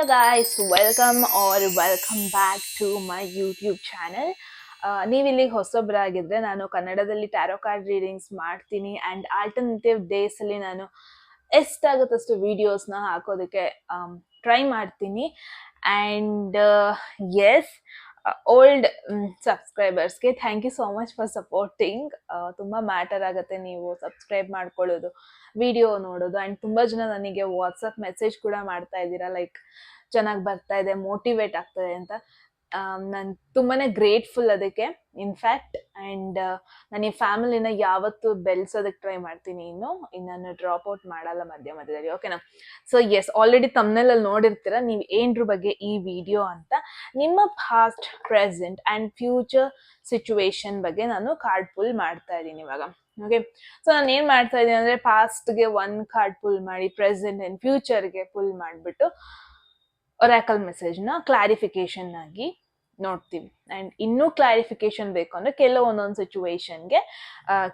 Hello guys, welcome back to my YouTube channel. ನೀವು ಇಲ್ಲಿಗೆ ಹೊಸೊಬ್ಬರಾಗಿದ್ರೆ ನಾನು ಕನ್ನಡದಲ್ಲಿ ಟ್ಯಾರೋ ಕಾರ್ಡ್ ರೀಡಿಂಗ್ಸ್ ಮಾಡ್ತೀನಿ ಆ್ಯಂಡ್ ಆಲ್ಟರ್ನೇಟಿವ್ ಡೇಸಲ್ಲಿ ನಾನು ಎಷ್ಟಾಗುತ್ತಷ್ಟು ವೀಡಿಯೋಸ್ನ ಹಾಕೋದಕ್ಕೆ ಟ್ರೈ ಮಾಡ್ತೀನಿ. ಆ್ಯಂಡ್ ಎಸ್, ಓಲ್ಡ್ ಸಬ್ಸ್ಕ್ರೈಬರ್ಸ್ಗೆ thank you so much for supporting. ತುಂಬ ಮ್ಯಾಟರ್ ಆಗುತ್ತೆ ನೀವು ಸಬ್ಸ್ಕ್ರೈಬ್ ಮಾಡ್ಕೊಳ್ಳೋದು, ವಿಡಿಯೋ ನೋಡೋದು. ಆ್ಯಂಡ್ ತುಂಬ ಜನ ನನಗೆ ವಾಟ್ಸಪ್ ಮೆಸೇಜ್ ಕೂಡ ಮಾಡ್ತಾ ಇದ್ದೀರಾ, ಲೈಕ್ ಚೆನ್ನಾಗಿ ಬರ್ತಾ ಇದೆ, ಮೋಟಿವೇಟ್ ಆಗ್ತದೆ ಅಂತ. ನಾನು ತುಂಬಾ ಗ್ರೇಟ್ಫುಲ್ ಅದಕ್ಕೆ ಇನ್ಫ್ಯಾಕ್ಟ್. ಆ್ಯಂಡ್ ನಾನು ಈ ಫ್ಯಾಮಿಲಿನ ಯಾವತ್ತೂ ಬೆಳೆಸೋದಕ್ಕೆ ಟ್ರೈ ಮಾಡ್ತೀನಿ. ಇನ್ನನ್ನು ಡ್ರಾಪ್ ಔಟ್ ಮಾಡಲ್ಲ ಮಧ್ಯದಲ್ಲಿ, ಓಕೆನಾ? ಸೊ ಎಸ್, ಆಲ್ರೆಡಿ ತಮ್ನೆಲ್ಲಲ್ಲಿ ನೋಡಿರ್ತೀರ ನೀವು ಏನ್ರ ಬಗ್ಗೆ ಈ ವಿಡಿಯೋ ಅಂತ. ನಿಮ್ಮ past, present and future situation ಬಗ್ಗೆ ನಾನು ಕಾರ್ಡ್ ಪುಲ್ ಮಾಡ್ತಾ ಇದ್ದೀನಿ ಇವಾಗ. ಓಕೆ, ಸೊ ನಾನು ಏನು ಮಾಡ್ತಾ ಇದ್ದೀನಿ ಅಂದರೆ, ಪಾಸ್ಟ್ಗೆ ಒನ್ ಕಾರ್ಡ್ ಪುಲ್ ಮಾಡಿ, ಪ್ರೆಸೆಂಟ್ ಆ್ಯಂಡ್ ಫ್ಯೂಚರ್ಗೆ ಪುಲ್ ಮಾಡಿಬಿಟ್ಟು ಒರಾಕಲ್ ಮೆಸೇಜ್ನ ಕ್ಲಾರಿಫಿಕೇಶನ್ ಆಗಿ ನೋಡ್ತೀವಿ. ಆ್ಯಂಡ್ ಇನ್ನೂ ಕ್ಲಾರಿಫಿಕೇಶನ್ ಬೇಕು ಅಂದರೆ ಕೆಲವೊಂದೊಂದು ಸಿಚುವೇಶನ್ಗೆ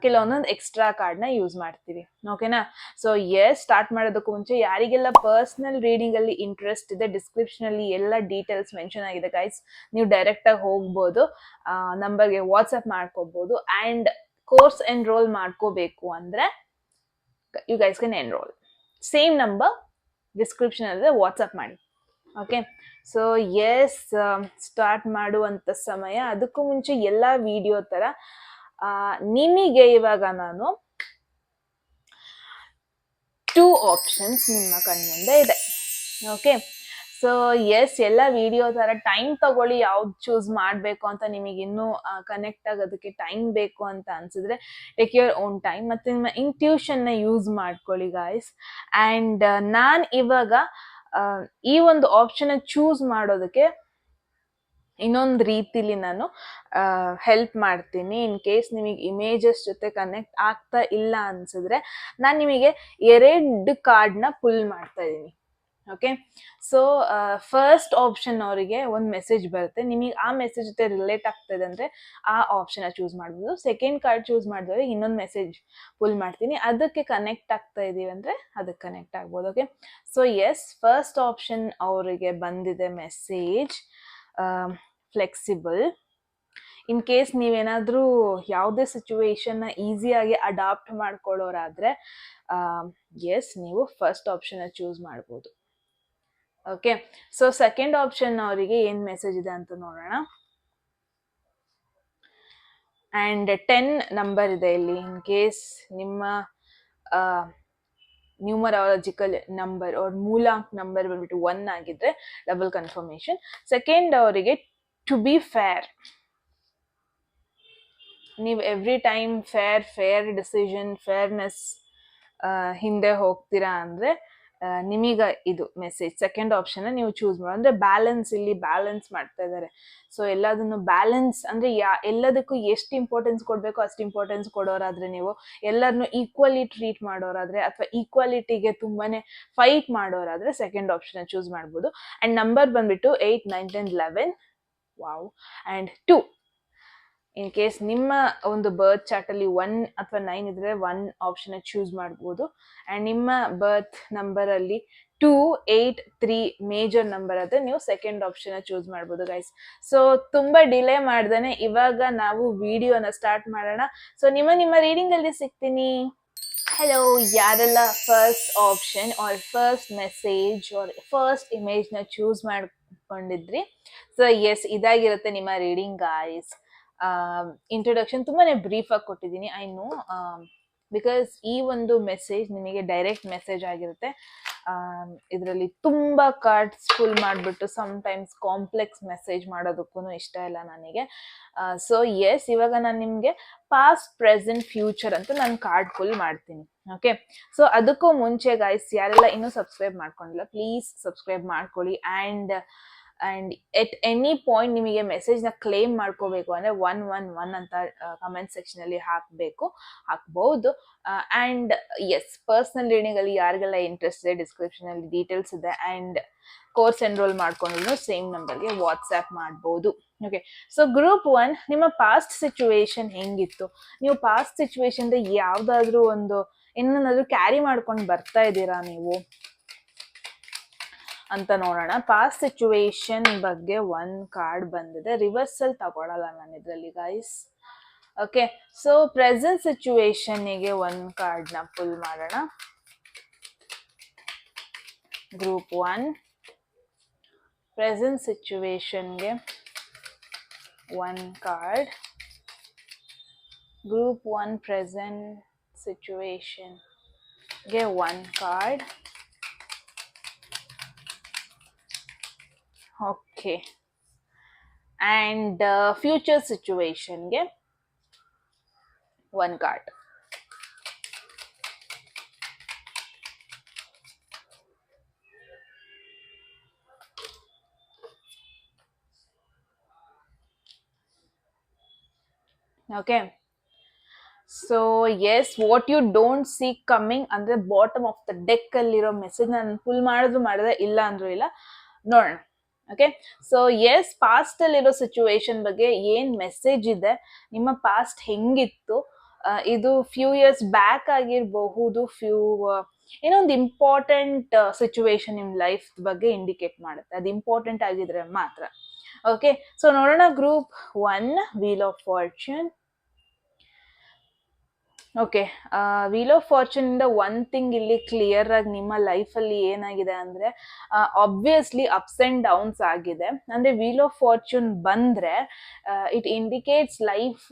ಕೆಲವೊಂದೊಂದು ಎಕ್ಸ್ಟ್ರಾ ಕಾರ್ಡ್ನ ಯೂಸ್ ಮಾಡ್ತೀವಿ, ಓಕೆನಾ? ಸೊ ಎಸ್, ಸ್ಟಾರ್ಟ್ ಮಾಡೋದಕ್ಕೂ ಮುಂಚೆ ಯಾರಿಗೆಲ್ಲ ಪರ್ಸ್ನಲ್ ರೀಡಿಂಗಲ್ಲಿ ಇಂಟ್ರೆಸ್ಟ್ ಇದೆ, ಡಿಸ್ಕ್ರಿಪ್ಷನಲ್ಲಿ ಎಲ್ಲ ಡೀಟೇಲ್ಸ್ ಮೆನ್ಷನ್ ಆಗಿದೆ ಗೈಸ್. ನೀವು ಡೈರೆಕ್ಟಾಗಿ ಹೋಗ್ಬೋದು, ನಂಬರ್ಗೆ ವಾಟ್ಸಪ್ ಮಾಡ್ಕೋಬೋದು. ಆ್ಯಂಡ್ ಕೋರ್ಸ್ ಎನ್ರೋಲ್ ಮಾಡ್ಕೋಬೇಕು ಅಂದರೆ you guys can enroll. Same number description ಅಲ್ಲಿದೆ, ವಾಟ್ಸಪ್ ಮಾಡಿ. ಓಕೆ, ಸೊ ಎಸ್, ಸ್ಟಾರ್ಟ್ ಮಾಡುವಂಥ ಸಮಯ. ಅದಕ್ಕೂ ಮುಂಚೆ ಎಲ್ಲ ವಿಡಿಯೋ ಥರ ನಿಮಗೆ ಇವಾಗ ನಾನು 2 ಆಪ್ಷನ್ಸ್ ನಿಮ್ಮ ಕಣ್ಮುಂದೆ ಇದೆ. ಓಕೆ, ಸೊ ಎಸ್, ಎಲ್ಲ ವಿಡಿಯೋ ಥರ ಟೈಮ್ ತಗೊಳ್ಳಿ ಯಾವ್ದು ಚೂಸ್ ಮಾಡಬೇಕು ಅಂತ. ನಿಮಗೆ ಇನ್ನೂ ಕನೆಕ್ಟ್ ಆಗೋದಕ್ಕೆ ಟೈಮ್ ಬೇಕು ಅಂತ ಅನ್ಸಿದ್ರೆ ಟೇಕ್ ಯುವರ್ ಓನ್ ಟೈಮ್, ಮತ್ತು ನಿಮ್ಮ ಇಂಟ್ಯೂಷನ್ನ ಯೂಸ್ ಮಾಡ್ಕೊಳ್ಳಿ ಗಾಯ್ಸ್. ಆ್ಯಂಡ್ ನಾನು ಇವಾಗ ಈ ಒಂದು ಆಪ್ಷನ್ ಚೂಸ್ ಮಾಡೋದಕ್ಕೆ ಇನ್ನೊಂದು ರೀತಿಲಿ ನಾನು ಹೆಲ್ಪ್ ಮಾಡ್ತೀನಿ. ಇನ್ ಕೇಸ್ ನಿಮಗೆ ಇಮೇಜಸ್ ಜೊತೆ ಕನೆಕ್ಟ್ ಆಗ್ತಾ ಇಲ್ಲ ಅನ್ಸಿದ್ರೆ ನಾನು ನಿಮಗೆ 2 ಕಾರ್ಡ್ನ ಪುಲ್ ಮಾಡ್ತಾ ಇದ್ದೀನಿ. ಓಕೆ, ಸೊ ಫಸ್ಟ್ ಆಪ್ಷನ್ ಅವರಿಗೆ ಒಂದು ಮೆಸೇಜ್ ಬರುತ್ತೆ, ನಿಮಗೆ ಆ ಮೆಸೇಜ್ ಜೊತೆ ರಿಲೇಟ್ ಆಗ್ತದೆ ಅಂದರೆ ಆ ಆಪ್ಷನ್ನ ಚೂಸ್ ಮಾಡ್ಬೋದು. ಸೆಕೆಂಡ್ ಕಾರ್ಡ್ ಚೂಸ್ ಮಾಡಿದವ್ರೆ ಇನ್ನೊಂದು ಮೆಸೇಜ್ ಪುಲ್ ಮಾಡ್ತೀನಿ, ಅದಕ್ಕೆ ಕನೆಕ್ಟ್ ಆಗ್ತಾ ಇದ್ದೀವಿ ಅಂದರೆ ಅದಕ್ಕೆ ಕನೆಕ್ಟ್ ಆಗ್ಬೋದು. Okay, so yes, first option ಅವರಿಗೆ ಬಂದಿದೆ ಮೆಸೇಜ್, ಫ್ಲೆಕ್ಸಿಬಲ್. ಇನ್ ಕೇಸ್ ನೀವೇನಾದರೂ ಯಾವುದೇ ಸಿಚುವೇಶನ್ನ ಈಸಿಯಾಗಿ ಅಡಾಪ್ಟ್ ಮಾಡ್ಕೊಳ್ಳೋರಾದರೆ ಎಸ್, ನೀವು ಫಸ್ಟ್ ಆಪ್ಷನ್ನ ಚೂಸ್ ಮಾಡ್ಬೋದು. ಓಕೆ, ಸೊ ಸೆಕೆಂಡ್ ಆಪ್ಷನ್ ಅವರಿಗೆ ಏನು ಮೆಸೇಜ್ ಇದೆ ಅಂತ ನೋಡೋಣ. ಆ್ಯಂಡ್ 10 ನಂಬರ್ ಇದೆ ಇಲ್ಲಿ. ಇನ್ ಕೇಸ್ ನಿಮ್ಮ ನ್ಯೂಮರಾಲಜಿಕಲ್ ನಂಬರ್ ಅವ್ರ ಮೂಲಾಂಕ್ ನಂಬರ್ ಬಂದ್ಬಿಟ್ಟು 1 ಆಗಿದ್ರೆ ಡಬಲ್ ಕನ್ಫರ್ಮೇಷನ್. ಸೆಕೆಂಡ್ ಅವರಿಗೆ ಟು ಬಿ ಫೇರ್. ನೀವು every time fair decision, fairness ಹಿಂದೆ ಹೋಗ್ತೀರಾ ಅಂದರೆ ನಿಮೀಗ ಇದು ಮೆಸೇಜ್. ಸೆಕೆಂಡ್ ಆಪ್ಷನ್ನ ನೀವು ಚೂಸ್ ಮಾಡೋ ಅಂದರೆ ಬ್ಯಾಲೆನ್ಸ್, ಇಲ್ಲಿ ಬ್ಯಾಲೆನ್ಸ್ ಮಾಡ್ತಾ ಇದ್ದಾರೆ. ಸೊ ಎಲ್ಲದನ್ನು ಬ್ಯಾಲೆನ್ಸ್ ಅಂದರೆ ಎಲ್ಲದಕ್ಕೂ ಎಷ್ಟು ಇಂಪಾರ್ಟೆನ್ಸ್ ಕೊಡಬೇಕು ಅಷ್ಟು ಇಂಪಾರ್ಟೆನ್ಸ್ ಕೊಡೋರಾದರೆ, ನೀವು ಎಲ್ಲರನ್ನೂ ಈಕ್ವಲಿ ಟ್ರೀಟ್ ಮಾಡೋರಾದರೆ ಅಥವಾ ಈಕ್ವಾಲಿಟಿಗೆ ತುಂಬಾ ಫೈಟ್ ಮಾಡೋರಾದರೆ ಸೆಕೆಂಡ್ ಆಪ್ಷನ್ನ ಚೂಸ್ ಮಾಡ್ಬೋದು. ಆ್ಯಂಡ್ ನಂಬರ್ ಬಂದುಬಿಟ್ಟು 8, 9, 10, 11. ವಾವ್. ಆ್ಯಂಡ್ 2. ಇನ್ ಕೇಸ್ ನಿಮ್ಮ ಒಂದು ಬರ್ತ್ ಚಾರ್ಟಲ್ಲಿ 1 ಅಥವಾ 9 ಇದ್ರೆ 1 ಆಪ್ಷನ್ ಚೂಸ್ ಮಾಡ್ಬೋದು. ಆ್ಯಂಡ್ ನಿಮ್ಮ ಬರ್ತ್ ನಂಬರಲ್ಲಿ 2, 8, 3 ಮೇಜರ್ ನಂಬರ್ ಆದರೆ ನೀವು ಸೆಕೆಂಡ್ ಆಪ್ಷನ್ ಚೂಸ್ ಮಾಡ್ಬೋದು ಗೈಸ್. ಸೊ ತುಂಬ ಡಿಲೇ ಮಾಡ್ದೇ ಇವಾಗ ನಾವು ವಿಡಿಯೋನ ಸ್ಟಾರ್ಟ್ ಮಾಡೋಣ. ಸೊ ನಿಮ್ಮ ರೀಡಿಂಗಲ್ಲಿ ಸಿಗ್ತೀನಿ. ಹಲೋ, ಯಾರೆಲ್ಲ first option or first message or first ಇಮೇಜ್ನ ಚೂಸ್ ಮಾಡ್ಕೊಂಡಿದ್ರಿ, ಸೊ ಎಸ್, ಇದಾಗಿರುತ್ತೆ ನಿಮ್ಮ ರೀಡಿಂಗ್ ಗಾಯ್ಸ್. ಇಂಟ್ರೊಡಕ್ಷನ್ ತುಂಬಾ ಬ್ರೀಫಾಗಿ ಕೊಟ್ಟಿದ್ದೀನಿ, ಐ ನೋ, ಬಿಕಾಸ್ ಈ ಒಂದು ಮೆಸೇಜ್ ನಿಮಗೆ ಡೈರೆಕ್ಟ್ ಮೆಸೇಜ್ ಆಗಿರುತ್ತೆ. ಇದರಲ್ಲಿ ತುಂಬ ಕಾರ್ಡ್ಸ್ ಫುಲ್ ಮಾಡಿಬಿಟ್ಟು ಸಮ್ಟೈಮ್ಸ್ ಕಾಂಪ್ಲೆಕ್ಸ್ ಮೆಸೇಜ್ ಮಾಡೋದಕ್ಕೂ ಇಷ್ಟ ಇಲ್ಲ ನನಗೆ. ಸೊ ಎಸ್, ಇವಾಗ ನಾನು ನಿಮಗೆ ಪಾಸ್ಟ್, ಪ್ರೆಸೆಂಟ್, ಫ್ಯೂಚರ್ ಅಂತ ನಾನು ಕಾರ್ಡ್ ಫುಲ್ ಮಾಡ್ತೀನಿ. ಓಕೆ, ಸೊ ಅದಕ್ಕೂ ಮುಂಚೆ ಗಾಯ್ಸ್, ಯಾರೆಲ್ಲ ಇನ್ನೂ ಸಬ್ಸ್ಕ್ರೈಬ್ ಮಾಡ್ಕೊಂಡಿಲ್ಲ ಪ್ಲೀಸ್ ಸಬ್ಸ್ಕ್ರೈಬ್ ಮಾಡ್ಕೊಳ್ಳಿ. ಆ್ಯಂಡ್ ಎಟ್ ಎನಿ ಪಾಯಿಂಟ್ ನಿಮಗೆ ಮೆಸೇಜ್ನ ಕ್ಲೇಮ್ ಮಾಡ್ಕೋಬೇಕು ಅಂದರೆ 111 ಅಂತ ಕಮೆಂಟ್ ಸೆಕ್ಷನಲ್ಲಿ ಹಾಕ್ಬೋದು. ಆ್ಯಂಡ್ ಎಸ್, ಪರ್ಸ್ನಲ್ ರೀಡಿಂಗಲ್ಲಿ ಯಾರಿಗೆಲ್ಲ ಇಂಟ್ರೆಸ್ಟ್ ಇದೆ ಡಿಸ್ಕ್ರಿಪ್ಷನಲ್ಲಿ ಡೀಟೇಲ್ಸ್ ಇದೆ. ಆ್ಯಂಡ್ ಕೋರ್ಸ್ ಎನ್ರೋಲ್ ಮಾಡ್ಕೊಂಡು ಸೇಮ್ ನಂಬರ್ಗೆ ವಾಟ್ಸ್ಆ್ಯಪ್ ಮಾಡ್ಬೋದು. ಓಕೆ, ಸೊ ಗ್ರೂಪ್ 1, ನಿಮ್ಮ ಪಾಸ್ಟ್ ಸಿಚುವೇಶನ್ ಹೆಂಗಿತ್ತು, ನೀವು ಪಾಸ್ಟ್ ಸಿಚುವೇಶನ್ ಯಾವುದಾದ್ರೂ ಒಂದು ಏನನ್ನಾದ್ರೂ ಕ್ಯಾರಿ ಮಾಡ್ಕೊಂಡು ಬರ್ತಾ ಇದ್ದೀರಾ ನೀವು, ಅಂತ ನೋಡೋಣ. ಪಾಸ್ಟ್ ಸಿಚುವೇಶನ್ ಬಗ್ಗೆ ಒಂದು ಕಾರ್ಡ್ ಬಂದಿದೆ, ರಿವರ್ಸಲ್ ತಗೊಳಲ್ಲ ನಾನು ಇದರಲ್ಲಿ ಗೈಸ್. ಓಕೆ, ಸೊ ಪ್ರೆಸೆಂಟ್ ಸಿಚುವೇಶನ್ಗೆ ಒಂದು ಕಾರ್ಡ್ನ ಪುಲ್ ಮಾಡೋಣ. ಗ್ರೂಪ್ 1 ಪ್ರೆಸೆಂಟ್ ಸಿಚುವೇಶನ್ಗೆ ಒಂದು ಕಾರ್ಡ್. ಗ್ರೂಪ್ 1 ಪ್ರೆಸೆಂಟ್ ಸಿಚುವೇಶನ್ಗೆ ಒಂದು ಕಾರ್ಡ್. ಓಕೆ, ಆ್ಯಂಡ್ ಫ್ಯೂಚರ್ ಸಿಚುವೇಶನ್ಗೆ ಒಂದು card. Okay, so yes, what you don't see coming ಅಂದರೆ ಬಾಟಮ್ ಆಫ್ ದ ಡೆಕ್ ಅಲ್ಲಿರೋ ಮೆಸೇಜ್ ನಾನು ಫುಲ್ ಮಾಡಿದ್ರೆ ಇಲ್ಲ ಅಂದ್ರೂ ಇಲ್ಲ, ನೋಡೋಣ. ಓಕೆ, ಸೊ ಎಸ್, ಪಾಸ್ಟ್ ಅಲ್ಲಿರೋ ಸಿಚುವೇಶನ್ ಬಗ್ಗೆ ಏನ್ ಮೆಸೇಜ್ ಇದೆ, ನಿಮ್ಮ ಪಾಸ್ಟ್ ಹೆಂಗಿತ್ತು, ಇದು ಫ್ಯೂ ಇಯರ್ಸ್ ಬ್ಯಾಕ್ ಆಗಿರಬಹುದು, ಏನೋ ಒಂದು ಇಂಪಾರ್ಟೆಂಟ್ ಸಿಚುವೇಶನ್ ನಿಮ್ ಲೈಫ್ ಬಗ್ಗೆ ಇಂಡಿಕೇಟ್ ಮಾಡುತ್ತೆ, ಅದು ಇಂಪಾರ್ಟೆಂಟ್ ಆಗಿದ್ರೆ ಮಾತ್ರ. ಓಕೆ, ಸೊ ನೋಡೋಣ. Group 1 wheel of fortune. Okay, wheel of fortune ಇಂದ ಒನ್ ಥಿಂಗ್ ಇಲ್ಲಿ ಕ್ಲಿಯರ್ ಆಗಿ ನಿಮ್ಮ ಲೈಫಲ್ಲಿ ಏನಾಗಿದೆ ಅಂದ್ರೆ, ಆಬ್ವಿಯಸ್ಲಿ ಅಪ್ಸ್ ಅಂಡ್ ಡೌನ್ಸ್ ಆಗಿದೆ. ಅಂದ್ರೆ ವೀಲ್ ಆಫ್ ಫಾರ್ಚೂನ್ ಬಂದ್ರೆ ಇಟ್ ಇಂಡಿಕೇಟ್ಸ್ ಲೈಫ್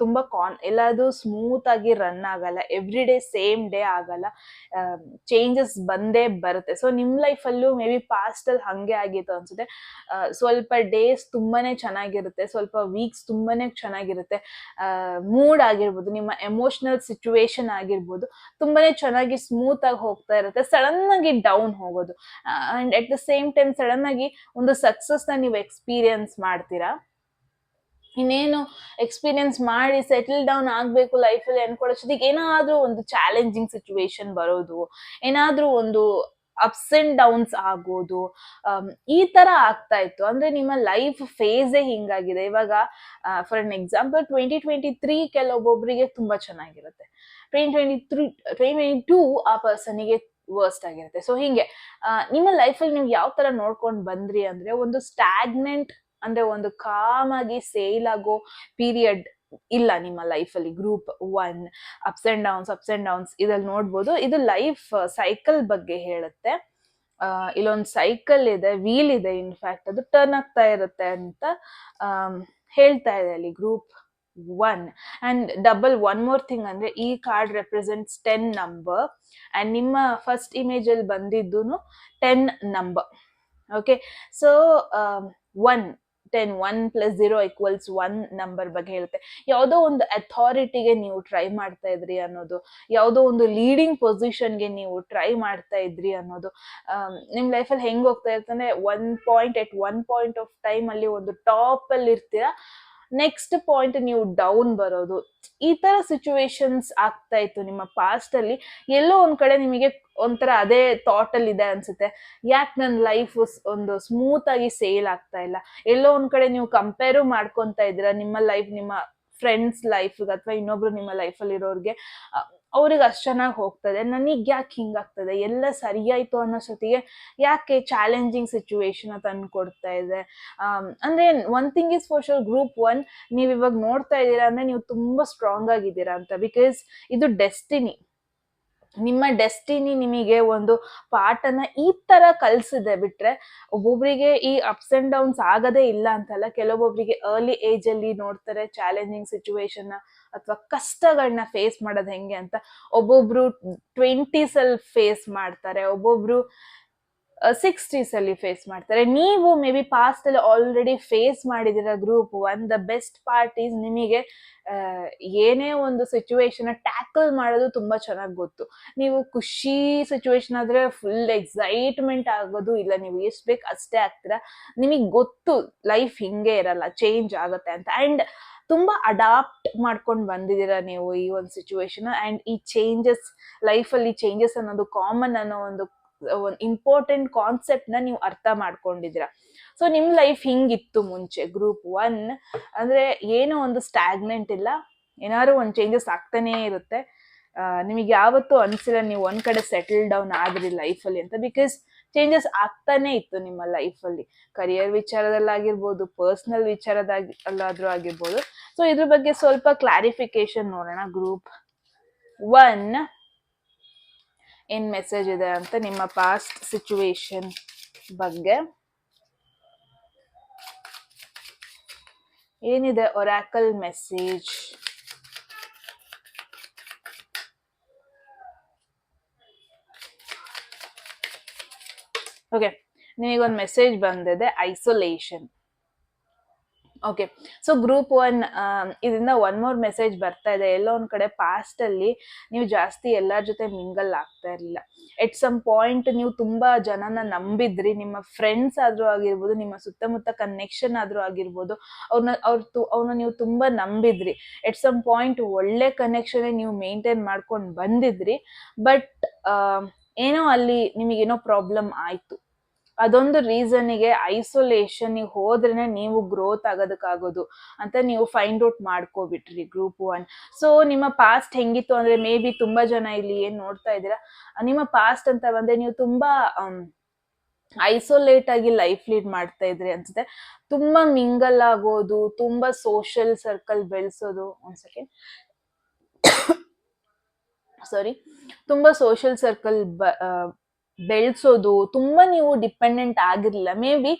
ತುಂಬಾ ಎಲ್ಲದು ಸ್ಮೂತ್ ಆಗಿ ರನ್ ಆಗಲ್ಲ, ಎವ್ರಿ ಡೇ ಸೇಮ್ ಡೇ ಆಗಲ್ಲ, ಚೇಂಜಸ್ ಬಂದೇ ಬರುತ್ತೆ. ಸೊ ನಿಮ್ ಲೈಫಲ್ಲೂ ಮೇ ಬಿ ಪಾಸ್ಟ್ ಅಲ್ಲಿ ಹಂಗೆ ಆಗಿತ್ತು ಅನ್ಸುತ್ತೆ. ಸ್ವಲ್ಪ ಡೇಸ್ ತುಂಬಾನೇ ಚೆನ್ನಾಗಿರುತ್ತೆ, ಸ್ವಲ್ಪ ವೀಕ್ಸ್ ತುಂಬಾನೇ ಚೆನ್ನಾಗಿರುತ್ತೆ, ಮೂಡ್ ಆಗಿರ್ಬೋದು, ನಿಮ್ಮ ಎಮೋಷನಲ್ ಸಿಚುವೇಶನ್ ಆಗಿರ್ಬೋದು, ತುಂಬಾನೇ ಚೆನ್ನಾಗಿ ಸ್ಮೂತ್ ಆಗಿ ಹೋಗ್ತಾ ಇರುತ್ತೆ, ಸಡನ್ ಆಗಿ ಡೌನ್ ಹೋಗೋದು. And at the same time sudden ಆಗಿ ಒಂದು ಸಕ್ಸಸ್ ನ ನೀವು ಎಕ್ಸ್ಪೀರಿಯನ್ಸ್ ಮಾಡ್ತೀರಾ. ಇನ್ನೇನು ಎಕ್ಸ್ಪೀರಿಯನ್ಸ್ ಮಾಡಿ ಸೆಟಲ್ ಡೌನ್ ಆಗ್ಬೇಕು ಲೈಫಲ್ಲಿ ಅನ್ಕೊಳ್ಳೋಷ್ಟೊತ್ತಿಗೆ ಏನಾದ್ರೂ ಒಂದು ಚಾಲೆಂಜಿಂಗ್ ಸಿಚುವೇಶನ್ ಬರೋದು, ಏನಾದ್ರೂ ಒಂದು ಅಪ್ಸ್ ಅಂಡ್ ಡೌನ್ಸ್ ಆಗೋದು, ಈ ತರ ಆಗ್ತಾ ಇತ್ತು. ಅಂದ್ರೆ ನಿಮ್ಮ ಲೈಫ್ ಫೇಸೇ ಹಿಂಗಾಗಿದೆ. ಇವಾಗ ಫಾರ್ ಅನ್ ಎಕ್ಸಾಂಪಲ್ 2023 ಕೆಲವೊಬ್ಬೊಬ್ಬರಿಗೆ ತುಂಬಾ ಚೆನ್ನಾಗಿರುತ್ತೆ, 2022 ಆ ಪರ್ಸನಿಗೆ ವರ್ಸ್ಟ್ ಆಗಿರುತ್ತೆ. ಸೊ ಹಿಂಗೆ ನಿಮ್ಮ ಲೈಫಲ್ಲಿ ನೀವು ಯಾವ ತರ ನೋಡ್ಕೊಂಡು ಬಂದ್ರಿ ಅಂದ್ರೆ, ಒಂದು ಸ್ಟಾಗ್ನೆಂಟ್ ಅಂದ್ರೆ ಒಂದು ಕಾಮ್ ಆಗಿ ಸೇಲ್ ಆಗೋ ಪೀರಿಯಡ್ ಇಲ್ಲ ನಿಮ್ಮ ಲೈಫಲ್ಲಿ. ಗ್ರೂಪ್ 1 ಅಪ್ಸ್ ಅಂಡ್ ಡೌನ್ಸ್ ಇದ್ರಲ್ಲಿ ನೋಡ್ಬೋದು. ಇದು ಲೈಫ್ ಸೈಕಲ್ ಬಗ್ಗೆ ಹೇಳುತ್ತೆ. ಇಲ್ಲೊಂದು ಸೈಕಲ್ ಇದೆ, ವೀಲ್ ಇದೆ, ಇನ್ಫ್ಯಾಕ್ಟ್ ಅದು ಟರ್ನ್ ಆಗ್ತಾ ಇರುತ್ತೆ ಅಂತ ಹೇಳ್ತಾ ಇದೆ ಅಲ್ಲಿ group 1. And double one more thing ಅಂದ್ರೆ, ಈ ಕಾರ್ಡ್ ರೆಪ್ರೆಸೆಂಟ್ಸ್ 10 ನಂಬರ್ ಅಂಡ್ ನಿಮ್ಮ ಫಸ್ಟ್ ಇಮೇಜ್ ಅಲ್ಲಿ ಬಂದಿದ್ದು 10 ನಂಬರ್. ಓಕೆ, ಸೊ 1 + 0 = 1 ನಂಬರ್ ಬಗ್ಗೆ ಹೇಳುತ್ತೆ. ಯಾವುದೋ ಒಂದು ಅಥಾರಿಟಿಗೆ ನೀವು ಟ್ರೈ ಮಾಡ್ತಾ ಇದ್ರಿ ಅನ್ನೋದು, ಯಾವುದೋ ಒಂದು ಲೀಡಿಂಗ್ ಪೊಸಿಷನ್ಗೆ ನೀವು ಟ್ರೈ ಮಾಡ್ತಾ ಇದ್ರಿ ಅನ್ನೋದು. ನಿಮ್ ಲೈಫಲ್ಲಿ ಹೆಂಗ್ ಹೋಗ್ತಾ ಇರ್ತಂದ್ರೆ, ಒನ್ ಪಾಯಿಂಟ್ ಆಫ್ ಟೈಮ್ ಅಲ್ಲಿ ಒಂದು ಟಾಪ್ ಅಲ್ಲಿ ಇರ್ತೀರಾ, ನೆಕ್ಸ್ಟ್ ಪಾಯಿಂಟ್ ನೀವು ಡೌನ್ ಬರೋದು, ಈ ತರ ಸಿಚುವೇಶನ್ಸ್ ಆಗ್ತಾ ಇತ್ತು ನಿಮ್ಮ ಪಾಸ್ಟ್ ಅಲ್ಲಿ. ಎಲ್ಲೋ ಒಂದ್ ಕಡೆ ನಿಮಗೆ ಒಂಥರ ಅದೇ ಥಾಟ್ ಅಲ್ಲಿ ಇದೆ ಅನ್ಸುತ್ತೆ, ಯಾಕೆ ನನ್ನ ಲೈಫ್ ಒಂದು ಸ್ಮೂತ್ ಆಗಿ ಸೇಲ್ ಆಗ್ತಾ ಇಲ್ಲ. ಎಲ್ಲೋ ಒಂದ್ ಕಡೆ ನೀವು ಕಂಪೇರು ಮಾಡ್ಕೊಂತ ಇದ್ದೀರಾ ನಿಮ್ಮ ಲೈಫ್ ನಿಮ್ಮ ಫ್ರೆಂಡ್ಸ್ ಲೈಫ್ ಅಥವಾ ಇನ್ನೊಬ್ರು ನಿಮ್ಮ ಲೈಫಲ್ಲಿ ಇರೋರ್ಗೆ, ಅವ್ರಿಗೆ ಅಷ್ಟು ಚೆನ್ನಾಗಿ ಹೋಗ್ತದೆ, ನನಗೆ ಯಾಕೆ ಹಿಂಗಾಗ್ತದೆ, ಎಲ್ಲ ಸರಿಯಾಯ್ತು ಅನ್ನೋಷ್ಟೊತ್ತಿಗೆ ಯಾಕೆ ಚಾಲೆಂಜಿಂಗ್ ಸಿಚುವೇಶನ್ ತಂದು ಕೊಡ್ತಾ ಇದೆ. ಅಂದ್ರೆ one thing is for sure, group 1 ನೀವು ಇವಾಗ ನೋಡ್ತಾ ಇದ್ದೀರಾ ಅಂದ್ರೆ ನೀವು ತುಂಬಾ ಸ್ಟ್ರಾಂಗ್ ಆಗಿದ್ದೀರಾ ಅಂತ. ಬಿಕಾಸ್ ಇದು ಡೆಸ್ಟಿನಿ, ನಿಮ್ಮ ಡೆಸ್ಟಿನಿ ನಿಮಗೆ ಒಂದು ಪಾಠನ ಈ ತರ ಕಲ್ಸಿದೆ. ಬಿಟ್ರೆ ಒಬ್ಬೊಬ್ರಿಗೆ ಈ ಅಪ್ಸ್ ಅಂಡ್ ಡೌನ್ಸ್ ಆಗದೇ ಇಲ್ಲ ಅಂತಲ್ಲ, ಕೆಲವೊಬ್ಬೊಬ್ರಿಗೆ ಅರ್ಲಿ ಏಜ್ ಅಲ್ಲಿ ನೋಡ್ತಾರೆ ಚಾಲೆಂಜಿಂಗ್ ಸಿಚುವೇಶನ್ ಅಥವಾ ಕಷ್ಟಗಳನ್ನ ಫೇಸ್ ಮಾಡೋದು ಹೆಂಗೆ ಅಂತ. ಒಬ್ಬೊಬ್ರು 20s ಅಲ್ಲಿ ಫೇಸ್ ಮಾಡ್ತಾರೆ, ಒಬ್ಬೊಬ್ರು 60s ಅಲ್ಲಿ ಫೇಸ್ ಮಾಡ್ತಾರೆ. ನೀವು ಮೇ ಬಿ ಪಾಸ್ಟ್ ಅಲ್ಲಿ ಆಲ್ರೆಡಿ ಫೇಸ್ ಮಾಡಿದಿರ group 1. The best part is, ನಿಮಗೆ ಏನೇ ಒಂದು ಸಿಚುವೇಶನ್ ಟ್ಯಾಕಲ್ ಮಾಡೋದು ತುಂಬಾ ಚೆನ್ನಾಗಿ ಗೊತ್ತು. ನೀವು ಖುಷಿ ಸಿಚುವೇಶನ್ ಆದ್ರೆ ಫುಲ್ ಎಕ್ಸೈಟ್ಮೆಂಟ್ ಆಗೋದು ಇಲ್ಲ, ನೀವು ಎಷ್ಟು ಬೇಕು ಅಷ್ಟೇ ಆಗ್ತೀರಾ. ನಿಮಗೆ ಗೊತ್ತು ಲೈಫ್ ಹಿಂಗೆ ಇರಲ್ಲ, ಚೇಂಜ್ ಆಗುತ್ತೆ ಅಂತ. ಅಂಡ್ ತುಂಬಾ ಅಡಾಪ್ಟ್ ಮಾಡ್ಕೊಂಡು ಬಂದಿದ್ದೀರಾ ನೀವು ಈ ಒಂದು ಸಿಚುವೇಶನ್. ಅಂಡ್ ಈ ಚೇಂಜಸ್ ಲೈಫಲ್ಲಿ, ಚೇಂಜಸ್ ಅನ್ನೋದು ಕಾಮನ್ ಅನ್ನೋ ಒಂದು ಇಂಪಾರ್ಟೆಂಟ್ ಕಾನ್ಸೆಪ್ಟ್ ನ ನೀವು ಅರ್ಥ ಮಾಡ್ಕೊಂಡಿದ್ದೀರಾ. ಸೊ ನಿಮ್ ಲೈಫ್ ಹಿಂಗಿತ್ತು ಮುಂಚೆ. ಗ್ರೂಪ್ 1 ಅಂದ್ರೆ ಏನೋ ಒಂದು ಸ್ಟಾಗ್ನೆಂಟ್ ಇಲ್ಲ, ಏನಾದ್ರು ಒಂದು ಚೇಂಜಸ್ ಆಗ್ತಾನೇ ಇರುತ್ತೆ. ನಿಮಗೆ ಯಾವತ್ತೂ ಅನ್ಸಿಲ್ಲ ನೀವು ಒಂದ್ ಕಡೆ ಸೆಟಲ್ ಡೌನ್ ಆದ್ರಿ ಲೈಫಲ್ಲಿ ಅಂತ. ಬಿಕಾಸ್ ಚೇಂಜಸ್ ಆಗ್ತಾನೆ ಇತ್ತು ನಿಮ್ಮ ಲೈಫಲ್ಲಿ, ಕರಿಯರ್ ವಿಚಾರದಲ್ಲಾಗಿರ್ಬೋದು, ಪರ್ಸ್ನಲ್ ವಿಚಾರದಲ್ಲಾದ್ರೂ ಆಗಿರ್ಬೋದು. ಸೊ ಇದ್ರ ಬಗ್ಗೆ ಸ್ವಲ್ಪ ಕ್ಲಾರಿಫಿಕೇಶನ್ ನೋಡೋಣ. ಗ್ರೂಪ್ 1 ಏನ್ ಮೆಸೇಜ್ ಇದೆ ಅಂತ ನಿಮ್ಮ ಪಾಸ್ಟ್ ಸಿಚುವೇಶನ್ ಬಗ್ಗೆ. ಏನಿದೆ ಒರಾಕಲ್ ಮೆಸೇಜ್? ಓಕೆ, ನಿಮಗೊಂದು ಮೆಸೇಜ್ ಬಂದಿದೆ, ಐಸೋಲೇಷನ್. ಓಕೆ, ಸೊ ಗ್ರೂಪ್ 1 ಇದರಿಂದ ಒನ್ ಮೋರ್ ಮೆಸೇಜ್ ಬರ್ತಾ ಇದೆ. ಎಲ್ಲೋ ಒಂದ್ ಕಡೆ ಪಾಸ್ಟ್ ಅಲ್ಲಿ ನೀವು ಜಾಸ್ತಿ ಎಲ್ಲರ ಜೊತೆ ಮಿಂಗಲ್ ಆಗ್ತಾ ಇರಲಿಲ್ಲ. ಎಟ್ ಸಮ್ ಪಾಯಿಂಟ್ ನೀವು ತುಂಬಾ ಜನನ ನಂಬಿದ್ರಿ, ನಿಮ್ಮ ಫ್ರೆಂಡ್ಸ್ ಆದ್ರೂ ಆಗಿರ್ಬೋದು, ನಿಮ್ಮ ಸುತ್ತಮುತ್ತ ಕನೆಕ್ಷನ್ ಆದ್ರೂ ಆಗಿರ್ಬೋದು, ಅವ್ರನ್ನ ನೀವು ತುಂಬಾ ನಂಬಿದ್ರಿ. ಎಟ್ ಸಮ್ ಪಾಯಿಂಟ್ ಒಳ್ಳೆ ಕನೆಕ್ಷನ್ ನೀವು ಮೇಂಟೈನ್ ಮಾಡ್ಕೊಂಡು ಬಂದಿದ್ರಿ. ಬಟ್ ಏನೋ ಅಲ್ಲಿ ನಿಮಗೇನೋ ಪ್ರಾಬ್ಲಮ್ ಆಯ್ತು. ಅದೊಂದು ರೀಸನ್ಗೆ ಐಸೋಲೇಷನ್ ಹೋದ್ರೇನೆ ನೀವು ಗ್ರೋತ್ ಆಗೋದಕ್ಕಾಗೋದು ಅಂತ ನೀವು ಫೈಂಡ್ ಔಟ್ ಮಾಡ್ಕೋಬಿಟ್ರಿ ಗ್ರೂಪ್ 1. ಸೊ ನಿಮ್ಮ ಪಾಸ್ಟ್ ಹೆಂಗಿತ್ತು ಅಂದ್ರೆ, ಮೇ ಬಿ ತುಂಬಾ ಜನ ಇಲ್ಲಿ ಏನ್ ನೋಡ್ತಾ ಇದ್ದೀರಾ, ನಿಮ್ಮ ಪಾಸ್ಟ್ ಅಂತ ಬಂದ್ರೆ ನೀವು ತುಂಬಾ ಐಸೋಲೇಟ್ ಆಗಿ ಲೈಫ್ ಲೀಡ್ ಮಾಡ್ತಾ ಇದ್ರಿ ಅನ್ಸುತ್ತೆ. ತುಂಬಾ ಮಿಂಗಲ್ ಆಗೋದು, ತುಂಬಾ ಸೋಷಿಯಲ್ ಸರ್ಕಲ್ ಬೆಳೆಸೋದು, ಒಂದ್ ಸೆಕೆಂಡ್ ಸಾರಿ, ತುಂಬಾ ಸೋಷಿಯಲ್ ಸರ್ಕಲ್ ಬೆಳೆಸೋದು, ತುಂಬಾ ನೀವು ಡಿಪೆಂಡೆಂಟ್ ಆಗಿರ್ಲಿಲ್ಲ. Maybe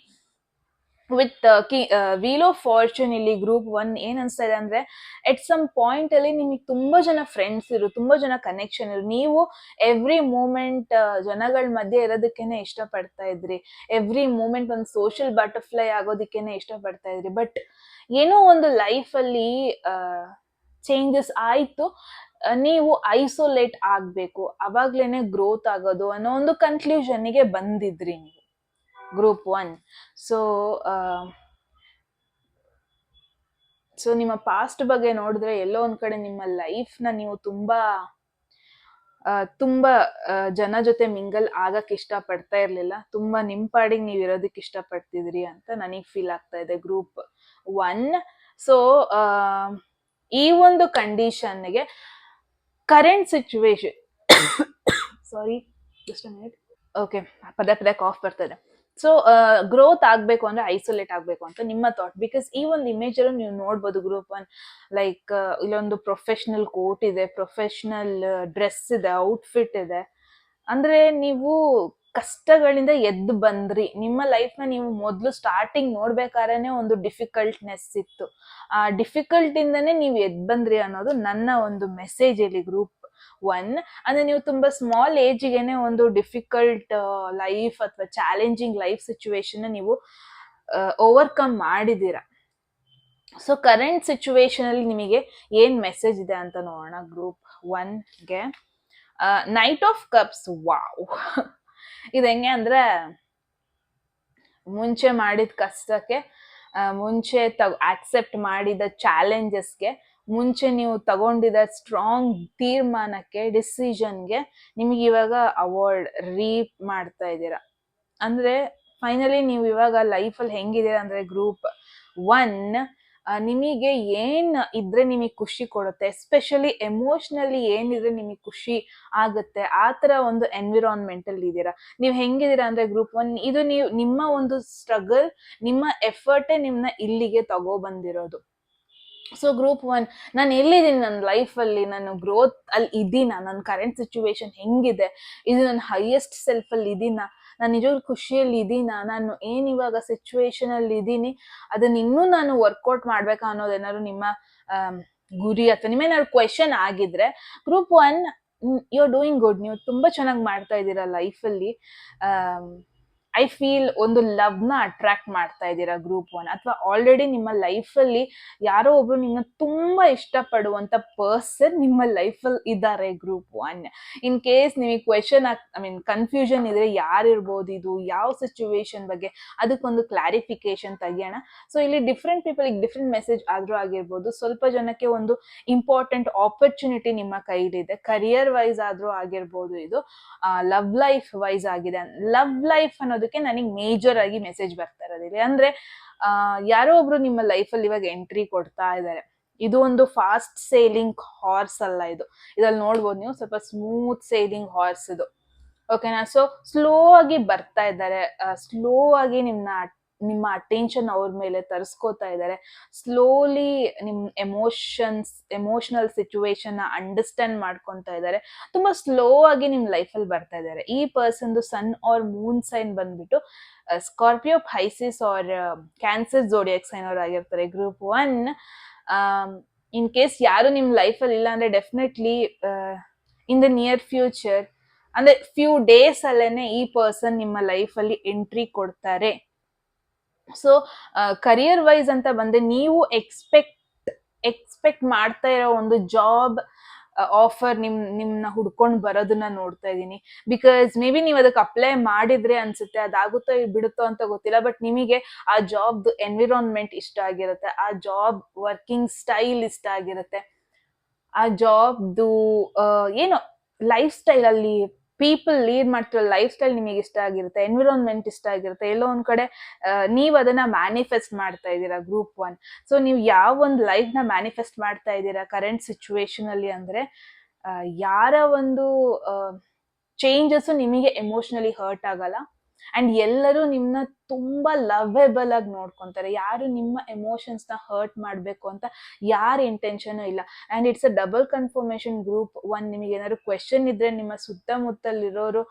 with wheel of fortune ಇಲ್ಲಿ ಗ್ರೂಪ್ 1 ಏನ್ ಅನ್ಸ್ತಾ ಇದೆ ಅಂದ್ರೆ, ಎಟ್ ಸಮ್ ಪಾಯಿಂಟ್ ಅಲ್ಲಿ ನಿಮಗೆ ತುಂಬಾ ಜನ ಫ್ರೆಂಡ್ಸ್ ಇರು, ತುಂಬಾ ಜನ ಕನೆಕ್ಷನ್ ಇರು, ನೀವು ಎವ್ರಿ ಮೂಮೆಂಟ್ ಜನಗಳ ಮಧ್ಯೆ ಇರೋದಕ್ಕೇನೆ ಇಷ್ಟಪಡ್ತಾ ಇದ್ರಿ, ಎವ್ರಿ ಮೂಮೆಂಟ್ ಒಂದು ಸೋಷಿಯಲ್ ಬಟರ್ಫ್ಲೈ ಆಗೋದಕ್ಕೇನೆ ಇಷ್ಟಪಡ್ತಾ ಇದ್ರಿ. ಬಟ್ ಏನೋ ಒಂದು ಲೈಫ್ ಅಲ್ಲಿ ಚೇಂಜಸ್ ಆಯ್ತು, ನೀವು ಐಸೋಲೇಟ್ ಆಗ್ಬೇಕು, ಅವಾಗ್ಲೇನೆ ಗ್ರೋತ್ ಆಗೋದು ಅನ್ನೋ ಒಂದು ಕನ್ಕ್ಲೂಷನ್ಗೆ ಬಂದಿದ್ರಿ ನೀವು ಗ್ರೂಪ್ 1. ಸೊ ನಿಮ್ಮ ಪಾಸ್ಟ್ ಬಗ್ಗೆ ನೋಡಿದ್ರೆ ಎಲ್ಲೋ ಒಂದ್ ಕಡೆ ನಿಮ್ಮ ಲೈಫ್ನ ನೀವು ತುಂಬಾ ಜನ ಜೊತೆ ಮಿಂಗಲ್ ಆಗಕ್ ಇಷ್ಟ ಪಡ್ತಾ ಇರ್ಲಿಲ್ಲ, ತುಂಬಾ ನಿಂಪಾಡಿಗೆ ನೀವು ಇರೋದಕ್ಕೆ ಇಷ್ಟ ಪಡ್ತಿದ್ರಿ ಅಂತ ನನಗ್ ಫೀಲ್ ಆಗ್ತಾ ಇದೆ ಗ್ರೂಪ್ 1. ಸೊ ಈ ಒಂದು ಕಂಡೀಷನ್ಗೆ current situation sorry just a minute. Okay, ಪದೇ ಕಾಫ್ ಬರ್ತದೆ. ಸೊ ಗ್ರೋತ್ ಆಗ್ಬೇಕು ಅಂದ್ರೆ ಐಸೋಲೇಟ್ ಆಗ್ಬೇಕು ಅಂತ ನಿಮ್ಮ ಥಾಟ್. ಬಿಕಾಸ್ ಈ ಒಂದು ಇಮೇಜ್ ಅಲ್ಲೂ ನೀವು ನೋಡ್ಬೋದು ಗ್ರೂಪ್ 1 ಲೈಕ್ ಇಲ್ಲೊಂದು ಪ್ರೊಫೆಷನಲ್ ಕೋಟ್ ಇದೆ, ಪ್ರೊಫೆಷನಲ್ ಡ್ರೆಸ್ ಇದೆ, ಔಟ್ಫಿಟ್ ಇದೆ. ಅಂದ್ರೆ ನೀವು ಕಷ್ಟಗಳಿಂದ ಎದ್ದು ಬಂದ್ರಿ. ನಿಮ್ಮ ಲೈಫ್ನ ನೀವು ಮೊದಲು ಸ್ಟಾರ್ಟಿಂಗ್ ನೋಡ್ಬೇಕಾದ್ರೆ ಒಂದು ಡಿಫಿಕಲ್ಟ್ನೆಸ್ ಇತ್ತು, ಆ ಡಿಫಿಕಲ್ಟ್ ಇಂದಾನೆ ನೀವು ಎದ್ದು ಬಂದ್ರಿ ಅನ್ನೋದು ನನ್ನ ಒಂದು ಮೆಸೇಜ್ ಇಲ್ಲಿ ಗ್ರೂಪ್ 1. ಅಂದ್ರೆ ನೀವು ತುಂಬಾ ಸ್ಮಾಲ್ ಏಜ್ಗೆನೆ ಒಂದು ಡಿಫಿಕಲ್ಟ್ ಲೈಫ್ ಅಥವಾ ಚಾಲೆಂಜಿಂಗ್ ಲೈಫ್ ಸಿಚುವೇಶನ್ ನೀವು ಓವರ್ಕಮ್ ಮಾಡಿದೀರಾ. ಸೊ ಕರೆಂಟ್ ಸಿಚುವೇಶನ್ ಅಲ್ಲಿ ನಿಮಗೆ ಏನ್ ಮೆಸೇಜ್ ಇದೆ ಅಂತ ನೋಡೋಣ ಗ್ರೂಪ್ 1ಗೆ. ನೈಟ್ ಆಫ್ ಕಪ್ಸ್, ವಾವ್ ಇದು ಹೆಂಗೆ ಅಂದ್ರೆ, ಮುಂಚೆ ಮಾಡಿದ ಕಷ್ಟಕ್ಕೆ, ಮುಂಚೆ ಆಕ್ಸೆಪ್ಟ್ ಮಾಡಿದ ಚಾಲೆಂಜಸ್ಗೆ, ಮುಂಚೆ ನೀವು ತಗೊಂಡಿದ್ದ ಸ್ಟ್ರಾಂಗ್ ತೀರ್ಮಾನಕ್ಕೆ, ಡಿಸಿಷನ್ಗೆ ನಿಮಗೆ ಇವಾಗ ಅವಾರ್ಡ್ ರೀಪ್ ಮಾಡ್ತಾ ಇದ್ದೀರಾ. ಅಂದ್ರೆ ಫೈನಲಿ ನೀವು ಇವಾಗ ಲೈಫಲ್ಲಿ ಹೆಂಗಿದ್ದೀರಾ ಅಂದ್ರೆ ಗ್ರೂಪ್ 1 ನಿಮಗೆ ಏನ್ ಇದ್ರೆ ನಿಮಗೆ ಖುಷಿ ಕೊಡುತ್ತೆ, ಎಸ್ಪೆಷಲಿ ಎಮೋಷನಲಿ ಏನಿದ್ರೆ ನಿಮಗೆ ಖುಷಿ ಆಗುತ್ತೆ, ಆ ತರ ಒಂದು ಎನ್ವಿರಾನ್ಮೆಂಟ್ ಅಲ್ಲಿ ಇದ್ದೀರಾ. ನೀವು ಹೆಂಗಿದ್ದೀರಾ ಅಂದ್ರೆ ಗ್ರೂಪ್ 1 ಇದು ನೀವು ನಿಮ್ಮ ಒಂದು ಸ್ಟ್ರಗಲ್, ನಿಮ್ಮ ಎಫರ್ಟೇ ನಿಮ್ನ ಇಲ್ಲಿಗೆ ತಗೋ ಬಂದಿರೋದು. ಸೊ ಗ್ರೂಪ್ 1 ನಾನು ಎಲ್ಲಿದ್ದೀನಿ ನನ್ನ ಲೈಫಲ್ಲಿ, ನಾನು ಗ್ರೋತ್ ಅಲ್ಲಿ ಇದ್ದೀನ, ನನ್ನ ಕರೆಂಟ್ ಸಿಚುವೇಶನ್ ಹೆಂಗಿದೆ, ಇದು ನನ್ನ ಹೈಯೆಸ್ಟ್ ಸೆಲ್ಫ್ ಅಲ್ಲಿ ಇದೀನ, ನಾನು ನಿಜವಾಗ್ಲೂ ಖುಷಿಯಲ್ಲಿ ಇದೀನ, ನಾನು ಏನ್ ಇವಾಗ ಸಿಚುವೇಶನ್ ಅಲ್ಲಿ ಇದ್ದೀನಿ ಅದನ್ನ ಇನ್ನೂ ನಾನು ವರ್ಕೌಟ್ ಮಾಡ್ಬೇಕಾ ಅನ್ನೋದೇನಾದ್ರು ನಿಮ್ಮ ಗುರಿ ಅಥವಾ ನಿಮ್ಮೇನಾದ್ರು ಕ್ವೆಶನ್ ಆಗಿದ್ರೆ group 1 you are doing good. ನೀವು ತುಂಬಾ ಚೆನ್ನಾಗಿ ಮಾಡ್ತಾ ಇದ್ದೀರಾ ಲೈಫಲ್ಲಿ. ಐ ಫೀಲ್ ಒಂದು ಲವ್ನ ಅಟ್ರಾಕ್ಟ್ ಮಾಡ್ತಾ ಇದ್ದೀರಾ ಗ್ರೂಪ್ 1, ಅಥವಾ ಆಲ್ರೆಡಿ ನಿಮ್ಮ ಲೈಫಲ್ಲಿ ಯಾರೋ ಒಬ್ರು ನಿಮ್ಮನ್ನ ತುಂಬಾ ಇಷ್ಟಪಡುವಂತ ಪರ್ಸನ್ ನಿಮ್ಮ ಲೈಫಲ್ಲಿ ಇದ್ದಾರೆ ಗ್ರೂಪ್ 1. ಇನ್ ಕೇಸ್ ನಿಮಗೆ ಕ್ವೆಶನ್ ಕನ್ಫ್ಯೂಷನ್ ಇದ್ರೆ ಯಾರಿರ್ಬೋದು, ಇದು ಯಾವ ಸಿಚುವೇಶನ್ ಬಗ್ಗೆ, ಅದಕ್ಕೊಂದು ಕ್ಲಾರಿಫಿಕೇಶನ್ ತೆಗಿಯೋಣ. ಸೊ ಇಲ್ಲಿ ಡಿಫ್ರೆಂಟ್ ಪೀಪಲ್ಗೆ ಡಿಫ್ರೆಂಟ್ ಮೆಸೇಜ್ ಆದ್ರೂ ಆಗಿರ್ಬೋದು, ಸ್ವಲ್ಪ ಜನಕ್ಕೆ ಒಂದು ಇಂಪಾರ್ಟೆಂಟ್ ಆಪರ್ಚುನಿಟಿ ನಿಮ್ಮ ಕೈಲಿದೆ, ಕರಿಯರ್ ವೈಸ್ ಆದ್ರೂ ಆಗಿರ್ಬೋದು, ಇದು ಲವ್ ಲೈಫ್ ವೈಸ್ ಆಗಿದೆ. ಲವ್ ಲೈಫ್ ಅನ್ನೋದಕ್ಕೆ ನನಗೆ ಮೇಜರ್ ಆಗಿ ಮೆಸೇಜ್ ಬರ್ತಾ ಇರೋದಿಲ್ಲ. ಅಂದ್ರೆ ಯಾರೋ ಒಬ್ರು ನಿಮ್ಮ ಲೈಫಲ್ಲಿ ಇವಾಗ ಎಂಟ್ರಿ ಕೊಡ್ತಾ ಇದ್ದಾರೆ. ಇದು ಒಂದು ಫಾಸ್ಟ್ ಸೇಲಿಂಗ್ ಹಾರ್ಸ್ ಅಲ್ಲ, ಇದ್ರಲ್ಲಿ ನೋಡ್ಬೋದು ನೀವು, ಸ್ವಲ್ಪ ಸ್ಮೂತ್ ಸೇಲಿಂಗ್ ಹಾರ್ಸ್ ಇದು. ಓಕೆನಾ. ಸೊ ಸ್ಲೋ ಆಗಿ ಬರ್ತಾ ಇದ್ದಾರೆ, ಸ್ಲೋ ಆಗಿ ನಿಮ್ಮ ಅಟೆನ್ಷನ್ ಅವ್ರ ಮೇಲೆ ತರಿಸ್ಕೋತಾ ಇದ್ದಾರೆ, ಸ್ಲೋಲಿ ನಿಮ್ ಎಮೋಷನಲ್ ಸಿಚುವೇಶನ್ ಅಂಡರ್ಸ್ಟ್ಯಾಂಡ್ ಮಾಡ್ಕೊತಾ ಇದ್ದಾರೆ, ತುಂಬಾ ಸ್ಲೋ ಆಗಿ ನಿಮ್ ಲೈಫಲ್ಲಿ ಬರ್ತಾ ಇದ್ದಾರೆ. ಈ ಪರ್ಸನ್ದು ಸನ್ ಆರ್ ಮೂನ್ ಸೈನ್ ಬಂದ್ಬಿಟ್ಟು Scorpio, Pisces or cancer zodiac sign ಅವ್ರು ಆಗಿರ್ತಾರೆ. ಗ್ರೂಪ್ 1 ಇನ್ ಕೇಸ್ ಯಾರು ನಿಮ್ ಲೈಫಲ್ಲಿ ಇಲ್ಲ ಅಂದ್ರೆ definitely in the near future ಅಂದ್ರೆ ಫ್ಯೂ ಡೇಸ್ ಅಲ್ಲೇನೆ ಈ ಪರ್ಸನ್ ನಿಮ್ಮ ಲೈಫ್ ಅಲ್ಲಿ ಎಂಟ್ರಿ ಕೊಡ್ತಾರೆ. ಸೊ ಕರಿಯರ್ ವೈಸ್ ಅಂತ ಬಂದ್ರೆ ನೀವು ಎಕ್ಸ್ಪೆಕ್ಟ್ ಮಾಡ್ತಾ ಇರೋ ಒಂದು ಜಾಬ್ ಆಫರ್ ನಿಮ್ನ ಹುಡ್ಕೊಂಡ್ ಬರೋದನ್ನ ನೋಡ್ತಾ ಇದೀನಿ. ಬಿಕಾಸ್ ಮೇ ಬಿ ನೀವು ಅದಕ್ಕೆ ಅಪ್ಲೈ ಮಾಡಿದ್ರೆ ಅನ್ಸುತ್ತೆ, ಅದಾಗುತ್ತೋ ಬಿಡುತ್ತೋ ಅಂತ ಗೊತ್ತಿಲ್ಲ, ಬಟ್ ನಿಮಗೆ ಆ ಜಾಬ್ದು ಎನ್ವಿರಾನ್ಮೆಂಟ್ ಇಷ್ಟ ಆಗಿರುತ್ತೆ, ಆ ಜಾಬ್ ವರ್ಕಿಂಗ್ ಸ್ಟೈಲ್ ಇಷ್ಟ ಆಗಿರುತ್ತೆ, ಆ ಜಾಬ್ದು ಏನೋ ಲೈಫ್ ಸ್ಟೈಲ್ ಅಲ್ಲಿ ಪೀಪಲ್ ಲೀಡ್ ಮಾಡ್ತಿರೋ ಲೈಫ್ ಸ್ಟೈಲ್ ನಿಮಗೆ ಇಷ್ಟ ಆಗಿರುತ್ತೆ, ಎನ್ವಿರಾನ್ಮೆಂಟ್ ಇಷ್ಟ ಆಗಿರುತ್ತೆ. ಎಲ್ಲೋ ಒಂದ್ ಕಡೆ ನೀವು ಅದನ್ನ ಮ್ಯಾನಿಫೆಸ್ಟ್ ಮಾಡ್ತಾ ಇದ್ದೀರಾ. ಗ್ರೂಪ್ 1 ಸೊ ನೀವು ಯಾವ ಒಂದು ಲೈಫ್ ನ ಮ್ಯಾನಿಫೆಸ್ಟ್ ಮಾಡ್ತಾ ಇದ್ದೀರಾ ಕರೆಂಟ್ ಸಿಚುವೇಶನ್ ಅಲ್ಲಿ ಅಂದ್ರೆ ಯಾರ ಒಂದು ಚೇಂಜಸ್ ನಿಮಗೆ ಎಮೋಷನಲಿ ಹರ್ಟ್ ಆಗಲ್ಲ ಅಂಡ್ ಎಲ್ಲರೂ ನಿಮ್ನ ತುಂಬಾ ಲವೇಬಲ್ ಆಗಿ ನೋಡ್ಕೊಂತಾರೆ. ಯಾರು ನಿಮ್ಮ ಎಮೋಷನ್ಸ್ ನ ಹರ್ಟ್ ಮಾಡ್ಬೇಕು ಅಂತ ಯಾರ ಇಂಟೆನ್ಷನ್ ಇಲ್ಲ. And it's a double confirmation. Group 1 ನಿಮಗೆ ಏನಾದ್ರು ಕ್ವೆಶನ್ ಇದ್ರೆ ನಿಮ್ಮ ಸುತ್ತಮುತ್ತಲಿರೋರು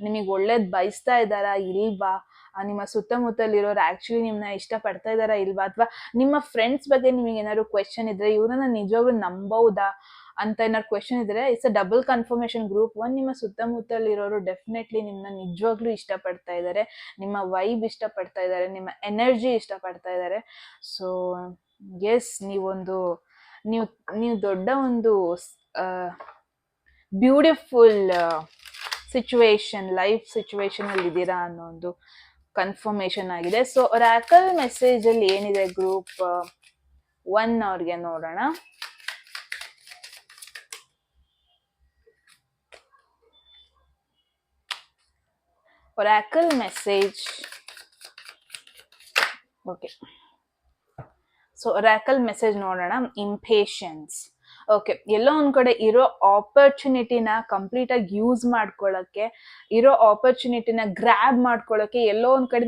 ನಿಮಗೆ ಒಳ್ಳೇದ್ ಬಯಸ್ತಾ ಇದ್ದಾರಾ ಇಲ್ವಾ, ನಿಮ್ಮ ಸುತ್ತಮುತ್ತಲಿರೋರು ಆಕ್ಚುಲಿ ನಿಮ್ನ ಇಷ್ಟ ಪಡ್ತಾ ಇದಾರಾ ಇಲ್ವಾ, ಅಥವಾ ನಿಮ್ಮ ಫ್ರೆಂಡ್ಸ್ ಬಗ್ಗೆ ನಿಮಗೆ ಏನಾದ್ರು ಕ್ವೆಶನ್ ಇದ್ರೆ ಇವ್ರನ್ನ ನಿಜವಾಗ್ಲೂ ನಂಬೌದಾ ಅಂತ ಏನಾದ್ರು ಕ್ವೆಶನ್ ಇದ್ರೆ it's a double confirmation. Group 1 ನಿಮ್ಮ ಸುತ್ತಮುತ್ತಲಿರೋರು ಡೆಫಿನೆಟ್ಲಿ ನಿಮ್ನ ನಿಜವಾಗ್ಲೂ ಇಷ್ಟಪಡ್ತಾ ಇದ್ದಾರೆ, ನಿಮ್ಮ ವೈಬ್ ಇಷ್ಟಪಡ್ತಾ ಇದ್ದಾರೆ, ನಿಮ್ಮ ಎನರ್ಜಿ ಇಷ್ಟಪಡ್ತಾ ಇದ್ದಾರೆ. ಸೊ ಎಸ್, ನೀವು ದೊಡ್ಡ ಒಂದು ಬ್ಯೂಟಿಫುಲ್ ಲೈಫ್ ಸಿಚುವೇಶನ್ ಅಲ್ಲಿ ಇದ್ದೀರಾ ಅನ್ನೋ ಒಂದು ಕನ್ಫರ್ಮೇಶನ್ ಆಗಿದೆ. ಸೊ ರಾಕಲ್ ಮೆಸೇಜ್ ಅಲ್ಲಿ ಏನಿದೆ ಗ್ರೂಪ್ 1 ಅವ್ರಿಗೆ ನೋಡೋಣ. Oracle message. Okay. So Oracle message ನೋಡೋಣ. ಇಂಪೇಷನ್ಸ್. ಓಕೆ, ಎಲ್ಲೋ ಒಂದ್ ಕಡೆ ಇರೋ ಆಪರ್ಚುನಿಟಿನ ಕಂಪ್ಲೀಟ್ ಆಗಿ ಯೂಸ್ ಮಾಡ್ಕೊಳ್ಳಕ್ಕೆ, ಇರೋ ಆಪರ್ಚುನಿಟಿನ ಗ್ರ್ಯಾಬ್ ಮಾಡ್ಕೊಳ್ಳಕ್ಕೆ ಎಲ್ಲೋ ಒಂದ್ ಕಡೆ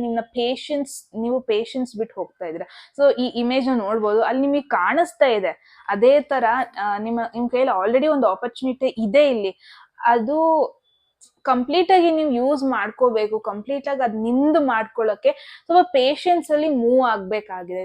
ನೀವು ಪೇಷನ್ಸ್ ಬಿಟ್ಟು ಹೋಗ್ತಾ ಇದ್ರ. ಸೊ ಈ ಇಮೇಜ್ ನೋಡ್ಬೋದು, ಅಲ್ಲಿ ನಿಮಗೆ ಕಾಣಿಸ್ತಾ ಇದೆ ಅದೇ ತರ ನಿಮ್ ಕೈಯಲ್ಲಿ ಆಲ್ರೆಡಿ ಒಂದು ಆಪರ್ಚುನಿಟಿ ಇದೆ ಇಲ್ಲಿ. ಅದು ಕಂಪ್ಲೀಟ್ ಆಗಿ ನೀವು ಯೂಸ್ ಮಾಡ್ಕೋಬೇಕು, ಕಂಪ್ಲೀಟ್ ಆಗಿ ಅದ್ ನಿಮ್ದು ಮಾಡ್ಕೊಳ್ಳಕ್ಕೆ ಸ್ವಲ್ಪ ಪೇಷನ್ಸ್ ಅಲ್ಲಿ ಮೂವ್ ಆಗ್ಬೇಕಾಗಿದೆ,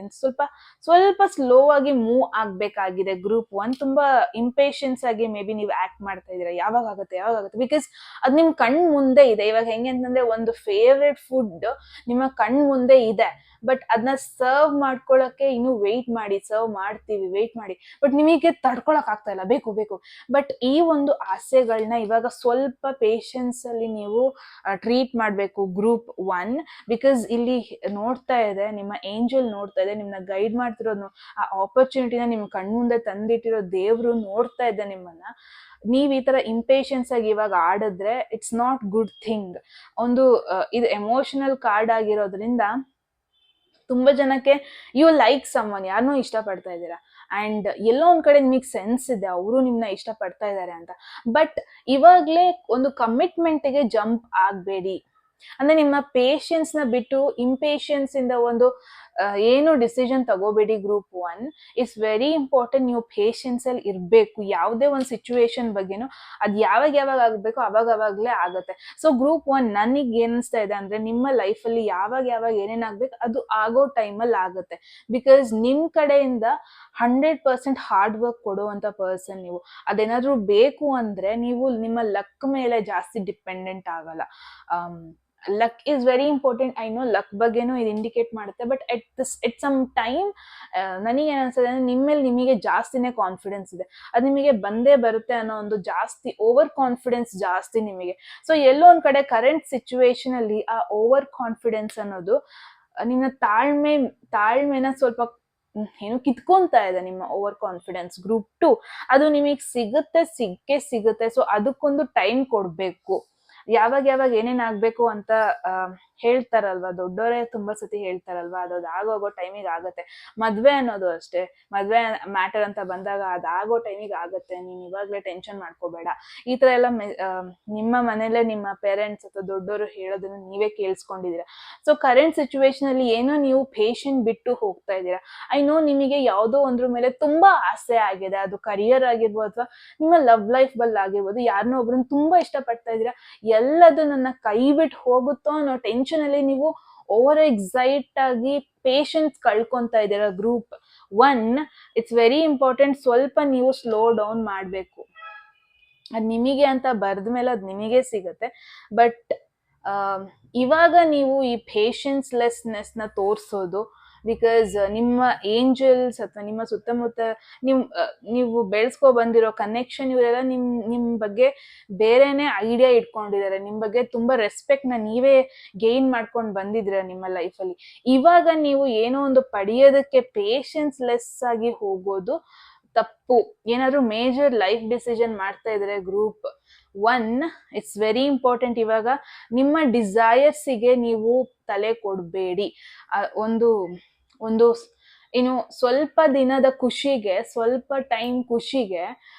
ಸ್ವಲ್ಪ ಸ್ಲೋ ಆಗಿ ಮೂವ್ ಆಗ್ಬೇಕಾಗಿದೆ. ಗ್ರೂಪ್ 1 ತುಂಬಾ ಇಂಪೇಷನ್ಸ್ ಆಗಿ ಮೇ ಬಿ ನೀವು ಆಕ್ಟ್ ಮಾಡ್ತಾ ಇದೀರಾ. ಯಾವಾಗ ಆಗುತ್ತೆ ಬಿಕಾಸ್ ಅದ್ ನಿಮ್ ಕಣ್ ಮುಂದೆ ಇದೆ. ಇವಾಗ ಹೆಂಗೆ ಅಂತಂದ್ರೆ ಒಂದು ಫೇವ್ರೆಟ್ ಫುಡ್ ನಿಮ್ಮ ಕಣ್ ಮುಂದೆ ಇದೆ, ಬಟ್ ಅದನ್ನ ಸರ್ವ್ ಮಾಡ್ಕೊಳಕ್ಕೆ ಇನ್ನು ವೆಯ್ಟ್ ಮಾಡಿ, ಸರ್ವ್ ಮಾಡ್ತೀವಿ, ವೆಯ್ಟ್ ಮಾಡಿ, ಬಟ್ ನಿಮಗೆ ತಡ್ಕೊಳಕ್ ಆಗ್ತಾ ಇಲ್ಲ, ಬೇಕು. ಬಟ್ ಈ ಒಂದು ಆಸೆಗಳನ್ನ ಇವಾಗ ಸ್ವಲ್ಪ ಪೇಷನ್ಸ್ ಅಲ್ಲಿ ನೀವು ಟ್ರೀಟ್ ಮಾಡ್ಬೇಕು. ಗ್ರೂಪ್ 1 ಬಿಕಾಸ್ ಇಲ್ಲಿ ನೋಡ್ತಾ ಇದೆ, ನಿಮ್ಮ ಏಂಜಲ್ ನೋಡ್ತಾ ಇದೆ, ನಿಮ್ನ ಗೈಡ್ ಮಾಡ್ತಿರೋದು, ಆ ಆಪರ್ಚುನಿಟಿನ ನಿಮ್ ಕಣ್ಮುಂದೆ ತಂದಿಟ್ಟಿರೋ ದೇವ್ರು ನೋಡ್ತಾ ಇದೆ ನಿಮ್ಮನ್ನ. ನೀವ್ ಈ ತರ ಇಂಪೇಷನ್ಸ್ ಆಗಿ ಇವಾಗ ಆಡಿದ್ರೆ ಇಟ್ಸ್ ನಾಟ್ ಗುಡ್ ಥಿಂಗ್. ಇದು ಎಮೋಷನಲ್ ಕಾರ್ಡ್ ಆಗಿರೋದ್ರಿಂದ ತುಂಬಾ ಜನಕ್ಕೆ ಯು ಲೈಕ್ ಸಮ್ವನ್, ಯಾರನ್ನೂ ಇಷ್ಟ ಪಡ್ತಾ ಇದ್ದೀರಾ, ಅಂಡ್ ಎಲ್ಲೋ ಒಂದ್ ಕಡೆ ನಿಮಗೆ ಸೆನ್ಸ್ ಇದೆ ಅವರು ನಿಮ್ನ ಇಷ್ಟ ಪಡ್ತಾ ಇದ್ದಾರೆ ಅಂತ. ಬಟ್ ಇವಾಗ್ಲೇ ಒಂದು ಕಮಿಟ್ಮೆಂಟ್ಗೆ ಜಂಪ್ ಆಗ್ಬೇಡಿ. ಅಂದ್ರೆ ನಿಮ್ಮ ಪೇಷನ್ಸ್ ನ ಬಿಟ್ಟು ಇಂಪೇಷನ್ಸ್ ಇಂದ ಏನು ಡಿಸಿಷನ್ ತಗೋಬೇಡಿ. Group 1 it's very important. ನೀವು ಪೇಷನ್ಸ್ ಅಲ್ಲಿ ಇರ್ಬೇಕು. ಯಾವುದೇ ಒಂದು ಸಿಚುವೇಶನ್ ಬಗ್ಗೆನೂ ಅದ್ ಯಾವಾಗ ಆಗ್ಬೇಕು ಅವಾಗಲೇ ಆಗತ್ತೆ. ಸೊ ಗ್ರೂಪ್ 1 ನನಗೆ ಏನಿಸ್ತಾ ಇದೆ ಅಂದ್ರೆ ನಿಮ್ಮ ಲೈಫ್ ಅಲ್ಲಿ ಯಾವಾಗ ಏನೇನಾಗ್ಬೇಕು ಅದು ಆಗೋ ಟೈಮಲ್ಲಿ ಆಗತ್ತೆ. ಬಿಕಾಸ್ ನಿಮ್ ಕಡೆಯಿಂದ 100% ಹಾರ್ಡ್ ವರ್ಕ್ ಕೊಡುವಂತ ಪರ್ಸನ್ ನೀವು. ಅದೇನಾದ್ರೂ ಬೇಕು ಅಂದ್ರೆ ನೀವು ನಿಮ್ಮ ಲಕ್ ಮೇಲೆ ಜಾಸ್ತಿ ಡಿಪೆಂಡೆಂಟ್ ಆಗಲ್ಲ. Luck is very important. I know luck ಬಗ್ಗೆನೂ ಇದು ಇಂಡಿಕೇಟ್ ಮಾಡುತ್ತೆ, ಬಟ್ ಎಟ್ ಸಮ್ ಟೈಮ್ ನನಗೆ ಏನಿಸ್ತದೆ ಅಂದ್ರೆ ನಿಮ್ಮಲ್ಲಿ ನಿಮಗೆ ಜಾಸ್ತಿನೇ ಕಾನ್ಫಿಡೆನ್ಸ್ ಇದೆ, ಅದು ನಿಮಗೆ ಬಂದೇ ಬರುತ್ತೆ ಅನ್ನೋ ಒಂದು ಜಾಸ್ತಿ ಓವರ್ ಕಾನ್ಫಿಡೆನ್ಸ್ ಜಾಸ್ತಿ ನಿಮಗೆ. ಸೊ ಎಲ್ಲೋ ಒಂದ್ ಕಡೆ ಕರೆಂಟ್ ಸಿಚುವೇಶನ್ ಅಲ್ಲಿ ಆ ಓವರ್ ಕಾನ್ಫಿಡೆನ್ಸ್ ಅನ್ನೋದು ನಿಮ್ಮ ತಾಳ್ಮೆನ ಸ್ವಲ್ಪ ಕಿತ್ಕೊಂತಾ ಇದೆ. ನಿಮ್ಮ ಓವರ್ ಕಾನ್ಫಿಡೆನ್ಸ್. ಗ್ರೂಪ್ 2 ಅದು ನಿಮಗೆ ಸಿಗುತ್ತೆ. ಸೊ ಅದಕ್ಕೊಂದು ಟೈಮ್ ಕೊಡ್ಬೇಕು. ಯಾವಾಗ ಏನೇನ್ ಆಗ್ಬೇಕು ಅಂತ ಹೇಳ್ತಾರಲ್ವಾ, ದೊಡ್ಡವರೇ ತುಂಬಾ ಸತಿ ಹೇಳ್ತಾರಲ್ವಾ, ಅದು ಆಗೋಗೋ ಟೈಮಿಗೆ ಆಗತ್ತೆ. ಮದ್ವೆ ಅನ್ನೋದು ಅಷ್ಟೇ, ಮದ್ವೆ ಮ್ಯಾಟರ್ ಅಂತ ಬಂದಾಗ ಅದಾಗೋ ಟೈಮಿಗೆ ಆಗತ್ತೆ, ನೀನ್ ಇವಾಗ್ಲೇ ಟೆನ್ಷನ್ ಮಾಡ್ಕೋಬೇಡ. ಈ ತರ ಎಲ್ಲ ನಿಮ್ಮ ಮನೇಲೆ ನಿಮ್ಮ ಪೇರೆಂಟ್ಸ್ ಅಥವಾ ದೊಡ್ಡವರು ಹೇಳೋದನ್ನ ನೀವೇ ಕೇಳಿಸ್ಕೊಂಡಿದೀರಾ. ಸೊ ಕರೆಂಟ್ ಸಿಚುವೇಶನ್ ಅಲ್ಲಿ ಏನೋ ನೀವು ಪೇಷಂಟ್ ಬಿಟ್ಟು ಹೋಗ್ತಾ ಇದ್ದೀರಾ. ಐ ನೋ ನಿಮಗೆ ಯಾವುದೋ ಒಂದ್ರ ಮೇಲೆ ತುಂಬಾ ಆಸೆ ಆಗಿದೆ, ಅದು ಕರಿಯರ್ ಆಗಿರ್ಬೋದು ಅಥವಾ ನಿಮ್ಮ ಲವ್ ಲೈಫ್ ಬಲ್ ಆಗಿರ್ಬೋದು, ಯಾರನ್ನೋ ಒಬ್ರನ್ನ ತುಂಬಾ ಇಷ್ಟಪಡ್ತಾ ಇದ್ದೀರಾ, ಎಲ್ಲದು ನನ್ನ ಕೈ ಬಿಟ್ಟು ಹೋಗುತ್ತೋ ಅನ್ನೋ ಟೆನ್ಷನ್ ಅಲ್ಲಿ ನೀವು ಓವರ್ ಎಕ್ಸೈಟ್ ಆಗಿ ಪೇಷನ್ಸ್ ಕಳ್ಕೊಂತ ಇದ್ದೀರಾ. ಗ್ರೂಪ್ 1 ಇಟ್ಸ್ ವೆರಿ ಇಂಪಾರ್ಟೆಂಟ್, ಸ್ವಲ್ಪ ನೀವು ಸ್ಲೋ ಡೌನ್ ಮಾಡಬೇಕು. ಅದು ನಿಮಗೆ ಅಂತ ಬರ್ದ ಮೇಲೆ ಅದು ನಿಮಗೆ ಸಿಗತ್ತೆ. ಬಟ್ ಇವಾಗ ನೀವು ಈ ಪೇಷನ್ಸ್ಲೆಸ್ನೆಸ್ನ ತೋರಿಸೋದು, ಬಿಕಾಸ್ ನಿಮ್ಮ ಏಂಜಲ್ಸ್ ಅಥವಾ ನಿಮ್ಮ ಸುತ್ತಮುತ್ತ ನೀವು ಬೆಳೆಸ್ಕೊ ಬಂದಿರೋ ಕನೆಕ್ಷನ್, ಇವರೆಲ್ಲ ನಿಮ್ ಬಗ್ಗೆ ಬೇರೆನೆ ಐಡಿಯಾ ಇಟ್ಕೊಂಡಿದ್ದಾರೆ, ನಿಮ್ ಬಗ್ಗೆ ತುಂಬಾ ರೆಸ್ಪೆಕ್ಟ್ನ ನೀವೇ ಗೇನ್ ಮಾಡ್ಕೊಂಡು ಬಂದಿದ್ದೀರಾ ನಿಮ್ಮ ಲೈಫಲ್ಲಿ. ಇವಾಗ ನೀವು ಏನೋ ಒಂದು ಪಡೆಯೋದಕ್ಕೆ ಪೇಷನ್ಸ್ಲೆಸ್ ಆಗಿ ಹೋಗೋದು ತಪ್ಪು. ಏನಾದ್ರು ಮೇಜರ್ ಲೈಫ್ ಡಿಸಿಷನ್ ಮಾಡ್ತಾ ಇದ್ರೆ ಗ್ರೂಪ್ 1 ಇಟ್ಸ್ ವೆರಿ ಇಂಪಾರ್ಟೆಂಟ್. ಇವಾಗ ನಿಮ್ಮ ಡಿಸೈರ್ಸಿಗೆ ನೀವು ತಲೆ ಕೊಡಬೇಡಿ. ಒಂದು ಏನು ಸ್ವಲ್ಪ ದಿನದ ಖುಷಿಗೆ, ಸ್ವಲ್ಪ ಟೈಮ್ ಖುಷಿಗೆ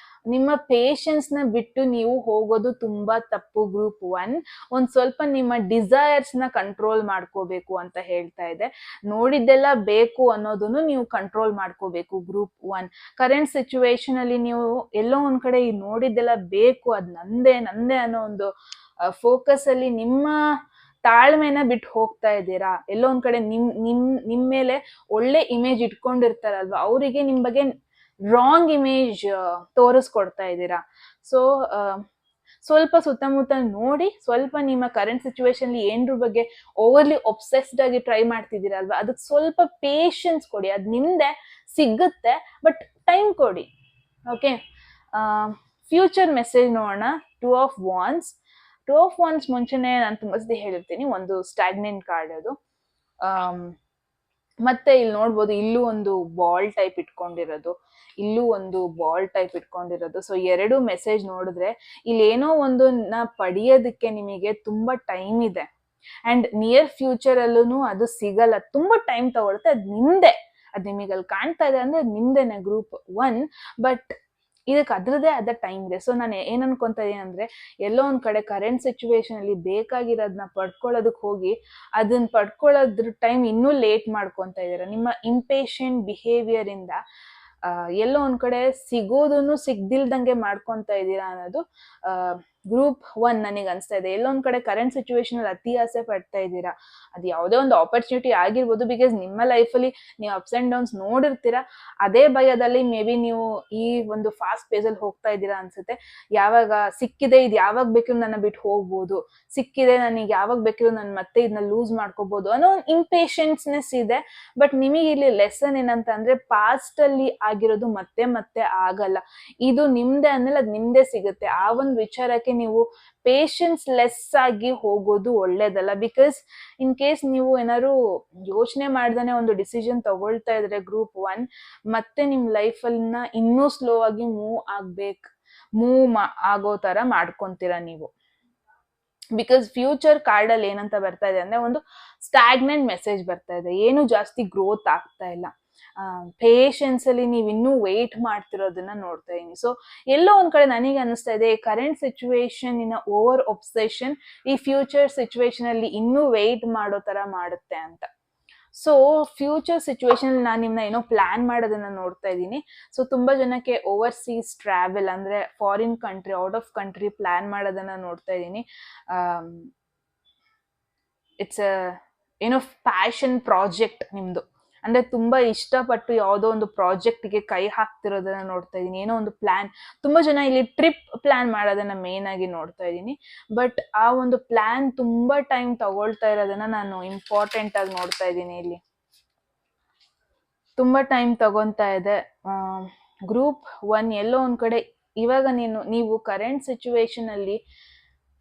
ನಿಮ್ಮ ಪೇಷನ್ಸ್ನ ಬಿಟ್ಟು ನೀವು ಹೋಗೋದು ತುಂಬಾ ತಪ್ಪು. ಗ್ರೂಪ್ 1 ಒಂದ್ ಸ್ವಲ್ಪ ನಿಮ್ಮ ಡಿಸೈರ್ಸ್ನ ಕಂಟ್ರೋಲ್ ಮಾಡ್ಕೋಬೇಕು ಅಂತ ಹೇಳ್ತಾ ಇದೆ. ನೋಡಿದ್ದೆಲ್ಲ ಬೇಕು ಅನ್ನೋದನ್ನು ನೀವು ಕಂಟ್ರೋಲ್ ಮಾಡ್ಕೋಬೇಕು. ಗ್ರೂಪ್ 1 ಕರೆಂಟ್ ಸಿಚುವೇಶನ್ ಅಲ್ಲಿ ನೀವು ಎಲ್ಲೋ ಒಂದ್ ಕಡೆ ಈ ನೋಡಿದ್ದೆಲ್ಲ ಬೇಕು, ಅದ್ ನಂದೇ ಅನ್ನೋ ಒಂದು ಫೋಕಸ್ ಅಲ್ಲಿ ನಿಮ್ಮ ತಾಳ್ಮೆನ ಬಿಟ್ಟು ಹೋಗ್ತಾ ಇದ್ದೀರಾ. ಎಲ್ಲೋ ಒಂದ್ ಕಡೆ ನಿಮ್ ಮೇಲೆ ಒಳ್ಳೆ ಇಮೇಜ್ ಇಟ್ಕೊಂಡಿರ್ತಾರಲ್ವಾ, ಅವರಿಗೆ ನಿಮ್ ಬಗ್ಗೆ ರಾಂಗ್ ಇಮೇಜ್ ತೋರಿಸ್ಕೊಡ್ತಾ ಇದ್ದೀರಾ. ಸೊ ಸ್ವಲ್ಪ ಸುತ್ತಮುತ್ತ ನೋಡಿ, ಸ್ವಲ್ಪ ನಿಮ್ಮ ಕರೆಂಟ್ ಸಿಚುವೇಶನ್ ಏನ್ರ ಬಗ್ಗೆ ಓವರ್ಲಿ ಒಬ್ಸೆಸ್ಡ್ ಆಗಿ ಟ್ರೈ ಮಾಡ್ತಿದ್ದೀರಲ್ವಾ, ಅದಕ್ಕೆ ಸ್ವಲ್ಪ ಪೇಷನ್ಸ್ ಕೊಡಿ. ಅದು ನಿಮ್ದೆ ಸಿಗುತ್ತೆ, ಬಟ್ ಟೈಮ್ ಕೊಡಿ. ಓಕೆ, ಫ್ಯೂಚರ್ ಮೆಸೇಜ್ ನೋಡೋಣ. 2 of Wands ಮುಂಚೆನೆ ನಾನು ತುಂಬಾ ಸತಿ ಹೇಳಿರ್ತೀನಿ, ಒಂದು ಸ್ಟಾಗ್ನೆಂಟ್ ಕಾರ್ಡ್ ಅದು. ಮತ್ತೆ ಇಲ್ಲಿ ನೋಡ್ಬೋದು, ಇಲ್ಲೂ ಒಂದು ಬಾಲ್ ಟೈಪ್ ಇಟ್ಕೊಂಡಿರೋದು, ಇಲ್ಲೂ ಒಂದು ಬಾಲ್ ಟೈಪ್ ಇಟ್ಕೊಂಡಿರೋದು. ಸೊ ಎರಡು ಮೆಸೇಜ್ ನೋಡಿದ್ರೆ ಇಲ್ಲಿ ಏನೋ ಒಂದನ್ನ ಪಡೆಯೋದಕ್ಕೆ ನಿಮಗೆ ತುಂಬಾ ಟೈಮ್ ಇದೆ, ಅಂಡ್ ನಿಯರ್ ಫ್ಯೂಚರ್ ಅಲ್ಲೂ ಅದು ಸಿಗಲ್ಲ, ತುಂಬಾ ಟೈಮ್ ತಗೊಳುತ್ತೆ. ಅದು ನಿಮ್ದೆ, ಅದು ನಿಮಗೆ ಅಲ್ಲಿ ಕಾಣ್ತಾ ಇದೆ ಅಂದ್ರೆ ಅದು ನಿಮ್ದೇನೆ ಗ್ರೂಪ್ 1. ಬಟ್ ಇದಕ್ಕೆ ಅದ್ರದ್ದೇ ಆದ ಟೈಮ್ ಇದೆ. ಸೊ ನಾನು ಏನ್ ಅನ್ಕೊಂತ ಇದೀನಿ ಅಂದ್ರೆ, ಎಲ್ಲೋ ಒಂದ್ ಕಡೆ ಕರೆಂಟ್ ಸಿಚುವೇಶನ್ ಅಲ್ಲಿ ಬೇಕಾಗಿರೋದನ್ನ ಪಡ್ಕೊಳ್ಳೋದಕ್ಕೆ ಹೋಗಿ ಅದನ್ನ ಪಡ್ಕೊಳ್ಳೋದ್ರ ಟೈಮ್ ಇನ್ನೂ ಲೇಟ್ ಮಾಡ್ಕೊಂತ ಇದ್ದೀರಾ. ನಿಮ್ಮ ಇಂಪೇಷಂಟ್ ಬಿಹೇವಿಯರ್ ಇಂದ ಎಲ್ಲೋ ಒಂದ್ ಕಡೆ ಸಿಗೋದನ್ನು ಸಿಗ್ದಿಲ್ದಂಗೆ ಮಾಡ್ಕೊಂತ ಇದ್ದೀರಾ ಅನ್ನೋದು ಗ್ರೂಪ್ 1 ನನಗೆ ಅನ್ಸ್ತಾ ಇದೆ. ಎಲ್ಲೊಂದ್ ಕಡೆ ಕರೆಂಟ್ ಸಿಚುವೇಶನ್ ಅಲ್ಲಿ ಅತಿ ಆಸೆ ಪಡ್ತಾ ಇದ್ದೀರಾ. ಅದು ಯಾವುದೇ ಒಂದು ಆಪರ್ಚುನಿಟಿ ಆಗಿರ್ಬೋದು, ಬಿಕಾಸ್ ನಿಮ್ಮ ಲೈಫಲ್ಲಿ ನೀವು ಅಪ್ಸ್ ಅಂಡ್ ಡೌನ್ಸ್ ನೋಡಿರ್ತೀರಾ. ಅದೇ ಭಯದಲ್ಲಿ ಮೇ ಬಿ ನೀವು ಈ ಒಂದು ಫಾಸ್ಟ್ ಪೇಸ್ ಅಲ್ಲಿ ಹೋಗ್ತಾ ಇದ್ದೀರಾ ಅನ್ಸುತ್ತೆ. ಯಾವಾಗ ಸಿಕ್ಕಿದೆ, ಇದು ಯಾವಾಗ ಬೇಕಿರೋ ನನ್ನ ಬಿಟ್ಟು ಹೋಗ್ಬೋದು, ಸಿಕ್ಕಿದೆ ನನಗೆ ಯಾವಾಗ ಬೇಕಿರೋ ನಾನು ಮತ್ತೆ ಇದನ್ನ ಲೂಸ್ ಮಾಡ್ಕೋಬಹುದು ಅನ್ನೋ ಇಂಪೇಷನ್ಸ್ನೆಸ್ ಇದೆ. ಬಟ್ ನಿಮಗೆ ಇಲ್ಲಿ ಲೆಸನ್ ಏನಂತ ಅಂದ್ರೆ, ಪಾಸ್ಟ್ ಅಲ್ಲಿ ಆಗಿರೋದು ಮತ್ತೆ ಮತ್ತೆ ಆಗಲ್ಲ. ಇದು ನಿಮ್ದೆ ಅಂದ್ಮೇಲೆ ಅದು ನಿಮ್ದೇ ಸಿಗುತ್ತೆ. ಆ ಒಂದು ವಿಚಾರಕ್ಕೆ ನೀವು ಪೇಷನ್ಸ್ ಲೆಸ್ ಆಗಿ ಹೋಗೋದು ಒಳ್ಳೇದಲ್ಲ. ಬಿಕಾಸ್ ಇನ್ ಕೇಸ್ ನೀವು ಏನಾದ್ರು ಯೋಚನೆ ಮಾಡ್ದಾನೆ ಒಂದು ಡಿಸಿಷನ್ ತಗೊಳ್ತಾ ಇದ್ರೆ ಗ್ರೂಪ್ 1, ಮತ್ತೆ ನಿಮ್ ಲೈಫ್ ಅನ್ನ ಇನ್ನೂ ಸ್ಲೋ ಆಗಿ ಮೂವ್ ಆಗೋ ತರ ಮಾಡ್ಕೊಂತೀರಾ ನೀವು. ಬಿಕಾಸ್ ಫ್ಯೂಚರ್ ಕಾರ್ಡ್ ಅಲ್ಲಿ ಏನಂತ ಬರ್ತಾ ಇದೆ ಅಂದ್ರೆ, ಒಂದು ಸ್ಟಾಗ್ನೆಂಟ್ ಮೆಸೇಜ್ ಬರ್ತಾ ಇದೆ, ಏನು ಜಾಸ್ತಿ ಗ್ರೋತ್ ಆಗ್ತಾ ಇಲ್ಲ. ಪೇಷನ್ಸ್ ಅಲ್ಲಿ ನೀವು ಇನ್ನೂ ವೇಟ್ ಮಾಡ್ತಿರೋದನ್ನ ನೋಡ್ತಾ ಇದೀನಿ. ಸೊ ಎಲ್ಲೋ ಒಂದ್ ಕಡೆ ನನಗೆ ಅನಿಸ್ತಾ ಇದೆ, current situation in over obsession ಈ ಫ್ಯೂಚರ್ ಸಿಚುವೇಶನ್ ಅಲ್ಲಿ ಇನ್ನೂ ವೇಟ್ ಮಾಡೋ ತರ ಮಾಡುತ್ತೆ ಅಂತ. ಸೊ ಫ್ಯೂಚರ್ ಸಿಚುವೇಶನ್ ನಾನು ನಿಮ್ನ ಏನೋ ಪ್ಲಾನ್ ಮಾಡೋದನ್ನ ನೋಡ್ತಾ ಇದ್ದೀನಿ. ಸೊ ತುಂಬಾ ಜನಕ್ಕೆ ಓವರ್ಸೀಸ್ ಟ್ರಾವೆಲ್ ಅಂದ್ರೆ foreign country, out of country plan ಮಾಡೋದನ್ನ ನೋಡ್ತಾ ಇದ್ದೀನಿ. ಇಟ್ಸ್ ಏನೋ ಪ್ಯಾಷನ್ ಪ್ರಾಜೆಕ್ಟ್ ನಿಮ್ದು, ಅಂದ್ರೆ ತುಂಬಾ ಇಷ್ಟಪಟ್ಟು ಯಾವುದೋ ಒಂದು ಪ್ರಾಜೆಕ್ಟ್ಗೆ ಕೈ ಹಾಕ್ತಿರೋದನ್ನ ನೋಡ್ತಾ ಇದೀನಿ. ಏನೋ ಒಂದು ಪ್ಲಾನ್, ತುಂಬಾ ಜನ ಇಲ್ಲಿ ಟ್ರಿಪ್ ಪ್ಲಾನ್ ಮಾಡೋದನ್ನ ಮೇನ್ ಆಗಿ ನೋಡ್ತಾ ಇದೀನಿ. ಬಟ್ ಆ ಒಂದು ಪ್ಲಾನ್ ತುಂಬಾ ಟೈಮ್ ತಗೊಳ್ತಾ ಇರೋದನ್ನ ನಾನು ಇಂಪಾರ್ಟೆಂಟ್ ಆಗಿ ನೋಡ್ತಾ ಇದ್ದೀನಿ. ಇಲ್ಲಿ ತುಂಬಾ ಟೈಮ್ ತಗೊಂತಾ ಇದೆ. ಗ್ರೂಪ್ 1 ಎಲ್ಲೋ ಒಂದ್ ಕಡೆ ಇವಾಗ ನೀವು ಕರೆಂಟ್ ಸಿಚುವೇಶನ್ ಅಲ್ಲಿ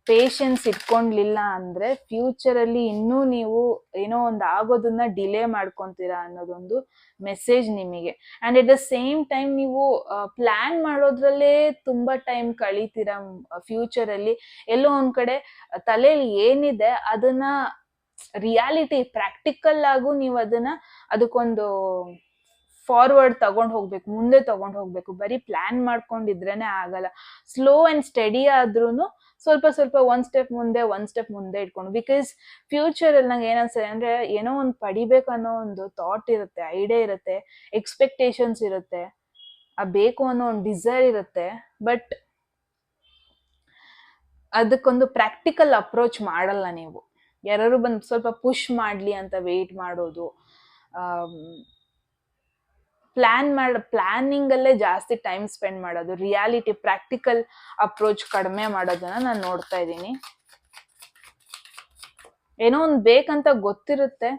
ಪೇಷನ್ಸ್ ಇಟ್ಕೊಂಡ್ಲಿಲ್ಲ ಅಂದ್ರೆ ಫ್ಯೂಚರ್ ಅಲ್ಲಿ ಇನ್ನೂ ನೀವು ಏನೋ ಒಂದು ಆಗೋದನ್ನ ಡಿಲೇ ಮಾಡ್ಕೊಂತೀರಾ ಅನ್ನೋದೊಂದು ಮೆಸೇಜ್ ನಿಮಗೆ. And at the same time ನೀವು ಪ್ಲಾನ್ ಮಾಡೋದ್ರಲ್ಲೇ ತುಂಬಾ ಟೈಮ್ ಕಳೀತೀರಾ ಫ್ಯೂಚರ್ ಅಲ್ಲಿ. ಎಲ್ಲೋ ಒಂದ್ ಕಡೆ ತಲೆಯಲ್ಲಿ ಏನಿದೆ ಅದನ್ನ ರಿಯಾಲಿಟಿ ಪ್ರಾಕ್ಟಿಕಲ್ ಆಗು ನೀವು ಅದಕ್ಕೊಂದು ಫಾರ್ವರ್ಡ್ ತಗೊಂಡ್ ಹೋಗ್ಬೇಕು, ಮುಂದೆ ತಗೊಂಡ್ ಹೋಗ್ಬೇಕು. ಬರೀ ಪ್ಲಾನ್ ಮಾಡ್ಕೊಂಡಿದ್ರೇನೆ ಆಗಲ್ಲ. ಸ್ಲೋ ಅಂಡ್ ಸ್ಟಡಿ ಆದ್ರೂನು ಸ್ವಲ್ಪ ಸ್ವಲ್ಪ ಒಂದ್ ಸ್ಟೆಪ್ ಮುಂದೆ ಇಟ್ಕೊಂಡು, ಬಿಕಾಸ್ ಫ್ಯೂಚರ್ ಅಲ್ಲಿ ನಂಗೆ ಏನನ್ಸ್ತದೆ ಅಂದ್ರೆ, ಏನೋ ಒಂದು ಪಡಿಬೇಕು ಅನ್ನೋ ಒಂದು ಥಾಟ್ ಇರುತ್ತೆ, ಐಡಿಯಾ ಇರುತ್ತೆ, ಎಕ್ಸ್ಪೆಕ್ಟೇಷನ್ಸ್ ಇರುತ್ತೆ, ಬೇಕು ಅನ್ನೋ ಒಂದು ಡಿಸೈರ್ ಇರುತ್ತೆ. ಬಟ್ ಅದಕ್ಕೊಂದು ಪ್ರಾಕ್ಟಿಕಲ್ ಅಪ್ರೋಚ್ ಮಾಡಲ್ಲ ನೀವು. ಯಾರು ಬಂದು ಸ್ವಲ್ಪ ಪುಷ್ ಮಾಡ್ಲಿ ಅಂತ ವೇಟ್ ಮಾಡೋದು, ಪ್ಲಾನಿಂಗ್ ಅಲ್ಲೇ ಜಾಸ್ತಿ ಟೈಮ್ ಸ್ಪೆಂಡ್ ಮಾಡೋದು, ರಿಯಾಲಿಟಿ ಪ್ರಾಕ್ಟಿಕಲ್ ಅಪ್ರೋಚ್ ಕಡಿಮೆ ಮಾಡೋದನ್ನ ನಾನು ನೋಡ್ತಾ ಇದ್ದೀನಿ. ಏನೋ ಒಂದು ಬೇಕಂತ ಗೊತ್ತಿರುತ್ತೆ,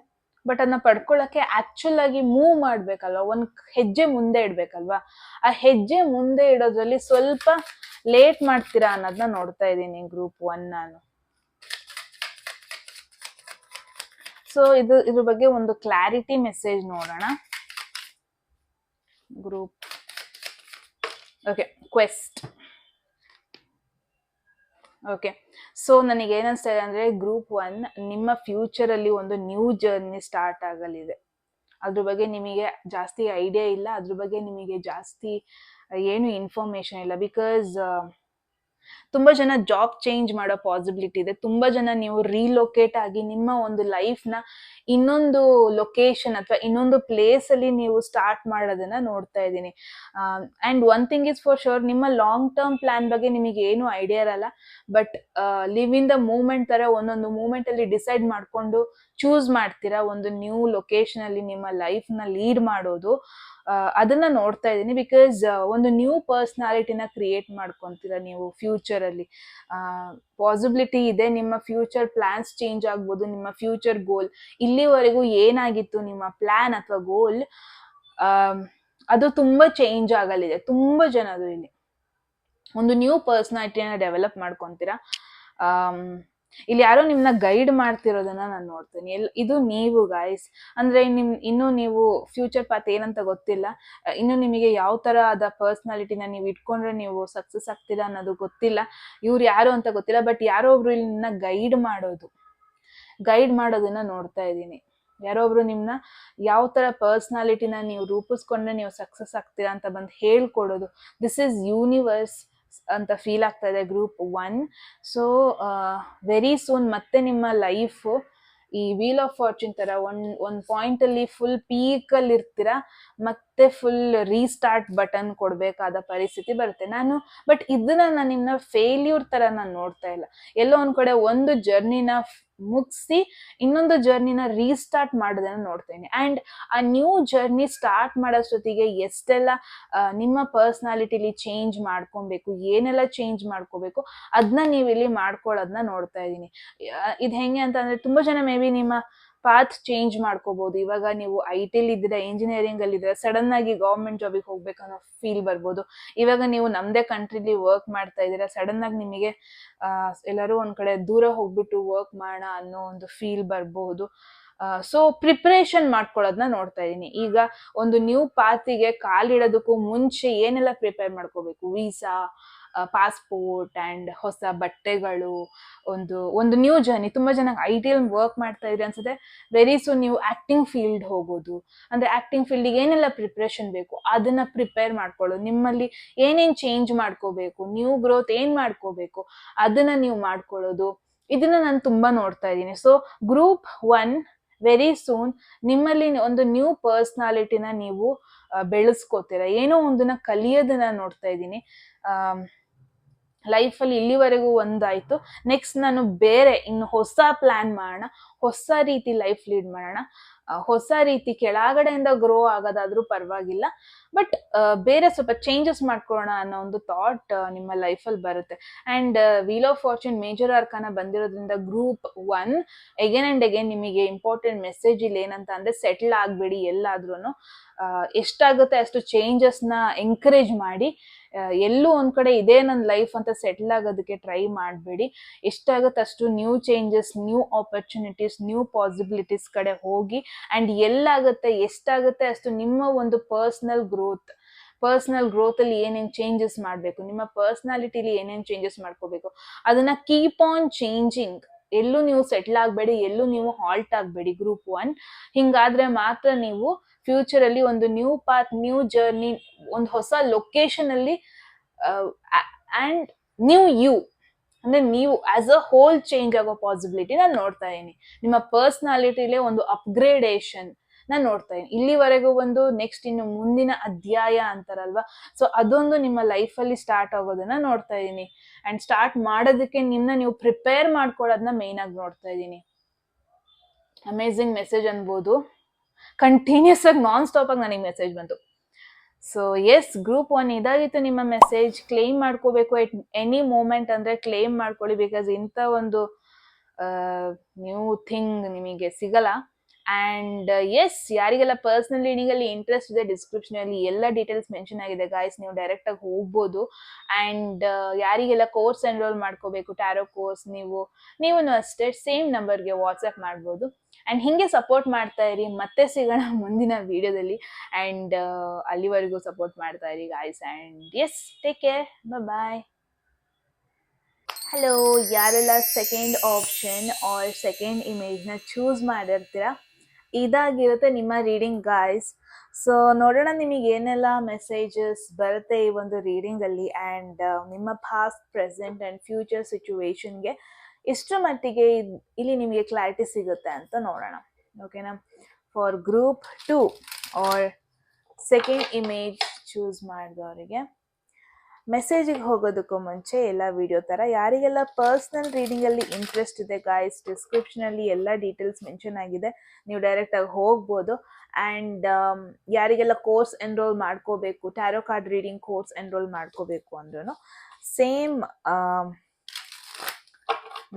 ಬಟ್ ಅದನ್ನ ಪಡ್ಕೊಳ್ಳಕ್ಕೆ ಆಕ್ಚುಲ್ ಆಗಿ ಮೂವ್ ಮಾಡ್ಬೇಕಲ್ವಾ, ಒಂದ್ ಹೆಜ್ಜೆ ಮುಂದೆ ಇಡ್ಬೇಕಲ್ವಾ. ಆ ಹೆಜ್ಜೆ ಮುಂದೆ ಇಡೋದ್ರಲ್ಲಿ ಸ್ವಲ್ಪ ಲೇಟ್ ಮಾಡ್ತೀರಾ ಅನ್ನೋದನ್ನ ನೋಡ್ತಾ ಇದ್ದೀನಿ ಗ್ರೂಪ್ 1 ನಾನು. ಸೊ ಇದ್ರ ಬಗ್ಗೆ ಒಂದು ಕ್ಲಾರಿಟಿ ಮೆಸೇಜ್ ನೋಡೋಣ. Group okay, quest. Okay, so ನನಗೆ ಏನನ್ಸ್ತಾ ಇದೆ ಅಂದ್ರೆ, ಗ್ರೂಪ್ 1 ನಿಮ್ಮ ಫ್ಯೂಚರ್ ಅಲ್ಲಿ ಒಂದು ನ್ಯೂ ಜರ್ನಿ ಸ್ಟಾರ್ಟ್ ಆಗಲಿದೆ. ಅದ್ರ ಬಗ್ಗೆ ನಿಮಗೆ ಜಾಸ್ತಿ ಐಡಿಯಾ ಇಲ್ಲ, ಅದ್ರ ಬಗ್ಗೆ ನಿಮಗೆ ಜಾಸ್ತಿ ಏನು ಇನ್ಫಾರ್ಮೇಶನ್ ಇಲ್ಲ. ಬಿಕಾಸ್ ತುಂಬಾ ಜನ ಜಾಬ್ ಚೇಂಜ್ ಮಾಡೋ ಪಾಸಿಬಿಲಿಟಿ ಇದೆ. ತುಂಬಾ ಜನ ನೀವು ರೀಲೊಕೇಟ್ ಆಗಿ ನಿಮ್ಮ ಒಂದು ಲೈಫ್ ನ ಇನ್ನೊಂದು ಲೊಕೇಶನ್ ಅಥವಾ ಇನ್ನೊಂದು ಪ್ಲೇಸ್ ಅಲ್ಲಿ ನೀವು ಸ್ಟಾರ್ಟ್ ಮಾಡೋದನ್ನ ನೋಡ್ತಾ ಇದ್ದೀನಿ. And one thing is for sure, ನಿಮ್ಮ ಲಾಂಗ್ ಟರ್ಮ್ ಪ್ಲಾನ್ ಬಗ್ಗೆ ನಿಮಗೆ ಏನು ಐಡಿಯಾ ಇರಲ್ಲ. But live in the moment ತರ ಒಂದೊಂದು ಮೂಮೆಂಟ್ ಅಲ್ಲಿ ಡಿಸೈಡ್ ಮಾಡ್ಕೊಂಡು ಚೂಸ್ ಮಾಡ್ತೀರಾ ಒಂದು ನ್ಯೂ ಲೊಕೇಶನ್ ಅಲ್ಲಿ ನಿಮ್ಮ ಲೈಫ್ ನ ಲೀಡ್ ಮಾಡೋದು. ಅದನ್ನ ನೋಡ್ತಾ ಇದ್ದೀನಿ. ಬಿಕಾಸ್ ಒಂದು ನ್ಯೂ ಪರ್ಸನಾಲಿಟಿನ ಕ್ರಿಯೇಟ್ ಮಾಡ್ಕೊಂತೀರಾ ನೀವು ಫ್ಯೂಚರ್ ಅಲ್ಲಿ. ಪಾಸಿಬಿಲಿಟಿ ಇದೆ, ನಿಮ್ಮ ಫ್ಯೂಚರ್ ಪ್ಲಾನ್ಸ್ ಚೇಂಜ್ ಆಗ್ಬೋದು. ನಿಮ್ಮ ಫ್ಯೂಚರ್ ಗೋಲ್, ಇಲ್ಲಿವರೆಗೂ ಏನಾಗಿತ್ತು ನಿಮ್ಮ ಪ್ಲಾನ್ ಅಥವಾ ಗೋಲ್, ಅದು ತುಂಬಾ ಚೇಂಜ್ ಆಗಲಿದೆ. ತುಂಬಾ ಜನರು ಇಲ್ಲಿ ಒಂದು ನ್ಯೂ ಪರ್ಸನಾಲಿಟಿನ ಡೆವಲಪ್ ಮಾಡ್ಕೊಂತೀರಾ. ಇಲ್ಲಿ ಯಾರೋ ನಿಮ್ನ ಗೈಡ್ ಮಾಡ್ತಿರೋದನ್ನ ನಾನು ನೋಡ್ತೀನಿ. ಇದು ನೀವು ಗಾಯ್ಸ್, ಅಂದ್ರೆ ಇನ್ನು ನೀವು ಫ್ಯೂಚರ್ ಪಾತ್ ಏನಂತ ಗೊತ್ತಿಲ್ಲ, ಇನ್ನು ನಿಮಗೆ ಯಾವ ತರ ಆದ ಪರ್ಸನಾಲಿಟಿನ ನೀವು ಇಟ್ಕೊಂಡ್ರೆ ನೀವು ಸಕ್ಸಸ್ ಆಗ್ತೀರಾ ಅನ್ನೋದು ಗೊತ್ತಿಲ್ಲ, ಇವ್ರು ಯಾರು ಅಂತ ಗೊತ್ತಿಲ್ಲ. ಬಟ್ ಯಾರೋ ಒಬ್ರು ಇಲ್ಲಿ ನಿಮ್ನ ಗೈಡ್ ಮಾಡೋದನ್ನ ನೋಡ್ತಾ ಇದ್ದೀನಿ. ಯಾರೋ ಒಬ್ರು ನಿಮ್ನ ಯಾವ ತರ ಪರ್ಸನಾಲಿಟಿನ ನೀವು ರೂಪಿಸ್ಕೊಂಡ್ರೆ ನೀವು ಸಕ್ಸಸ್ ಆಗ್ತೀರಾ ಅಂತ ಬಂದು ಹೇಳ್ಕೊಡೋದು. ದಿಸ್ ಇಸ್ ಯೂನಿವರ್ಸ್ ಅಂತ ಫೀಲ್ ಆಗ್ತಾ ಇದೆ ಗ್ರೂಪ್ 1. ಸೊ ವೆರಿ ಸೂನ್ ಮತ್ತೆ ನಿಮ್ಮ ಲೈಫ್ ಈ ವೀಲ್ ಆಫ್ ಫಾರ್ಚೂನ್ ತರ ಒಂದ್ ಪಾಯಿಂಟ್ ಅಲ್ಲಿ ಫುಲ್ ಪೀಕ್ ಅಲ್ಲಿ ಇರ್ತೀರಾ, ಮತ್ತೆ ಫುಲ್ ರೀಸ್ಟಾರ್ಟ್ ಬಟನ್ ಕೊಡ್ಬೇಕಾದ ಪರಿಸ್ಥಿತಿ ಬರುತ್ತೆ. ಬಟ್ ಇದನ್ನ ನಾನು ನಿಮ್ನ ಫೇಲ್ಯೂರ್ ತರ ನಾನು ನೋಡ್ತಾ ಇಲ್ಲ. ಎಲ್ಲೋ ಒಂದ್ ಕಡೆ ಒಂದು ಜರ್ನಿನ ಮುಗಿಸಿ ಇನ್ನೊಂದು ಜರ್ನಿನ ರೀಸ್ಟಾರ್ಟ್ ಮಾಡೋದನ್ನ ನೋಡ್ತೇನೆ. ಅಂಡ್ ಆ ನ್ಯೂ ಜರ್ನಿ ಸ್ಟಾರ್ಟ್ ಮಾಡೋಷ್ಟೊತ್ತಿಗೆ ಎಷ್ಟೆಲ್ಲ ನಿಮ್ಮ ಪರ್ಸನಾಲಿಟಿಲಿ ಚೇಂಜ್ ಮಾಡ್ಕೊಬೇಕು, ಏನೆಲ್ಲ ಚೇಂಜ್ ಮಾಡ್ಕೋಬೇಕು ಅದನ್ನ ನೀವಿಲ್ಲಿ ಮಾಡ್ಕೊಳ್ಳೋದನ್ನ ನೋಡ್ತಾ ಇದ್ದೀನಿ. ಇದು ಹೆಂಗೆ ಅಂತ ಅಂದ್ರೆ, ತುಂಬಾ ಜನ ಮೇ ಬಿ ನಿಮ್ಮ ಪಾತ್ ಚೇಂಜ್ ಮಾಡ್ಕೋಬಹುದು. ಇವಾಗ ನೀವು IT ಇದ್ದೀರಾ, ಇಂಜಿನಿಯರಿಂಗ್ ಅಲ್ಲಿ ಇದ್ದೀರಾ, ಸಡನ್ ಆಗಿ ಗವರ್ಮೆಂಟ್ ಜಾಬಿಗೆ ಹೋಗ್ಬೇಕನ್ನೋ ಫೀಲ್ ಬರ್ಬೋದು. ಇವಾಗ ನೀವು ನಮ್ದೇ ಕಂಟ್ರಿಲಿ ವರ್ಕ್ ಮಾಡ್ತಾ ಇದ್ದೀರಾ, ಸಡನ್ ಆಗಿ ನಿಮಗೆ ಎಲ್ಲರೂ ಒಂದ್ ಕಡೆ ದೂರ ಹೋಗ್ಬಿಟ್ಟು ವರ್ಕ್ ಮಾಡೋಣ ಅನ್ನೋ ಒಂದು ಫೀಲ್ ಬರ್ಬಹುದು. ಸೊ ಪ್ರಿಪರೇಷನ್ ಮಾಡ್ಕೊಳ್ಳೋದನ್ನ ನೋಡ್ತಾ ಇದೀನಿ. ಈಗ ಒಂದು ನ್ಯೂ ಪಾತಿಗೆ ಕಾಲಿಡೋದಕ್ಕೂ ಮುಂಚೆ ಏನೆಲ್ಲ ಪ್ರಿಪೇರ್ ಮಾಡ್ಕೋಬೇಕು, ವೀಸಾ, ಪಾಸ್ಪೋರ್ಟ್ ಅಂಡ್ ಹೊಸ ಬಟ್ಟೆಗಳು, ಒಂದು ನ್ಯೂ ಜರ್ನಿ. ತುಂಬಾ ಜನ IT ವರ್ಕ್ ಮಾಡ್ತಾ ಇದ್ರಿ ಅನ್ಸುತ್ತೆ, ವೆರಿ ಸೂನ್ ನೀವು ಆಕ್ಟಿಂಗ್ ಫೀಲ್ಡ್ ಹೋಗೋದು. ಅಂದ್ರೆ ಆಕ್ಟಿಂಗ್ ಫೀಲ್ಡ್ ಏನೆಲ್ಲ ಪ್ರಿಪ್ರೇಷನ್ ಬೇಕು ಅದನ್ನ ಪ್ರಿಪೇರ್ ಮಾಡ್ಕೊಳ್ಳೋದು. ನಿಮ್ಮಲ್ಲಿ ಏನೇನ್ ಚೇಂಜ್ ಮಾಡ್ಕೋಬೇಕು, ನ್ಯೂ ಗ್ರೋತ್ ಏನ್ ಮಾಡ್ಕೋಬೇಕು ಅದನ್ನ ನೀವು ಮಾಡ್ಕೊಳ್ಳೋದು. ಇದನ್ನ ನಾನು ತುಂಬಾ ನೋಡ್ತಾ ಇದ್ದೀನಿ. ಸೊ ಗ್ರೂಪ್ 1 ವೆರಿ ಸೂನ್ ನಿಮ್ಮಲ್ಲಿ ಒಂದು ನ್ಯೂ ಪರ್ಸನಾಲಿಟಿನ ನೀವು ಬೆಳೆಸ್ಕೋತೀರಾ, ಏನೋ ಒಂದನ್ನ ಕಲಿಯೋದನ್ನ ನೋಡ್ತಾ ಇದ್ದೀನಿ. ಲೈಫಲ್ಲಿ ಇಲ್ಲಿವರೆಗೂ ಒಂದಾಯ್ತು, ನೆಕ್ಸ್ಟ್ ನಾನು ಬೇರೆ ಇನ್ನು ಹೊಸ ಪ್ಲಾನ್ ಮಾಡೋಣ, ಹೊಸ ರೀತಿ ಲೈಫ್ ಲೀಡ್ ಮಾಡೋಣ, ಹೊಸ ರೀತಿ ಕೆಳಗಡೆಯಿಂದ ಗ್ರೋ ಆಗೋದಾದ್ರೂ ಪರವಾಗಿಲ್ಲ, ಬಟ್ ಬೇರೆ ಸ್ವಲ್ಪ ಚೇಂಜಸ್ ಮಾಡ್ಕೊಳ್ಳೋಣ ಅನ್ನೋ ಒಂದು ಥಾಟ್ ನಿಮ್ಮ ಲೈಫಲ್ಲಿ ಬರುತ್ತೆ. And wheel of fortune major arcana ಬಂದಿರೋದ್ರಿಂದ ಗ್ರೂಪ್ 1 ಅಗೇನ್ ಅಂಡ್ ಅಗೇನ್ ನಿಮಗೆ ಇಂಪಾರ್ಟೆಂಟ್ ಮೆಸೇಜ್ ಇಲ್ಲಿ ಏನಂತ ಅಂದ್ರೆ, ಸೆಟ್ಲ್ ಆಗ್ಬೇಡಿ ಎಲ್ಲಾದ್ರೂ. ಎಷ್ಟಾಗುತ್ತೆ ಅಷ್ಟು ಚೇಂಜಸ್ನ ಎಂಕರೇಜ್ ಮಾಡಿ. ಎಲ್ಲೂ ಒಂದ್ ಕಡೆ ಇದೇ ನನ್ನ ಲೈಫ್ ಅಂತ ಸೆಟ್ಲ್ ಆಗೋದಕ್ಕೆ ಟ್ರೈ ಮಾಡಬೇಡಿ. ಎಷ್ಟಾಗುತ್ತೆ ಅಷ್ಟು new changes, new opportunities, new possibilities ಕಡೆ ಹೋಗಿ. ಅಂಡ್ ಎಲ್ಲಾಗುತ್ತೆ ಎಷ್ಟಾಗುತ್ತೆ ಅಷ್ಟು ನಿಮ್ಮ ಒಂದು ಪರ್ಸನಲ್ ಗ್ರೋತ್ ಅಲ್ಲಿ ಏನೇನ್ ಚೇಂಜಸ್ ಮಾಡಬೇಕು, ನಿಮ್ಮ ಪರ್ಸನಾಲಿಟಿಲಿ ಏನೇನ್ ಚೇಂಜಸ್ ಮಾಡ್ಕೋಬೇಕು ಅದನ್ನ ಕೀಪ್ ಆನ್ ಚೇಂಜಿಂಗ್. ಎಲ್ಲೂ ನೀವು ಸೆಟ್ಲ್ ಆಗಬೇಡಿ, ಎಲ್ಲೂ ನೀವು ಹಾಲ್ಟ್ ಆಗಬೇಡಿ. ಗ್ರೂಪ್ 1 ಹಿಂಗಾದ್ರೆ ಮಾತ್ರ ನೀವು ಫ್ಯೂಚರ್ ಅಲ್ಲಿ ಒಂದು ನ್ಯೂ ಪಾತ್, ನ್ಯೂ ಜರ್ನಿ, ಒಂದು ಹೊಸ ಲೊಕೇಶನ್ ಅಲ್ಲಿ ಅಂಡ್ ನ್ಯೂ ಯು ಅಂದ್ರೆ ನೀವು ಆಸ್ ಅ ಹೋಲ್ ಚೇಂಜ್ ಆಗೋ ಪಾಸಿಬಿಲಿಟಿ ನಾನು ನೋಡ್ತಾ ಇದೀನಿ. ನಿಮ್ಮ ಪರ್ಸನಾಲಿಟಿಲೇ ಒಂದು ಅಪ್ಗ್ರೇಡೇಷನ್ ನಾನು ನೋಡ್ತಾ ಇದೀನಿ. ಇಲ್ಲಿವರೆಗೂ ಒಂದು ನೆಕ್ಸ್ಟ್ ಇನ್ನು ಮುಂದಿನ ಅಧ್ಯಾಯ ಅಂತಾರಲ್ವಾ, ಸೊ ಅದೊಂದು ನಿಮ್ಮ ಲೈಫಲ್ಲಿ ಸ್ಟಾರ್ಟ್ ಆಗೋದನ್ನ ನೋಡ್ತಾ ಇದೀನಿ. ಅಂಡ್ ಸ್ಟಾರ್ಟ್ ಮಾಡೋದಕ್ಕೆ ನಿಮ್ನ ನೀವು ಪ್ರಿಪೇರ್ ಮಾಡ್ಕೊಳ್ಳೋದನ್ನ ಮೇನ್ ಆಗಿ ನೋಡ್ತಾ ಇದೀನಿ. ಅಮೇಝಿಂಗ್ ಮೆಸೇಜ್ ಅನ್ಬೋದು. ಕಂಟಿನ್ಯೂಸ್ ಆಗಿ ನಾನ್ ಸ್ಟಾಪ್ ಆಗಿ ನನಗೆ ಮೆಸೇಜ್ ಬಂತು. ಸೊ ಎಸ್, ಗ್ರೂಪ್ 1 ಇದಾಗಿತ್ತು ನಿಮ್ಮ ಮೆಸೇಜ್. ಕ್ಲೇಮ್ ಮಾಡ್ಕೋಬೇಕು ಎಟ್ ಎನಿ ಮೂಮೆಂಟ್ ಅಂದ್ರೆ ಕ್ಲೇಮ್ ಮಾಡ್ಕೊಳ್ಳಿ, ಬಿಕಾಸ್ ಇಂಥ ಒಂದು ನ್ಯೂ ಥಿಂಗ್ ನಿಮಗೆ ಸಿಗಲ್ಲ. ಅಂಡ್ ಎಸ್, ಯಾರಿಗೆಲ್ಲ ಪರ್ಸನಲ್ ರೀಡಿಂಗ್ ಅಲ್ಲಿ ಇಂಟ್ರೆಸ್ಟ್ ಇದೆ, ಡಿಸ್ಕ್ರಿಪ್ಷನ್ ಅಲ್ಲಿ ಎಲ್ಲ ಡೀಟೇಲ್ಸ್ ಮೆನ್ಷನ್ ಆಗಿದೆ ಗಾಯ್ಸ್, ನೀವು ಡೈರೆಕ್ಟ್ ಆಗಿ ಹೋಗ್ಬೋದು. ಅಂಡ್ ಯಾರಿಗೆಲ್ಲ ಕೋರ್ಸ್ ಎನ್ರೋಲ್ ಮಾಡ್ಕೋಬೇಕು, ಟ್ಯಾರೋ ಕೋರ್ಸ್, ನೀವು ಅಷ್ಟೇ ಸೇಮ್ ನಂಬರ್ಗೆ ವಾಟ್ಸ್ಆ್ಯಪ್ ಮಾಡ್ಬೋದು. ಅಂಡ್ ಹಿಂಗೆ ಸಪೋರ್ಟ್ ಮಾಡ್ತಾ ಇರಿ. ಮತ್ತೆ ಸಿಗೋಣ ಮುಂದಿನ ವಿಡಿಯೋದಲ್ಲಿ. ಅಂಡ್ ಅಲ್ಲಿವರೆಗೂ ಸಪೋರ್ಟ್ ಮಾಡ್ತಾ ಇರಿ guys. And yes, take care, bye. Hello, ಯಾರೆಲ್ಲ ಸೆಕೆಂಡ್ ಆಪ್ಷನ್ ಆರ್ ಸೆಕೆಂಡ್ ಇಮೇಜ್ನ ಚೂಸ್ ಮಾಡಿರ್ತೀರಾ, ಇದಾಗಿರುತ್ತೆ ನಿಮ್ಮ ರೀಡಿಂಗ್ ಗಾಯ್ಸ್. ಸೊ ನೋಡೋಣ ನಿಮಗೆ ಏನೆಲ್ಲ ಮೆಸೇಜಸ್ ಬರುತ್ತೆ ಈ ಒಂದು ರೀಡಿಂಗಲ್ಲಿ. ಆ್ಯಂಡ್ ನಿಮ್ಮ ಪಾಸ್ಟ್, ಪ್ರೆಸೆಂಟ್ ಆ್ಯಂಡ್ ಫ್ಯೂಚರ್ ಸಿಚುವೇಶನ್ಗೆ ಇಷ್ಟರ ಮಟ್ಟಿಗೆ ಇಲ್ಲಿ ನಿಮಗೆ ಕ್ಲಾರಿಟಿ ಸಿಗುತ್ತೆ ಅಂತ ನೋಡೋಣ. ಓಕೆನಾ? For group 2 or second image choose ಮಾಡಿದವರಿಗೆ ಮೆಸೇಜಿಗೆ ಹೋಗೋದಕ್ಕೂ ಮುಂಚೆ ಎಲ್ಲ ವಿಡಿಯೋ ಥರ ಯಾರಿಗೆಲ್ಲ ಪರ್ಸ್ನಲ್ ರೀಡಿಂಗಲ್ಲಿ ಇಂಟ್ರೆಸ್ಟ್ ಇದೆ ಗಾಯ್ಸ್, ಡಿಸ್ಕ್ರಿಪ್ಷನಲ್ಲಿ ಎಲ್ಲ ಡೀಟೇಲ್ಸ್ ಮೆನ್ಷನ್ ಆಗಿದೆ, ನೀವು ಡೈರೆಕ್ಟಾಗಿ ಹೋಗ್ಬೋದು. ಆ್ಯಂಡ್ ಯಾರಿಗೆಲ್ಲ ಕೋರ್ಸ್ ಎನ್ರೋಲ್ ಮಾಡ್ಕೋಬೇಕು, tarot card reading course enroll ಮಾಡ್ಕೋಬೇಕು ಅಂದ್ರೂ ಸೇಮ್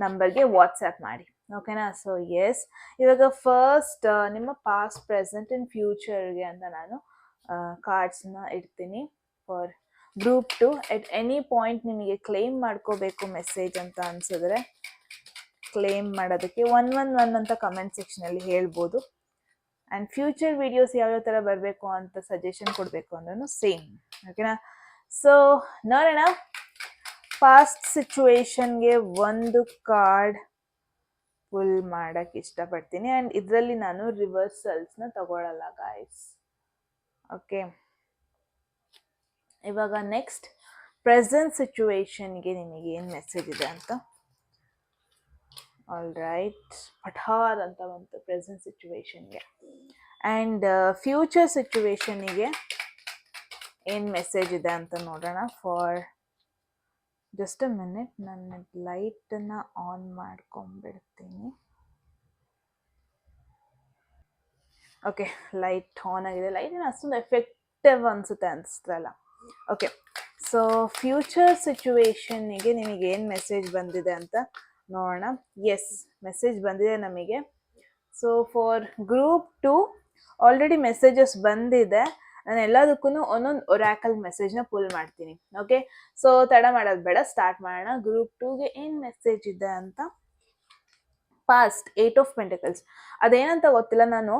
ನಂಬರ್ಗೆ ವಾಟ್ಸ್ಆ್ಯಪ್ ಮಾಡಿ. ಓಕೆನಾ? ಸೊ ಎಸ್, ಇವಾಗ ಫಸ್ಟ್ ನಿಮ್ಮ ಪಾಸ್ಟ್, ಪ್ರೆಸೆಂಟ್ ಆ್ಯಂಡ್ ಫ್ಯೂಚರ್ಗೆ ಅಂತ ನಾನು ಕಾರ್ಡ್ಸ್ನ ಇಡ್ತೀನಿ. For group 2, at any point ನಿಮಗೆ ಕ್ಲೇಮ್ ಮಾಡ್ಕೋಬೇಕು ಮೆಸೇಜ್ ಅಂತ ಅನ್ಸಿದ್ರೆ ಕ್ಲೇಮ್ ಮಾಡೋದಕ್ಕೆ 111 ಅಂತ ಕಮೆಂಟ್ ಸೆಕ್ಷನಲ್ಲಿ ಹೇಳ್ಬೋದು. ಆ್ಯಂಡ್ ಫ್ಯೂಚರ್ ವಿಡಿಯೋಸ್ ಯಾವ್ಯಾವ ಥರ ಬರಬೇಕು ಅಂತ ಸಜೆಷನ್ ಕೊಡಬೇಕು ಅಂದ್ರೂ ಸೇಮ್. ಓಕೆನಾ? ಸೊ ನೋಡೋಣ. ಪಾಸ್ಟ್ ಸಿಚುವೇಶನ್ಗೆ ಒಂದು ಕಾರ್ಡ್ ಫುಲ್ ಮಾಡಕ್ಕೆ ಇಷ್ಟಪಡ್ತೀನಿ. ಆ್ಯಂಡ್ ಇದರಲ್ಲಿ ನಾನು ರಿವರ್ಸಲ್ಸ್ನ ತಗೊಳ್ಳಲ್ಲ ಗಾಯ್ಸ್. ಓಕೆ, ಇವಾಗ ನೆಕ್ಸ್ಟ್ ಪ್ರೆಸೆಂಟ್ ಸಿಚುವೇಶನ್ಗೆ ನಿಮಗೆ ಏನು ಮೆಸೇಜ್ ಇದೆ ಅಂತ. ಆಲ್ ರೈಟ್, ಪಠಾರ್ ಅಂತ ಬಂತು ಪ್ರೆಸೆಂಟ್ ಸಿಚುವೇಶನ್ಗೆ. ಆ್ಯಂಡ್ ಫ್ಯೂಚರ್ ಸಿಚುವೇಶನಿಗೆ ಏನು ಮೆಸೇಜ್ ಇದೆ ಅಂತ ನೋಡೋಣ. ಫಾರ್ ಜಸ್ಟ್ ಅ ಮಿನಿಟ್, ನನ್ನ ಲೈಟನ್ನು ಆನ್ ಮಾಡ್ಕೊಂಡ್ಬಿಡ್ತೀನಿ. ಓಕೆ, ಲೈಟ್ ಆನ್ ಆಗಿದೆ. ಲೈಟ್ ಏನು ಅಷ್ಟೊಂದು ಎಫೆಕ್ಟಿವ್ ಅನಿಸ್ತಲ್ಲ. ಓಕೆ, ಸೊ ಫ್ಯೂಚರ್ ಸಿಚುವೇಶನ್ನಿಗೆ ನಿಮಗೆ ಏನು ಮೆಸೇಜ್ ಬಂದಿದೆ ಅಂತ ನೋಡೋಣ. ಎಸ್, ಮೆಸೇಜ್ ಬಂದಿದೆ ನಮಗೆ. So for group 2 already messages ಬಂದಿದೆ. ನಾನು ಎಲ್ಲದಕ್ಕೂ ಒಂದೊಂದು ಒರಾಕಲ್ ಮೆಸೇಜ್ನ ಪುಲ್ ಮಾಡ್ತೀನಿ. ಓಕೆ, ಸೊ ತಡ ಮಾಡೋದು ಬೇಡ, ಸ್ಟಾರ್ಟ್ ಮಾಡೋಣ. ಗ್ರೂಪ್ 2ಗೆ ಏನು ಮೆಸೇಜ್ ಇದೆ ಅಂತ. Past, 8 of pentacles. ಅದೇನಂತ ಗೊತ್ತಿಲ್ಲ, ನಾನು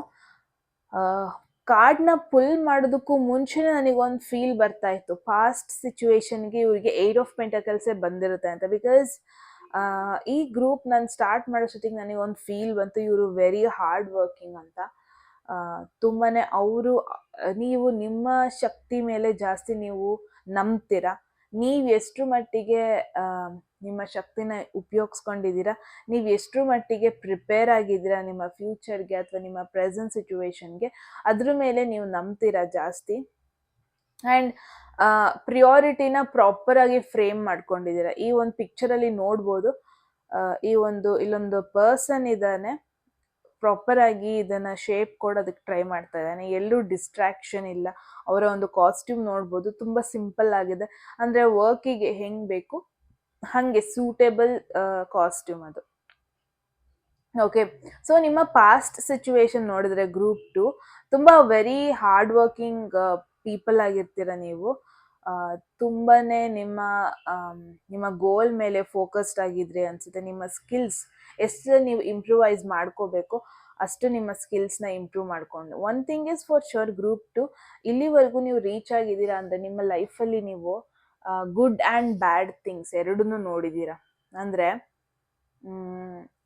ಕಾರ್ಡ್ನ ಪುಲ್ ಮಾಡೋದಕ್ಕೂ ಮುಂಚೆನೇ ನನಗೊಂದು ಫೀಲ್ ಬರ್ತಾ ಇತ್ತು, ಪಾಸ್ಟ್ ಸಿಚುವೇಶನ್ಗೆ ಇವರಿಗೆ 8 ಆಫ್ ಪೆಂಟಕಲ್ಸೇ ಬಂದಿರುತ್ತೆ ಅಂತ. ಬಿಕಾಸ್ ಈ ಗ್ರೂಪ್ ನಾನು ಸ್ಟಾರ್ಟ್ ಮಾಡೋಷ್ಟೊತ್ತಿಗೆ ನನಗೊಂದು ಫೀಲ್ ಬಂತು, ಇವರು ವೆರಿ ಹಾರ್ಡ್ ವರ್ಕಿಂಗ್ ಅಂತ. ತುಂಬಾ ನೀವು ನಿಮ್ಮ ಶಕ್ತಿ ಮೇಲೆ ಜಾಸ್ತಿ ನೀವು ನಂಬ್ತೀರಾ. ನೀವು ಎಷ್ಟರ ಮಟ್ಟಿಗೆ ನಿಮ್ಮ ಶಕ್ತಿನ ಉಪಯೋಗಿಸ್ಕೊಂಡಿದ್ದೀರಾ, ನೀವು ಎಷ್ಟರ ಮಟ್ಟಿಗೆ ಪ್ರಿಪೇರ್ ಆಗಿದ್ದೀರಾ ನಿಮ್ಮ ಫ್ಯೂಚರ್ಗೆ ಅಥವಾ ನಿಮ್ಮ ಪ್ರೆಸೆಂಟ್ ಸಿಚುವೇಶನ್ಗೆ, ಅದ್ರ ಮೇಲೆ ನೀವು ನಂಬ್ತೀರಾ ಜಾಸ್ತಿ. ಆ್ಯಂಡ್ ಪ್ರಿಯಾರಿಟಿನ ಪ್ರಾಪರಾಗಿ ಫ್ರೇಮ್ ಮಾಡ್ಕೊಂಡಿದ್ದೀರಾ. ಈ ಒಂದು ಪಿಕ್ಚರಲ್ಲಿ ನೋಡ್ಬೋದು, ಇಲ್ಲೊಂದು ಪರ್ಸನ್ ಇದ್ದಾನೆ, ಪ್ರಾಪರಾಗಿ ಇದನ್ನು ಶೇಪ್ ಕೊಡೋದಕ್ಕೆ ಟ್ರೈ ಮಾಡ್ತಾ ಇದ್ದಾನೆ. ಎಲ್ಲೂ ಡಿಸ್ಟ್ರಾಕ್ಷನ್ ಇಲ್ಲ. ಅವರ ಒಂದು ಕಾಸ್ಟ್ಯೂಮ್ ನೋಡ್ಬೋದು, ತುಂಬ ಸಿಂಪಲ್ ಆಗಿದೆ. ಅಂದರೆ ವರ್ಕಿಗೆ ಹೆಂಗೆ ಬೇಕು ಹಾಗೆ ಸೂಟೇಬಲ್ ಕಾಸ್ಟ್ಯೂಮ್ ಅದು. ಓಕೆ, ಸೊ ನಿಮ್ಮ ಪಾಸ್ಟ್ ಸಿಚುವೇಶನ್ ನೋಡಿದ್ರೆ ಗ್ರೂಪ್ 2 ತುಂಬ ವೆರಿ ಹಾರ್ಡ್ ವರ್ಕಿಂಗ್ ಪೀಪಲ್ ಆಗಿರ್ತೀರ ನೀವು. ತುಂಬಾ ನಿಮ್ಮ ಗೋಲ್ ಮೇಲೆ ಫೋಕಸ್ಡ್ ಆಗಿದ್ರಿ ಅನಿಸುತ್ತೆ. ನಿಮ್ಮ ಸ್ಕಿಲ್ಸ್ ಎಷ್ಟು ನೀವು ಇಂಪ್ರೂವೈಸ್ ಮಾಡ್ಕೋಬೇಕು ಅಷ್ಟು ನಿಮ್ಮ ಸ್ಕಿಲ್ಸ್ನ ಇಂಪ್ರೂವ್ ಮಾಡಿಕೊಂಡು. One thing is for sure, group 2 ಇಲ್ಲಿವರೆಗೂ ನೀವು ರೀಚ್ ಆಗಿದ್ದೀರಾ ಅಂದರೆ ನಿಮ್ಮ ಲೈಫಲ್ಲಿ ನೀವು ಗುಡ್ ಆ್ಯಂಡ್ ಬ್ಯಾಡ್ ಥಿಂಗ್ಸ್ ಎರಡನ್ನೂ ನೋಡಿದ್ದೀರಾ. ಅಂದರೆ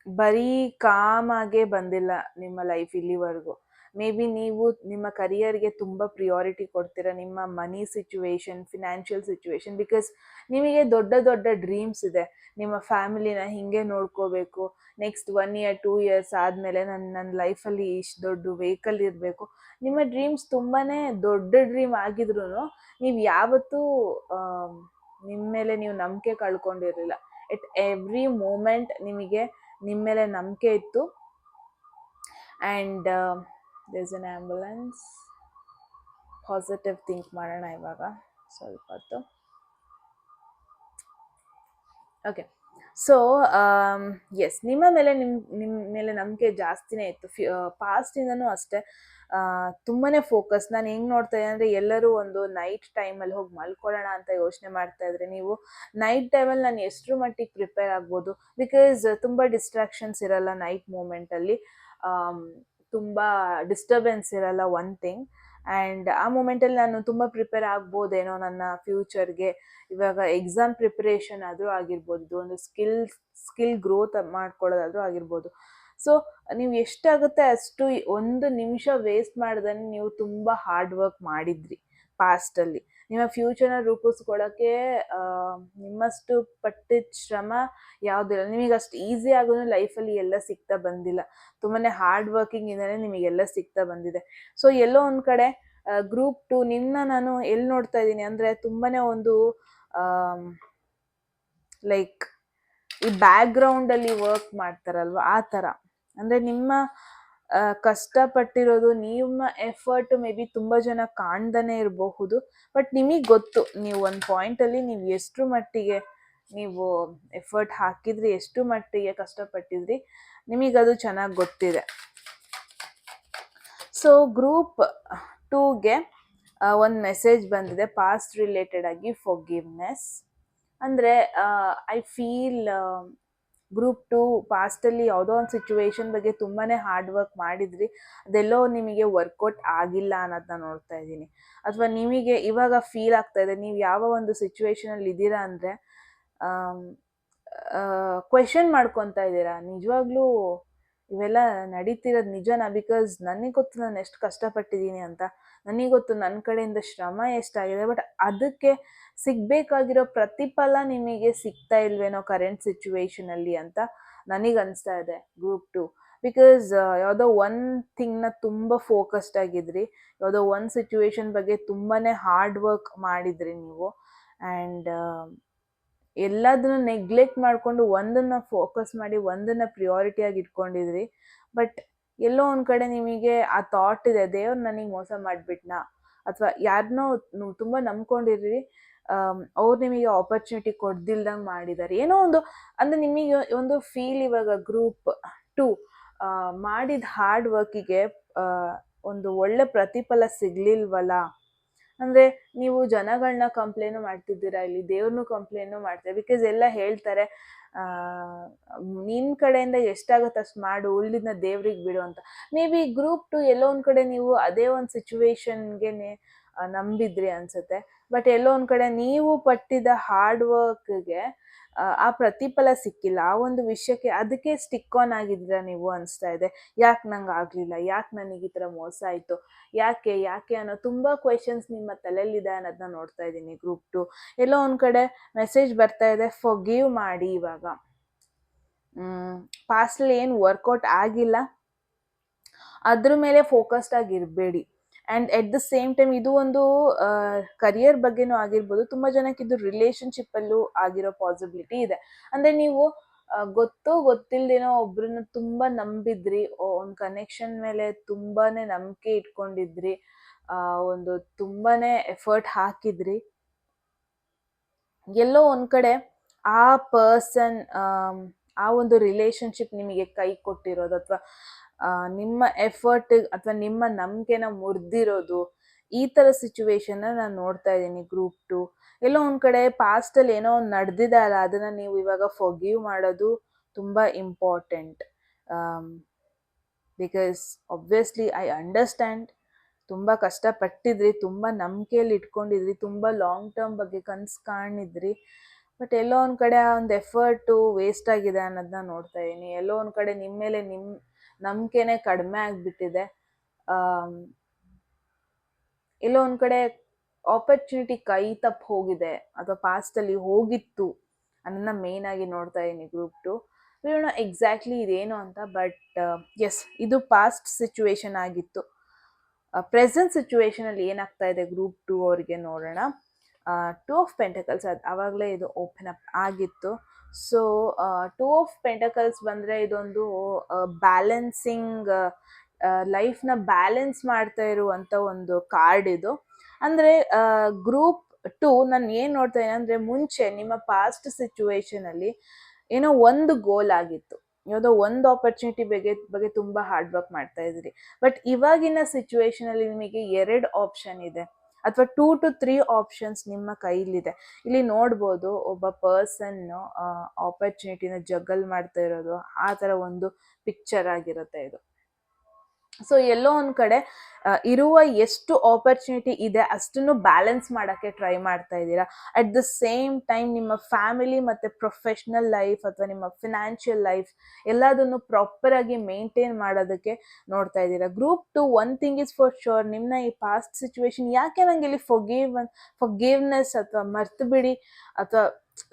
ಬರೀ ಕಾಮಾಗೆ ಬಂದಿಲ್ಲ ನಿಮ್ಮ ಲೈಫ್ ಇಲ್ಲಿವರೆಗೂ. ಮೇ ಬಿ ನೀವು ನಿಮ್ಮ ಕರಿಯರ್ಗೆ ತುಂಬ ಪ್ರಿಯಾರಿಟಿ ಕೊಡ್ತೀರಾ, ನಿಮ್ಮ ಮನಿ ಸಿಚುವೇಶನ್, ಫಿನಾನ್ಷಿಯಲ್ ಸಿಚುವೇಶನ್, ಬಿಕಾಸ್ ನಿಮಗೆ ದೊಡ್ಡ ದೊಡ್ಡ ಡ್ರೀಮ್ಸ್ ಇದೆ. ನಿಮ್ಮ ಫ್ಯಾಮಿಲಿನ ಹಿಂಗೆ ನೋಡ್ಕೋಬೇಕು, ನೆಕ್ಸ್ಟ್ 1 ಇಯರ್ 2 ಇಯರ್ಸ್ ಆದಮೇಲೆ ನನ್ನ ಲೈಫಲ್ಲಿ ಇಷ್ಟು ದೊಡ್ಡ ವೆಹಿಕಲ್ ಇರಬೇಕು. ನಿಮ್ಮ ಡ್ರೀಮ್ಸ್ ತುಂಬಾ ದೊಡ್ಡ ಡ್ರೀಮ್ ಆಗಿದ್ರು ನೀವು ಯಾವತ್ತೂ ನಿಮ್ಮ ಮೇಲೆ ನೀವು ನಂಬಿಕೆ ಕಳ್ಕೊಂಡಿರಲಿಲ್ಲ. ಎಟ್ ಎವ್ರಿ ಮೂಮೆಂಟ್ ನಿಮಗೆ ನಿಮ್ಮ ಮೇಲೆ ನಂಬಿಕೆ ಇತ್ತು. And there's an ambulance. Positive think ಮಾಡೋಣ ಇವಾಗ ಸ್ವಲ್ಪ ಹೊತ್ತು. ಓಕೆ, ಸೊ ಎಸ್, ನಿಮ್ಮ ಮೇಲೆ ನಂಬಿಕೆ ಜಾಸ್ತಿನೇ ಇತ್ತು. ಪಾಸ್ಟಿಂದನೂ ಅಷ್ಟೇ ತುಂಬಾ ಫೋಕಸ್. ನಾನು ಹೆಂಗೆ ನೋಡ್ತಾ ಇದ್ದೆ ಅಂದರೆ, ಎಲ್ಲರೂ ಒಂದು ನೈಟ್ ಟೈಮಲ್ಲಿ ಹೋಗಿ ಮಲ್ಕೊಳ್ಳೋಣ ಅಂತ ಯೋಚನೆ ಮಾಡ್ತಾ ಇದ್ರೆ, ನೀವು ನೈಟ್ ಟೈಮಲ್ಲಿ ನಾನು ಎಷ್ಟರ ಮಟ್ಟಿಗೆ ಪ್ರಿಪೇರ್ ಆಗ್ಬೋದು, ಬಿಕಾಸ್ ತುಂಬ ಡಿಸ್ಟ್ರಾಕ್ಷನ್ಸ್ ಇರಲ್ಲ ನೈಟ್ ಮೂಮೆಂಟಲ್ಲಿ, ತುಂಬ ಡಿಸ್ಟರ್ಬೆನ್ಸ್ ಇರಲ್ಲ, ಒನ್ ಥಿಂಗ್. ಆ್ಯಂಡ್ ಆ ಮೂಮೆಂಟಲ್ಲಿ ನಾನು ತುಂಬ ಪ್ರಿಪೇರ್ ಆಗ್ಬೋದೇನೋ ನನ್ನ ಫ್ಯೂಚರ್ಗೆ. ಇವಾಗ ಎಕ್ಸಾಮ್ ಪ್ರಿಪ್ರೇಷನ್ ಆದರೂ ಆಗಿರ್ಬೋದು, ಇದು ಒಂದು ಸ್ಕಿಲ್ ಗ್ರೋತ್ ಮಾಡ್ಕೊಳ್ಳೋದಾದರೂ ಆಗಿರ್ಬೋದು. ಸೊ ನೀವು ಎಷ್ಟಾಗುತ್ತೆ ಅಷ್ಟು 1 ನಿಮಿಷ ವೇಸ್ಟ್ ಮಾಡ್ದೇ ನೀವು ತುಂಬ ಹಾರ್ಡ್ ವರ್ಕ್ ಮಾಡಿದ್ರಿ ಪಾಸ್ಟಲ್ಲಿ. ನಿಮ್ಮ ಫ್ಯೂಚರ್ನ ರೂಪಿಸ್ಕೊಳ್ಳೋಕ್ಕೆ ನಿಮ್ಮಷ್ಟು ಪಟ್ಟಿದ ಶ್ರಮ ಯಾವುದಿಲ್ಲ. ನಿಮಗೆ ಅಷ್ಟು ಈಸಿ ಆಗೋದು ಲೈಫಲ್ಲಿ ಎಲ್ಲ ಸಿಗ್ತಾ ಬಂದಿಲ್ಲ. ತುಂಬಾ ಹಾರ್ಡ್ ವರ್ಕಿಂಗಿಂದಲೇ ನಿಮಗೆಲ್ಲ ಸಿಗ್ತಾ ಬಂದಿದೆ. ಸೊ ಎಲ್ಲೋ ಒಂದು ಕಡೆ ಗ್ರೂಪ್ 2 ನಾನು ಎಲ್ಲಿ ನೋಡ್ತಾ ಇದ್ದೀನಿ ಅಂದರೆ, ತುಂಬಾ ಒಂದು ಲೈಕ್ ಈ ಬ್ಯಾಕ್ಗ್ರೌಂಡಲ್ಲಿ ವರ್ಕ್ ಮಾಡ್ತಾರಲ್ವ, ಆ ಥರ. ಅಂದರೆ ನಿಮ್ಮ ಕಷ್ಟಪಟ್ಟಿರೋದು, ನಿಮ್ಮ ಎಫರ್ಟ್ ಮೇ ಬಿ ತುಂಬ ಜನ ಕಾಣ್ದೇ ಇರಬಹುದು, ಬಟ್ ನಿಮಗೆ ಗೊತ್ತು ನೀವು ಒಂದು ಪಾಯಿಂಟಲ್ಲಿ ನೀವು ಎಷ್ಟು ಮಟ್ಟಿಗೆ ನೀವು ಎಫರ್ಟ್ ಹಾಕಿದ್ರಿ, ಎಷ್ಟು ಮಟ್ಟಿಗೆ ಕಷ್ಟಪಟ್ಟಿದ್ರಿ, ನಿಮಗದು ಚೆನ್ನಾಗಿ ಗೊತ್ತಿದೆ. ಸೊ ಗ್ರೂಪ್ 2ಗೆ ಒಂದು ಮೆಸೇಜ್ ಬಂದಿದೆ ಪಾಸ್ಟ್ ರಿಲೇಟೆಡ್ ಆಗಿ, ಫಾರ್ಗಿವ್ನೆಸ್. ಅಂದರೆ ಐ ಫೀಲ್ ಗ್ರೂಪ್ 2 ಪಾಸ್ಟಲ್ಲಿ ಯಾವುದೋ ಒಂದು ಸಿಚುವೇಶನ್ ಬಗ್ಗೆ ತುಂಬಾ ಹಾರ್ಡ್ ವರ್ಕ್ ಮಾಡಿದ್ರಿ, ಅದೆಲ್ಲೋ ನಿಮಗೆ ವರ್ಕೌಟ್ ಆಗಿಲ್ಲ ಅನ್ನೋದನ್ನ ನೋಡ್ತಾ ಇದ್ದೀನಿ. ಅಥವಾ ನಿಮಗೆ ಇವಾಗ ಫೀಲ್ ಆಗ್ತಾ ಇದೆ, ನೀವು ಯಾವ ಒಂದು ಸಿಚುವೇಶನಲ್ಲಿ ಇದ್ದೀರಾ ಅಂದರೆ ಕ್ವೆಶನ್ ಮಾಡ್ಕೊತಾ ಇದ್ದೀರಾ, ನಿಜವಾಗ್ಲೂ ಇವೆಲ್ಲ ನಡೀತಿರೋದು ನಿಜನಾ? ಬಿಕಾಸ್ ನನಗೆ ಗೊತ್ತು ನಾನು ಎಷ್ಟು ಕಷ್ಟಪಟ್ಟಿದ್ದೀನಿ ಅಂತ, ನನಗೆ ಗೊತ್ತು ನನ್ನ ಕಡೆಯಿಂದ ಶ್ರಮ ಎಷ್ಟಾಗಿದೆ, ಬಟ್ ಅದಕ್ಕೆ ಸಿಗಬೇಕಾಗಿರೋ ಪ್ರತಿಫಲ ನಿಮಗೆ ಸಿಗ್ತಾ ಇಲ್ವೇನೋ ಕರೆಂಟ್ ಸಿಚುವೇಶನಲ್ಲಿ ಅಂತ ನನಗೆ ಅನಿಸ್ತಾ ಇದೆ ಗ್ರೂಪ್ 2. ಬಿಕಾಸ್ ಯಾವುದೋ ಒಂದು ಥಿಂಗ್ನ ತುಂಬ ಫೋಕಸ್ಡ್ ಆಗಿದ್ರಿ, ಯಾವುದೋ ಒಂದು ಸಿಚುವೇಶನ್ ಬಗ್ಗೆ ತುಂಬಾ ಹಾರ್ಡ್ ವರ್ಕ್ ಮಾಡಿದ್ರಿ ನೀವು, ಆ್ಯಂಡ್ ಎಲ್ಲದನ್ನು ನೆಗ್ಲೆಕ್ಟ್ ಮಾಡಿಕೊಂಡು ಒಂದನ್ನು ಫೋಕಸ್ ಮಾಡಿ ಒಂದನ್ನು ಪ್ರಿಯಾರಿಟಿಯಾಗಿ ಇಟ್ಕೊಂಡಿದ್ರಿ. ಬಟ್ ಎಲ್ಲೋ ಒಂದು ಕಡೆ ನಿಮಗೆ ಆ ಥಾಟ್ ಇದೆ, ದೇವ್ರು ನನಗೆ ಮೋಸ ಮಾಡಿಬಿಟ್ನಾ, ಅಥವಾ ಯಾರನ್ನೋ ತುಂಬ ನಂಬ್ಕೊಂಡಿದ್ರಿ, ಅವ್ರು ನಿಮಗೆ ಆಪರ್ಚುನಿಟಿ ಕೊಡ್ದಿಲ್ದಂಗೆ ಮಾಡಿದ್ದಾರೆ, ಏನೋ ಒಂದು. ಅಂದರೆ ನಿಮಗೆ ಒಂದು ಫೀಲ್, ಇವಾಗ ಗ್ರೂಪ್ 2 ಮಾಡಿದ ಹಾರ್ಡ್ ವರ್ಕಿಗೆ ಒಂದು ಒಳ್ಳೆ ಪ್ರತಿಫಲ ಸಿಗಲಿಲ್ವಲ್ಲ. ಅಂದರೆ ನೀವು ಜನಗಳನ್ನ ಕಂಪ್ಲೇನು ಮಾಡ್ತಿದ್ದೀರಾ, ಇಲ್ಲಿ ದೇವ್ರನ್ನೂ ಕಂಪ್ಲೇನು ಮಾಡ್ತಾರೆ. ಬಿಕಾಸ್ ಎಲ್ಲ ಹೇಳ್ತಾರೆ, ನಿನ್ನ ಕಡೆಯಿಂದ ಎಷ್ಟಾಗುತ್ತೆ ಅಷ್ಟು ಮಾಡು, ಉಳಿದಿದ್ದನ್ನ ದೇವ್ರಿಗೆ ಬಿಡು ಅಂತ. ಮೇ ಬಿ ಗ್ರೂಪ್ 2 ಎಲ್ಲೋ ಒಂದು ಕಡೆ ನೀವು ಅದೇ ಒಂದು ಸಿಚುವೇಶನ್ಗೆ ನಂಬಿದ್ರಿ ಅನಿಸುತ್ತೆ. ಬಟ್ ಎಲ್ಲೋ ಒಂದು ಕಡೆ ನೀವು ಪಟ್ಟಿದ ಹಾರ್ಡ್ ವರ್ಕ್ಗೆ ಆ ಪ್ರತಿಫಲ ಸಿಕ್ಕಿಲ್ಲ, ಆ ಒಂದು ವಿಷಯಕ್ಕೆ ಅದಕ್ಕೆ ಸ್ಟಿಕ್ ಆನ್ ಆಗಿದ್ದೀರಾ ನೀವು ಅನಿಸ್ತಾ ಇದೆ. ಯಾಕೆ ನಂಗೆ ಆಗಲಿಲ್ಲ, ಯಾಕೆ ನನಗೆ ಈ ಥರ ಮೋಸ ಆಯಿತು, ಯಾಕೆ ಅನ್ನೋ ತುಂಬ ಕ್ವೆಶನ್ಸ್ ನಿಮ್ಮ ತಲೆಯಲ್ಲಿದೆ ಅನ್ನೋದನ್ನ ನೋಡ್ತಾ ಇದ್ದೀನಿ ಗ್ರೂಪ್ 2. ಎಲ್ಲೋ ಒಂದು ಕಡೆ ಮೆಸೇಜ್ ಬರ್ತಾ ಇದೆ, ಫಾರ್ಗಿವ್ ಮಾಡಿ. ಇವಾಗ ಪಾಸ್ಟಲ್ಲಿ ಏನು ವರ್ಕೌಟ್ ಆಗಿಲ್ಲ ಅದ್ರ ಮೇಲೆ ಫೋಕಸ್ಡ್ ಆಗಿರಬೇಡಿ. And at the same time ಇದು ಒಂದು ಕರಿಯರ್ ಬಗ್ಗೆನೂ ಆಗಿರ್ಬೋದು, ತುಂಬ ಜನಕ್ಕೆ ಇದು ರಿಲೇಷನ್ಶಿಪ್ಪಲ್ಲೂ ಆಗಿರೋ ಪಾಸಿಬಿಲಿಟಿ ಇದೆ. ಅಂದರೆ ನೀವು ಗೊತ್ತಿಲ್ದೇನೋ ಒಬ್ರನ್ನ ತುಂಬ ನಂಬಿದ್ರಿ, ಒಂದು ಕನೆಕ್ಷನ್ ಮೇಲೆ ತುಂಬಾ ನಂಬಿಕೆ ಇಟ್ಕೊಂಡಿದ್ರಿ, ಒಂದು ತುಂಬಾ ಎಫರ್ಟ್ ಹಾಕಿದ್ರಿ. ಎಲ್ಲೋ ಒಂದು ಕಡೆ ಆ ಪರ್ಸನ್, ಆ ಒಂದು ರಿಲೇಷನ್ಶಿಪ್ ನಿಮಗೆ ಕೈ ಕೊಟ್ಟಿರೋದು, ಅಥವಾ ನಿಮ್ಮ ಎಫರ್ಟ್ ಅಥವಾ ನಿಮ್ಮ ನಂಬಿಕೆನ ಮುರಿದಿರೋದು, ಈ ಥರ ಸಿಚುವೇಶನ್ನ ನಾನು ನೋಡ್ತಾ ಇದ್ದೀನಿ ಗ್ರೂಪ್ 2. ಎಲ್ಲೋ ಒಂದು ಕಡೆ ಪಾಸ್ಟಲ್ಲಿ ಏನೋ ಒಂದು ನಡೆದಿದೆ ಅಲ್ಲ, ಅದನ್ನು ನೀವು ಇವಾಗ ಫಾರ್ಗಿವ್ ಮಾಡೋದು ತುಂಬ important. Because obviously I understand, ತುಂಬ ಕಷ್ಟಪಟ್ಟಿದ್ರಿ, ತುಂಬ ನಂಬಿಕೆಯಲ್ಲಿ ಇಟ್ಕೊಂಡಿದ್ರಿ, ತುಂಬ ಲಾಂಗ್ ಟರ್ಮ್ ಬಗ್ಗೆ ಕನಸು ಕಾಣಿದ್ರಿ, ಬಟ್ ಎಲ್ಲೋ ಒಂದು ಕಡೆ ಆ ಒಂದು ಎಫರ್ಟು ವೇಸ್ಟ್ ಆಗಿದೆ ಅನ್ನೋದನ್ನ ನೋಡ್ತಾ ಇದ್ದೀನಿ. ಎಲ್ಲೋ ಒಂದು ಕಡೆ ನಿಮ್ಮ ಮೇಲೆ ನಂಬಿಕೆನೇ ಕಡಿಮೆ ಆಗಿಬಿಟ್ಟಿದೆ. ಎಲ್ಲೋ ಒಂದು ಕಡೆ ಆಪರ್ಚುನಿಟಿ ಕೈ ತಪ್ಪಿ ಹೋಗಿದೆ ಅಥವಾ ಪಾಸ್ಟಲ್ಲಿ ಹೋಗಿತ್ತು ಅನ್ನೋದನ್ನ ಮೇನ್ ಆಗಿ ನೋಡ್ತಾ ಇದ್ದೀನಿ ಗ್ರೂಪ್ 2. ನೋಡೋಣ ಎಕ್ಸಾಕ್ಟ್ಲಿ ಇದೇನು ಅಂತ. ಬಟ್ ಎಸ್, ಇದು ಪಾಸ್ಟ್ ಸಿಚುವೇಶನ್ ಆಗಿತ್ತು. ಪ್ರೆಸೆಂಟ್ ಸಿಚುವೇಶನಲ್ಲಿ ಏನಾಗ್ತಾ ಇದೆ ಗ್ರೂಪ್ 2 ಅವ್ರಿಗೆ ನೋಡೋಣ. 2 ಆಫ್ ಪೆಂಟಕಲ್ಸ್, ಅದು ಆವಾಗಲೇ ಇದು ಓಪನ್ ಅಪ್ ಆಗಿತ್ತು. ಸೊ 2 ಆಫ್ ಪೆಂಟಕಲ್ಸ್ ಬಂದರೆ ಇದೊಂದು ಬ್ಯಾಲೆನ್ಸಿಂಗ್, ಲೈಫ್ನ ಬ್ಯಾಲೆನ್ಸ್ ಮಾಡ್ತಾ ಇರುವಂಥ ಒಂದು ಕಾರ್ಡ್ ಇದು. ಅಂದರೆ ಗ್ರೂಪ್ 2 ನಾನು ಏನು ನೋಡ್ತಾ ಇದ್ದೀನಿ ಅಂದರೆ, ಮುಂಚೆ ನಿಮ್ಮ ಪಾಸ್ಟ್ ಸಿಚುವೇಶನಲ್ಲಿ ಏನೋ ಒಂದು ಗೋಲ್ ಆಗಿತ್ತು, ಯಾವುದೋ ಒಂದು ಆಪರ್ಚುನಿಟಿ ಬಗ್ಗೆ ತುಂಬ ಹಾರ್ಡ್ ವರ್ಕ್ ಮಾಡ್ತಾ ಇದ್ದೀರಿ. ಬಟ್ ಇವಾಗಿನ ಸಿಚುವೇಶನಲ್ಲಿ ನಿಮಗೆ 2 ಆಪ್ಷನ್ ಇದೆ, ಅಥವಾ 2 to 3 ಆಪ್ಷನ್ಸ್ ನಿಮ್ಮ ಕೈಲಿದೆ. ಇಲ್ಲಿ ನೋಡ್ಬೋದು, ಒಬ್ಬ ಪರ್ಸನ್ ಆಪರ್ಚುನಿಟಿನ ಜಗಲ್ ಮಾಡ್ತಾ ಇರೋದು, ಆ ಥರ ಒಂದು ಪಿಕ್ಚರ್ ಆಗಿರುತ್ತೆ ಇದು. ಸೊ ಎಲ್ಲೋ ಒಂದು ಕಡೆ ಇರುವ ಎಷ್ಟು ಆಪರ್ಚುನಿಟಿ ಇದೆ ಅಷ್ಟನ್ನು ಬ್ಯಾಲೆನ್ಸ್ ಮಾಡೋಕ್ಕೆ ಟ್ರೈ ಮಾಡ್ತಾ ಇದ್ದೀರಾ. ಅಟ್ ದ ಸೇಮ್ ಟೈಮ್ ನಿಮ್ಮ ಫ್ಯಾಮಿಲಿ ಮತ್ತು ಪ್ರೊಫೆಷ್ನಲ್ ಲೈಫ್ ಅಥವಾ ನಿಮ್ಮ ಫಿನಾನ್ಷಿಯಲ್ ಲೈಫ್ ಎಲ್ಲದನ್ನು ಪ್ರಾಪರಾಗಿ ಮೇಂಟೈನ್ ಮಾಡೋದಕ್ಕೆ ನೋಡ್ತಾ ಇದ್ದೀರಾ. Group 2 one thing is for sure, ನಿಮ್ಮನ್ನ ಈ ಪಾಸ್ಟ್ ಸಿಚುವೇಶನ್ ಯಾಕೆ ನಂಗೆ ಇಲ್ಲಿ ಫೊಗೇವ್ನೆಸ್ ಅಥವಾ ಮರ್ತು ಬಿಡಿ ಅಥವಾ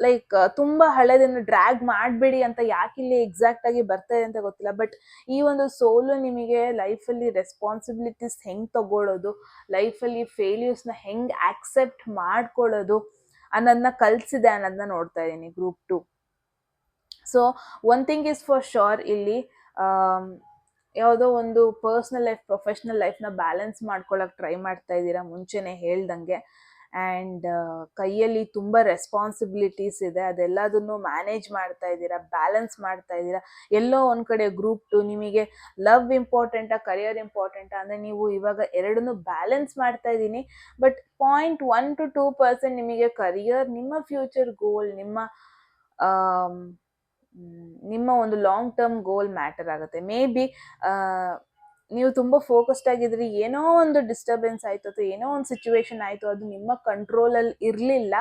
ಲೈಕ್ ತುಂಬ ಹಳೆದನ್ನು ಡ್ರ್ಯಾಗ್ ಮಾಡಬೇಡಿ ಅಂತ ಯಾಕೆ ಇಲ್ಲಿ ಎಕ್ಸಾಕ್ಟ್ ಆಗಿ ಬರ್ತಾ ಇದೆ ಅಂತ ಗೊತ್ತಿಲ್ಲ. ಬಟ್ ಈ ಒಂದು ಸೋಲು ನಿಮಗೆ ಲೈಫಲ್ಲಿ ರೆಸ್ಪಾನ್ಸಿಬಿಲಿಟೀಸ್ ಹೆಂಗೆ ತಗೊಳ್ಳೋದು, ಲೈಫಲ್ಲಿ ಫೇಲ್ಯೂರ್ಸ್ನ ಹೆಂಗೆ ಆಕ್ಸೆಪ್ಟ್ ಮಾಡ್ಕೊಳ್ಳೋದು ಅನ್ನೋದನ್ನ ಕಲಿಸಿದೆ ಅನ್ನೋದನ್ನ ನೋಡ್ತಾ ಇದ್ದೀನಿ group 2. So one thing is for sure, ಇಲ್ಲಿ ಯಾವುದೋ ಒಂದು ಪರ್ಸ್ನಲ್ ಲೈಫ್ ಪ್ರೊಫೆಷ್ನಲ್ ಲೈಫ್ನ ಬ್ಯಾಲೆನ್ಸ್ ಮಾಡ್ಕೊಳ್ಳೋಕೆ ಟ್ರೈ ಮಾಡ್ತಾ ಇದ್ದೀರಾ ಮುಂಚೆನೇ ಹೇಳ್ದಂಗೆ. ಆ್ಯಂಡ್ ಕೈಯಲ್ಲಿ ತುಂಬ ರೆಸ್ಪಾನ್ಸಿಬಿಲಿಟೀಸ್ ಇದೆ, ಅದೆಲ್ಲದನ್ನು ಮ್ಯಾನೇಜ್ ಮಾಡ್ತಾ ಇದ್ದೀರಾ, ಬ್ಯಾಲೆನ್ಸ್ ಮಾಡ್ತಾ ಇದ್ದೀರಾ. ಎಲ್ಲೋ ಒಂದು ಕಡೆ ಗ್ರೂಪ್ 2 ನಿಮಗೆ ಲವ್ ಇಂಪಾರ್ಟೆಂಟಾ ಕರಿಯರ್ ಇಂಪಾರ್ಟೆಂಟಾ ಅಂದರೆ ನೀವು ಇವಾಗ ಎರಡನ್ನೂ ಬ್ಯಾಲೆನ್ಸ್ ಮಾಡ್ತಾ ಇದ್ದೀನಿ. ಬಟ್ 0.1 to 2% ನಿಮಗೆ ಕರಿಯರ್, ನಿಮ್ಮ ಫ್ಯೂಚರ್ ಗೋಲ್, ನಿಮ್ಮ ಒಂದು ಲಾಂಗ್ ಟರ್ಮ್ ಗೋಲ್ ಮ್ಯಾಟರ್ ಆಗುತ್ತೆ. ಮೇ ಬಿ ನೀವು ತುಂಬ ಫೋಕಸ್ಡ್ ಆಗಿದ್ರಿ, ಏನೋ ಒಂದು ಡಿಸ್ಟರ್ಬೆನ್ಸ್ ಆಯಿತು ಅಥವಾ ಏನೋ ಒಂದು ಸಿಚುವೇಶನ್ ಆಯಿತು, ಅದು ನಿಮ್ಮ ಕಂಟ್ರೋಲಲ್ಲಿ ಇರಲಿಲ್ಲ,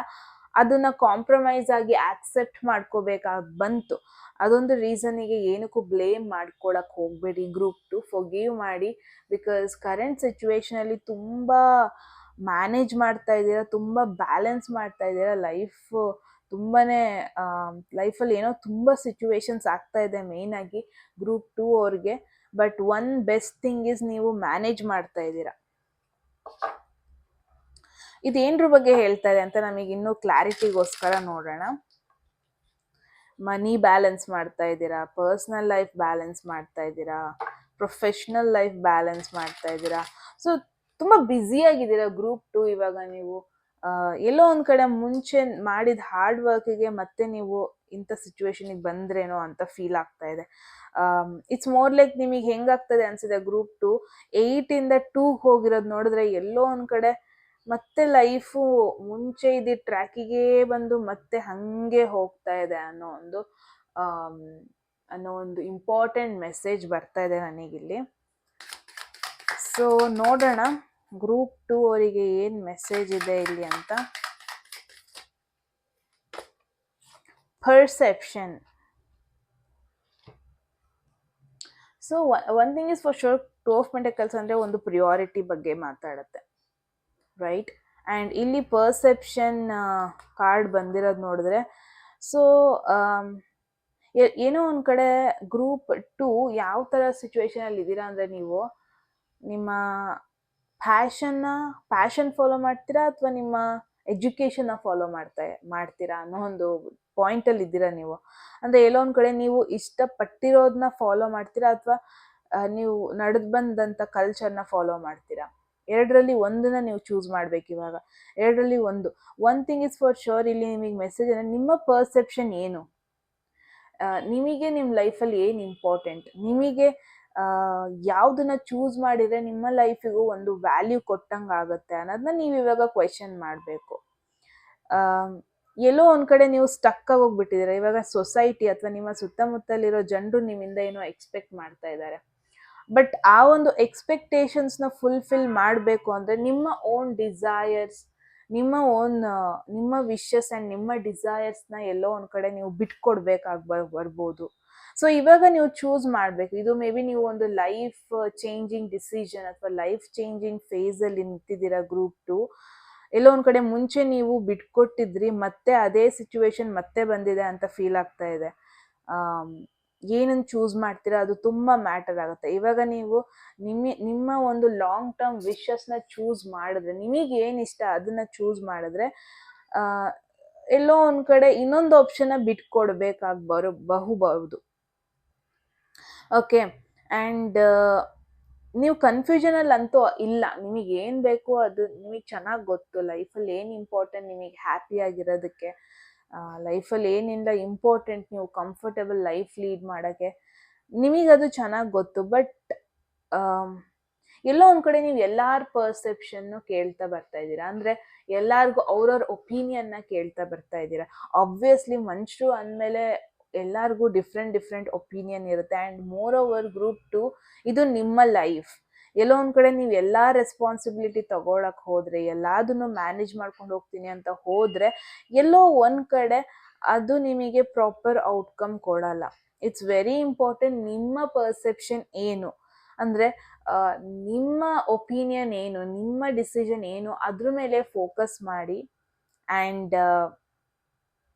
ಅದನ್ನು ಕಾಂಪ್ರಮೈಸ್ ಆಗಿ ಆಕ್ಸೆಪ್ಟ್ ಮಾಡ್ಕೋಬೇಕಾಗಿ ಬಂತು. ಅದೊಂದು ರೀಸನಿಗೆ ಏನಕ್ಕೂ ಬ್ಲೇಮ್ ಮಾಡ್ಕೊಳಕ್ಕೆ ಹೋಗಬೇಡಿ ಗ್ರೂಪ್ 2, ಫೊರ್ಗಿವ್ ಮಾಡಿ. ಬಿಕಾಸ್ ಕರೆಂಟ್ ಸಿಚುವೇಶನಲ್ಲಿ ತುಂಬ ಮ್ಯಾನೇಜ್ ಮಾಡ್ತಾ ಇದ್ದೀರಾ, ತುಂಬ ಬ್ಯಾಲೆನ್ಸ್ ಮಾಡ್ತಾ ಇದ್ದೀರಾ. ತುಂಬಾ ಲೈಫಲ್ಲಿ ಏನೋ ತುಂಬ ಸಿಚುವೇಶನ್ಸ್ ಆಗ್ತಾ ಇದೆ ಮೇಯ್ನಾಗಿ ಗ್ರೂಪ್ 2 ಅವ್ರಿಗೆ. But one best thing is ನೀವು ಮ್ಯಾನೇಜ್ ಮಾಡ್ತಾ ಇದ್ದೀರಾ. ಇದೇನ್ರ ಬಗ್ಗೆ ಹೇಳ್ತಾ ಇದೆ ಅಂತ ನಮಗೆ ಇನ್ನೂ ಕ್ಲಾರಿಟಿಗೋಸ್ಕರ ನೋಡೋಣ. ಮನಿ ಬ್ಯಾಲೆನ್ಸ್ ಮಾಡ್ತಾ ಇದ್ದೀರಾ, ಪರ್ಸ್ನಲ್ ಲೈಫ್ ಬ್ಯಾಲೆನ್ಸ್ ಮಾಡ್ತಾ ಇದ್ದೀರಾ, ಪ್ರೊಫೆಷ್ನಲ್ ಲೈಫ್ ಬ್ಯಾಲೆನ್ಸ್ ಮಾಡ್ತಾ ಇದ್ದೀರಾ. ಸೊ ತುಂಬ ಬ್ಯುಸಿಯಾಗಿದ್ದೀರಾ ಗ್ರೂಪ್ 2 ಇವಾಗ. ನೀವು ಎಲ್ಲೋ ಒಂದು ಕಡೆ ಮುಂಚೆ ಮಾಡಿದ ಹಾರ್ಡ್ ವರ್ಕಿಗೆ ಮತ್ತೆ ನೀವು ಇಂಥ ಸಿಚುವೇಶನಿಗೆ ಬಂದ್ರೇನೋ ಅಂತ ಫೀಲ್ ಆಗ್ತಾ ಇದೆ. ಇಟ್ಸ್ ಮೋರ್ ಲೈಕ್ ನಿಮಗೆ ಹೆಂಗಾಗ್ತದೆ ಅನಿಸಿದೆ ಗ್ರೂಪ್ 2 8ಇಂದ 2 ಹೋಗಿರೋದು ನೋಡಿದ್ರೆ ಎಲ್ಲೋ ಒಂದು ಕಡೆ ಮತ್ತೆ ಲೈಫು ಮುಂಚೆ ಇದ್ದಿದ್ದ ಟ್ರ್ಯಾಕಿಗೆ ಬಂದು ಮತ್ತೆ ಹಾಗೆ ಹೋಗ್ತಾ ಇದೆ ಅನ್ನೋ ಒಂದು ಇಂಪಾರ್ಟೆಂಟ್ ಮೆಸೇಜ್ ಬರ್ತಾ ಇದೆ ನನಗಿಲ್ಲಿ. ಸೊ ನೋಡೋಣ ಗ್ರೂಪ್ 2 ಅವರಿಗೆ ಏನು ಮೆಸೇಜ್ ಇದೆ ಇಲ್ಲಿ ಅಂತ. Perception. So one thing is for sure, 2 of pentacles ಅಂದರೆ ಒಂದು ಪ್ರಿಯಾರಿಟಿ ಬಗ್ಗೆ ಮಾತಾಡುತ್ತೆ, ರೈಟ್? ಆ್ಯಂಡ್ ಇಲ್ಲಿ ಪರ್ಸೆಪ್ಷನ್ ಕಾರ್ಡ್ ಬಂದಿರೋದು ನೋಡಿದ್ರೆ, ಸೊ ಏನೋ ಒಂದು ಕಡೆ ಗ್ರೂಪ್ 2 ಯಾವ ಥರ ಸಿಚುವೇಶನಲ್ಲಿ ಇದ್ದೀರಾ ಅಂದರೆ, ನೀವು ನಿಮ್ಮ ಪ್ಯಾಷನ್ ಫಾಲೋ ಮಾಡ್ತೀರಾ ಅಥವಾ ನಿಮ್ಮ ಎಜುಕೇಷನ್ನ ಫಾಲೋ ಮಾಡ್ತೀರಾ ಅನ್ನೋ ಒಂದು ಪಾಯಿಂಟಲ್ಲಿ ಇದ್ದೀರಾ ನೀವು. ಅಂದರೆ ಎಲ್ಲೋ ಒಂದು ಕಡೆ ನೀವು ಇಷ್ಟಪಟ್ಟಿರೋದನ್ನ ಫಾಲೋ ಮಾಡ್ತೀರಾ ಅಥವಾ ನೀವು ನಡೆದು ಬಂದಂಥ ಕಲ್ಚರ್ನ ಫಾಲೋ ಮಾಡ್ತೀರಾ. ಎರಡರಲ್ಲಿ ಒಂದನ್ನ ನೀವು ಚೂಸ್ ಮಾಡ್ಬೇಕು ಇವಾಗ. ಎರಡರಲ್ಲಿ one thing is for sure, ಇಲ್ಲಿ ನಿಮಗೆ ಮೆಸೇಜ್ ಅಂದರೆ ನಿಮ್ಮ ಪರ್ಸೆಪ್ಷನ್ ಏನು, ನಿಮಗೆ ನಿಮ್ಮ ಲೈಫಲ್ಲಿ ಏನು ಇಂಪಾರ್ಟೆಂಟ್, ನಿಮಗೆ ಯಾವುದನ್ನ ಚೂಸ್ ಮಾಡಿದರೆ ನಿಮ್ಮ ಲೈಫಿಗೂ ಒಂದು ವ್ಯಾಲ್ಯೂ ಕೊಟ್ಟಂಗೆ ಆಗುತ್ತೆ ಅನ್ನೋದನ್ನ ನೀವು ಇವಾಗ ಕ್ವೆಶನ್ ಮಾಡಬೇಕು. ಎಲ್ಲೋ ಒಂದು ಕಡೆ ನೀವು ಸ್ಟಕ್ ಆಗಿ ಹೋಗ್ಬಿಟ್ಟಿದ್ದೀರ. ಇವಾಗ ಸೊಸೈಟಿ ಅಥವಾ ನಿಮ್ಮ ಸುತ್ತಮುತ್ತಲಿರೋ ಜನರು ನಿಮ್ಮಿಂದ ಏನೋ ಎಕ್ಸ್ಪೆಕ್ಟ್ ಮಾಡ್ತಾ ಇದ್ದಾರೆ. ಬಟ್ ಆ ಒಂದು ಎಕ್ಸ್ಪೆಕ್ಟೇಷನ್ಸ್ನ ಫುಲ್ಫಿಲ್ ಮಾಡಬೇಕು ಅಂದರೆ ನಿಮ್ಮ ಓನ್ ಡಿಸೈರ್ಸ್, ನಿಮ್ಮ ಓನ್ ನಿಮ್ಮ ವಿಶಸ್ ಆ್ಯಂಡ್ ನಿಮ್ಮ ಡಿಸೈರ್ಸ್ನ ಎಲ್ಲೋ ಒಂದು ಕಡೆ ನೀವು ಬಿಟ್ಕೊಡ್ಬೇಕಾಗಿ ಬರ್ಬೋದು. ಸೊ ಇವಾಗ ನೀವು ಚೂಸ್ ಮಾಡಬೇಕು. ಇದು ಮೇ ಬಿ ನೀವು ಒಂದು ಲೈಫ್ ಚೇಂಜಿಂಗ್ ಡಿಸಿಷನ್ ಅಥವಾ ಲೈಫ್ ಚೇಂಜಿಂಗ್ ಫೇಸಲ್ಲಿ ನಿಂತಿದ್ದೀರಾ ಗ್ರೂಪ್ 2. ಎಲ್ಲೋ ಒಂದು ಕಡೆ ಮುಂಚೆ ನೀವು ಬಿಟ್ಕೊಟ್ಟಿದ್ರಿ, ಮತ್ತೆ ಅದೇ ಸಿಚುವೇಶನ್ ಮತ್ತೆ ಬಂದಿದೆ ಅಂತ ಫೀಲ್ ಆಗ್ತಾ ಇದೆ. ಏನನ್ನು ಚೂಸ್ ಮಾಡ್ತೀರಾ ಅದು ತುಂಬ ಮ್ಯಾಟರ್ ಆಗುತ್ತೆ. ಇವಾಗ ನೀವು ನಿಮ್ಮ ಒಂದು ಲಾಂಗ್ ಟರ್ಮ್ ವಿಶಸ್ನ ಚೂಸ್ ಮಾಡಿದ್ರೆ, ನಿಮಗೆ ಏನು ಇಷ್ಟ ಅದನ್ನ ಚೂಸ್ ಮಾಡಿದ್ರೆ, ಎಲ್ಲೋ ಒಂದು ಕಡೆ ಇನ್ನೊಂದು ಆಪ್ಷನ್ನ ಬಿಟ್ಕೊಡ್ಬೇಕಾಗಿ ಬಹುದು. ಓಕೆ, ಆ್ಯಂಡ್ ನೀವು ಕನ್ಫ್ಯೂಷನಲ್ಲಿ ಅಂತೂ ಇಲ್ಲ. ನಿಮಗೆ ಏನು ಬೇಕು ಅದು ನಿಮಗೆ ಚೆನ್ನಾಗಿ ಗೊತ್ತು. ಲೈಫಲ್ಲಿ ಏನು ಇಂಪಾರ್ಟೆಂಟ್ ನಿಮಗೆ ಹ್ಯಾಪಿಯಾಗಿರೋದಕ್ಕೆ, ಲೈಫಲ್ಲಿ ಏನಿಲ್ಲ ಇಂಪಾರ್ಟೆಂಟ್ ನೀವು ಕಂಫರ್ಟೇಬಲ್ ಲೈಫ್ ಲೀಡ್ ಮಾಡೋಕ್ಕೆ, ನಿಮಗದು ಚೆನ್ನಾಗಿ ಗೊತ್ತು. ಬಟ್ ಎಲ್ಲೋ ಒಂದು ಕಡೆ ನೀವು ಎಲ್ಲರ ಪರ್ಸೆಪ್ಷನ್ನು ಕೇಳ್ತಾ ಬರ್ತಾ ಇದ್ದೀರಾ. ಅಂದರೆ ಎಲ್ಲರಿಗೂ ಅವ್ರವ್ರ ಒಪಿನಿಯನ್ನ ಕೇಳ್ತಾ ಬರ್ತಾ ಇದ್ದೀರಾ. ಆಬ್ವಿಯಸ್ಲಿ ಮನುಷ್ಯರು ಅಂದಮೇಲೆ ಎಲ್ಲರಿಗೂ ಡಿಫ್ರೆಂಟ್ ಒಪಿನಿಯನ್ ಇರುತ್ತೆ. ಆ್ಯಂಡ್ ಮೋರ್ ಓವರ್ ಗ್ರೂಪ್ 2 ಇದು ನಿಮ್ಮ ಲೈಫ್. ಎಲ್ಲೋ ಒಂದು ಕಡೆ ನೀವು ಎಲ್ಲ ರೆಸ್ಪಾನ್ಸಿಬಿಲಿಟಿ ತಗೊಳಕ್ಕೆ ಹೋದರೆ, ಎಲ್ಲದನ್ನು ಮ್ಯಾನೇಜ್ ಮಾಡ್ಕೊಂಡು ಹೋಗ್ತೀನಿ ಅಂತ ಹೋದರೆ, ಎಲ್ಲೋ ಒಂದು ಕಡೆ ಅದು ನಿಮಗೆ ಪ್ರಾಪರ್ ಔಟ್ಕಮ್ ಕೊಡಲ್ಲ. ಇಟ್ಸ್ ವೆರಿ ಇಂಪಾರ್ಟೆಂಟ್ ನಿಮ್ಮ ಪರ್ಸೆಪ್ಷನ್ ಏನು, ಅಂದರೆ ನಿಮ್ಮ ಒಪಿನಿಯನ್ ಏನು, ನಿಮ್ಮ ಡಿಸಿಷನ್ ಏನು, ಅದ್ರ ಮೇಲೆ ಫೋಕಸ್ ಮಾಡಿ. ಆ್ಯಂಡ್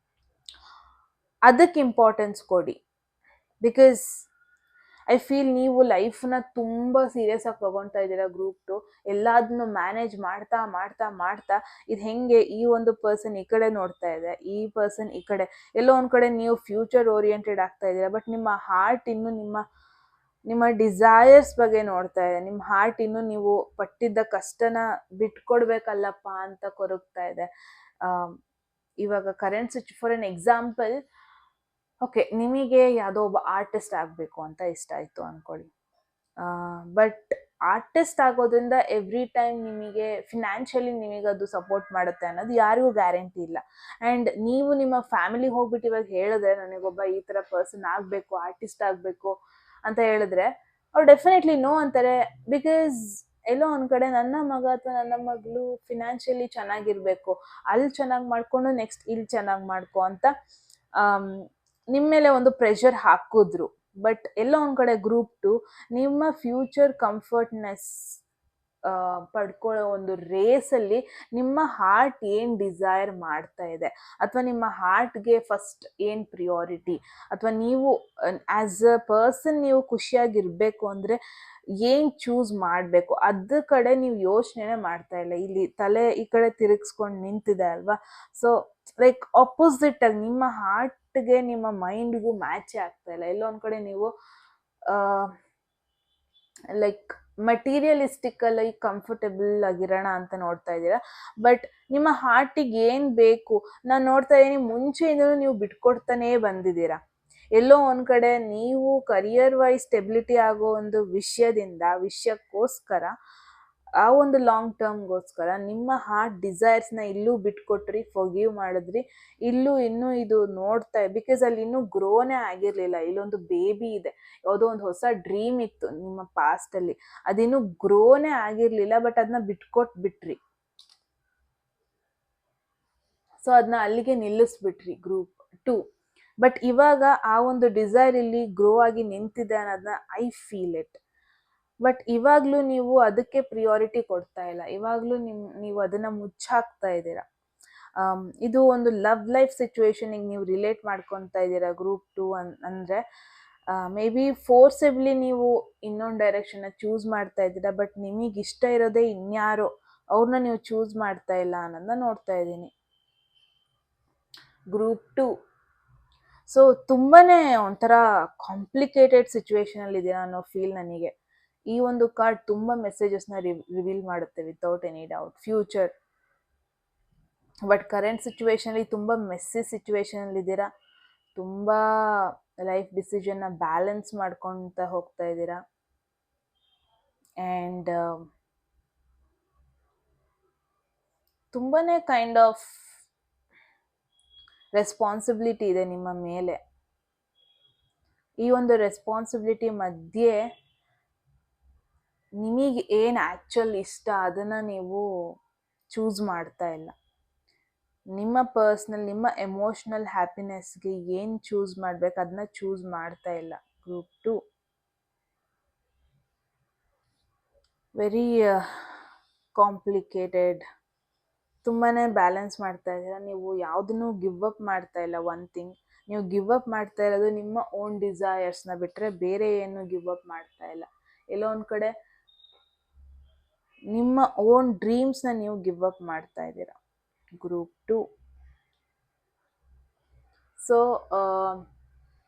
ಅದಕ್ಕೆ ಇಂಪಾರ್ಟೆನ್ಸ್ ಕೊಡಿ. ಬಿಕಾಸ್ ಐ ಫೀಲ್ ನೀವು ಲೈಫ್ನ ತುಂಬ ಸೀರಿಯಸ್ ಆಗಿ ತಗೊಳ್ತಾ ಇದ್ದೀರಾ ಗ್ರೂಪ್ 2. ಎಲ್ಲದನ್ನು ಮ್ಯಾನೇಜ್ ಮಾಡ್ತಾ ಇದು ಹೆಂಗೆ, ಈ ಒಂದು ಪರ್ಸನ್ ಈ ಕಡೆ ನೋಡ್ತಾ ಇದೆ, ಈ ಪರ್ಸನ್ ಈ ಕಡೆ, ಎಲ್ಲೋ ಒಂದು ಕಡೆ ನೀವು ಫ್ಯೂಚರ್ ಓರಿಯೆಂಟೆಡ್ ಆಗ್ತಾ ಇದ್ದೀರಾ. ಬಟ್ ನಿಮ್ಮ ಹಾರ್ಟ್ ಇನ್ನೂ ನಿಮ್ಮ ಡಿಸೈರ್ಸ್ ಬಗ್ಗೆ ನೋಡ್ತಾ ಇದೆ. ನಿಮ್ಮ ಹಾರ್ಟ್ ಇನ್ನೂ ನೀವು ಪಟ್ಟಿದ್ದ ಕಷ್ಟನ ಬಿಟ್ಕೊಡ್ಬೇಕಲ್ಲಪ್ಪ ಅಂತ ಕೊರಗ್ತಾ ಇದೆ. ಇವಾಗ current for an example, okay, ನಿಮಗೆ ಯಾವುದೋ ಒಬ್ಬ ಆರ್ಟಿಸ್ಟ್ ಆಗಬೇಕು ಅಂತ ಇಷ್ಟ ಆಯಿತು ಅಂದ್ಕೊಳ್ಳಿ. ಬಟ್ ಆರ್ಟಿಸ್ಟ್ ಆಗೋದ್ರಿಂದ ಎವ್ರಿ ಟೈಮ್ ನಿಮಗೆ ಫಿನಾನ್ಷಿಯಲಿ ನಿಮಗದು ಸಪೋರ್ಟ್ ಮಾಡುತ್ತೆ ಅನ್ನೋದು ಯಾರಿಗೂ ಗ್ಯಾರಂಟಿ ಇಲ್ಲ. ಆ್ಯಂಡ್ ನೀವು ನಿಮ್ಮ ಫ್ಯಾಮಿಲಿಗೆ ಹೋಗ್ಬಿಟ್ಟು ಇವಾಗ ಹೇಳಿದ್ರೆ, ನನಗೊಬ್ಬ ಈ ಥರ ಪರ್ಸನ್ ಆಗಬೇಕು, ಆರ್ಟಿಸ್ಟ್ ಆಗಬೇಕು ಅಂತ ಹೇಳಿದ್ರೆ, ಅವ್ರು ಡೆಫಿನೆಟ್ಲಿ ನೋ ಅಂತಾರೆ. ಬಿಕಾಸ್ ಎಲ್ಲೋ ಒಂದು ಕಡೆ ನನ್ನ ಮಗ ಅಥವಾ ನನ್ನ ಮಗಳು ಫಿನಾನ್ಷಿಯಲಿ ಚೆನ್ನಾಗಿರಬೇಕು, ಅಲ್ಲಿ ಚೆನ್ನಾಗಿ ಮಾಡಿಕೊಂಡು ನೆಕ್ಸ್ಟ್ ಇಲ್ಲಿ ಚೆನ್ನಾಗಿ ಮಾಡ್ಕೊ ಅಂತ ನಿಮ್ಮ ಮೇಲೆ ಒಂದು ಪ್ರೆಷರ್ ಹಾಕಿದ್ರು. ಬಟ್ ಎಲ್ಲೋ ಒಂದು ಕಡೆ ಗ್ರೂಪ್ 2 ನಿಮ್ಮ ಫ್ಯೂಚರ್ ಕಂಫರ್ಟ್ನೆಸ್ ಪಡ್ಕೊಳ್ಳೋ ಒಂದು ರೇಸಲ್ಲಿ ನಿಮ್ಮ ಹಾರ್ಟ್ ಏನು ಡಿಸೈರ್ ಮಾಡ್ತಾ ಇದೆ, ಅಥವಾ ನಿಮ್ಮ ಹಾರ್ಟ್ಗೆ ಫಸ್ಟ್ ಏನು ಪ್ರಿಯಾರಿಟಿ, ಅಥವಾ ನೀವು ಆ್ಯಸ್ ಅ ಪರ್ಸನ್ ನೀವು ಖುಷಿಯಾಗಿರಬೇಕು ಅಂದರೆ ಏನು ಚೂಸ್ ಮಾಡಬೇಕು, ಅದ್ರ ಕಡೆ ನೀವು ಯೋಚನೆ ಮಾಡ್ತಾ ಇಲ್ಲ. ಇಲ್ಲಿ ತಲೆ ಈ ಕಡೆ ತಿರುಗಿಸ್ಕೊಂಡು ನಿಂತಿದೆ ಅಲ್ವಾ. ಸೊ ಲೈಕ್ ಆಪೋಸಿಟ್ ಆಗಿ ನಿಮ್ಮ ಹಾರ್ಟ್ಗೆ ನಿಮ್ಮ ಮೈಂಡ್ಗೂ ಮ್ಯಾಚೇ ಆಗ್ತಾ ಇಲ್ಲ. ಎಲ್ಲೋ ಒಂದು ಕಡೆ ನೀವು ಲೈಕ್ ಮಟೀರಿಯಲಿಸ್ಟಿಕಲ್ಲಿ ಕಂಫರ್ಟೇಬಲ್ ಆಗಿರೋಣ ಅಂತ ನೋಡ್ತಾ ಇದ್ದೀರಾ. ಬಟ್ ನಿಮ್ಮ ಹಾರ್ಟಿಗೆ ಏನು ಬೇಕು ನಾನು ನೋಡ್ತಾ ಇದ್ದೀನಿ, ಮುಂಚೆಯಿಂದಲೂ ನೀವು ಬಿಟ್ಕೊಡ್ತಾನೇ ಬಂದಿದ್ದೀರಾ. ಎಲ್ಲೋ ಒಂದು ಕಡೆ ನೀವು ಕರಿಯರ್ ವೈಸ್ ಸ್ಟೆಬಿಲಿಟಿ ಆಗೋ ಒಂದು ವಿಷಯಕ್ಕೋಸ್ಕರ, ಆ ಒಂದು ಲಾಂಗ್ ಟರ್ಮ್ಗೋಸ್ಕರ ನಿಮ್ಮ ಹಾರ್ಟ್ ಡಿಸೈರ್ಸ್ನ ಇಲ್ಲೂ ಬಿಟ್ಕೊಟ್ರಿ, ಫಾರ್ಗಿವ್ ಮಾಡಿದ್ರಿ. ಇನ್ನೂ ಇದು ನೋಡ್ತಾ, ಬಿಕಾಸ್ ಅಲ್ಲಿ ಇನ್ನೂ ಗ್ರೋನೇ ಆಗಿರಲಿಲ್ಲ. ಇಲ್ಲೊಂದು ಬೇಬಿ ಇದೆ, ಯಾವುದೋ ಒಂದು ಹೊಸ ಡ್ರೀಮ್ ಇತ್ತು ನಿಮ್ಮ ಪಾಸ್ಟಲ್ಲಿ, ಅದಿನ್ನೂ ಗ್ರೋನೇ ಆಗಿರಲಿಲ್ಲ. ಬಟ್ ಅದನ್ನ ಬಿಟ್ಕೊಟ್ಬಿಟ್ರಿ. ಸೊ ಅದನ್ನ ಅಲ್ಲಿಗೆ ನಿಲ್ಲಿಸ್ಬಿಟ್ರಿ ಗ್ರೂಪ್ 2. ಬಟ್ ಇವಾಗ ಆ ಒಂದು ಡಿಸೈರ್ ಇಲ್ಲಿ ಗ್ರೋ ಆಗಿ ನಿಂತಿದೆ ಅನ್ನೋದನ್ನ ಐ ಫೀಲ್ ಇಟ್. ಬಟ್ ಇವಾಗಲೂ ನೀವು ಅದಕ್ಕೆ ಪ್ರಿಯಾರಿಟಿ ಕೊಡ್ತಾ ಇಲ್ಲ. ಇವಾಗಲೂ ನೀವು ಅದನ್ನು ಮುಚ್ಚಾಕ್ತಾ ಇದ್ದೀರಾ. ಇದು ಒಂದು ಲವ್ ಲೈಫ್ ಸಿಚುವೇಶನಿಗೆ ನೀವು ರಿಲೇಟ್ ಮಾಡ್ಕೊತಾ ಇದ್ದೀರಾ ಗ್ರೂಪ್ 2 ಅಂದರೆ ಮೇ ಬಿ ಫೋರ್ಸೆಬ್ಲಿ ನೀವು ಇನ್ನೊಂದು ಡೈರೆಕ್ಷನ್ನ ಚೂಸ್ ಮಾಡ್ತಾ ಇದ್ದೀರಾ. ಬಟ್ ನಿಮಗೆ ಇಷ್ಟ ಇರೋದೇ ಇನ್ಯಾರೋ, ಅವ್ರನ್ನ ನೀವು ಚೂಸ್ ಮಾಡ್ತಾ ಇಲ್ಲ ಅನ್ನೋದನ್ನ ನೋಡ್ತಾ ಇದ್ದೀನಿ ಗ್ರೂಪ್ 2. ಸೊ ತುಂಬಾ ಒಂಥರ ಕಾಂಪ್ಲಿಕೇಟೆಡ್ ಸಿಚುವೇಶನಲ್ಲಿದ್ದೀರಾ ಅನ್ನೋ ಫೀಲ್ ನನಗೆ. ಈ ಒಂದು ಕಾರ್ಡ್ ತುಂಬ ಮೆಸೇಜಸ್ನ ರಿವೀಲ್ ಮಾಡುತ್ತೆ without any doubt, future. But current ಸಿಚುವೇಶನಲ್ಲಿ ತುಂಬ ಮೆಸ್ಸಿ ಸಿಚುವೇಶನಲ್ಲಿದ್ದೀರಾ. ತುಂಬ ಲೈಫ್ ಡಿಸಿಷನ್ನ ಬ್ಯಾಲೆನ್ಸ್ ಮಾಡ್ಕೊತ ಹೋಗ್ತಾ ಇದ್ದೀರಾ. ಆ್ಯಂಡ್ ತುಂಬಾ ಕೈಂಡ್ ಆಫ್ ರೆಸ್ಪಾನ್ಸಿಬಿಲಿಟಿ ಇದೆ ನಿಮ್ಮ ಮೇಲೆ. ಈ ಒಂದು ರೆಸ್ಪಾನ್ಸಿಬಿಲಿಟಿ ಮಧ್ಯೆ ನಿಮಗೆ ಏನು ಆ್ಯಕ್ಚುಲ್ ಇಷ್ಟ ಅದನ್ನು ನೀವು ಚೂಸ್ ಮಾಡ್ತಾ ಇಲ್ಲ. ನಿಮ್ಮ ಪರ್ಸ್ನಲ್, ನಿಮ್ಮ ಎಮೋಷ್ನಲ್ ಹ್ಯಾಪಿನೆಸ್ಗೆ ಏನು ಚೂಸ್ ಮಾಡ್ಬೇಕು ಅದನ್ನ ಚೂಸ್ ಮಾಡ್ತಾ ಇಲ್ಲ. Group 2 very complicated. ತುಂಬಾ ಬ್ಯಾಲೆನ್ಸ್ ಮಾಡ್ತಾ ಇದ್ದೀರಾ ನೀವು. ಯಾವುದನ್ನು ಗಿವ್ ಅಪ್ ಮಾಡ್ತಾ ಇಲ್ಲ. ಒನ್ ಥಿಂಗ್, ನೀವು ಗಿವ್ ಅಪ್ ಮಾಡ್ತಾ ಇರೋದು ನಿಮ್ಮ ಓನ್ ಡಿಸೈರ್ಸ್ನ ಬಿಟ್ಟರೆ ಬೇರೆ ಏನು ಗಿವ್ ಅಪ್ ಮಾಡ್ತಾ ಇಲ್ಲ. ಎಲ್ಲೋ ಒಂದು ಕಡೆ ನಿಮ್ಮ ಓನ್ ಡ್ರೀಮ್ಸ್ನ ನೀವು ಗಿವ್ ಅಪ್ ಮಾಡ್ತಾ ಇದ್ದೀರಾ. ಗ್ರೂಪ್ 2. ಸೊ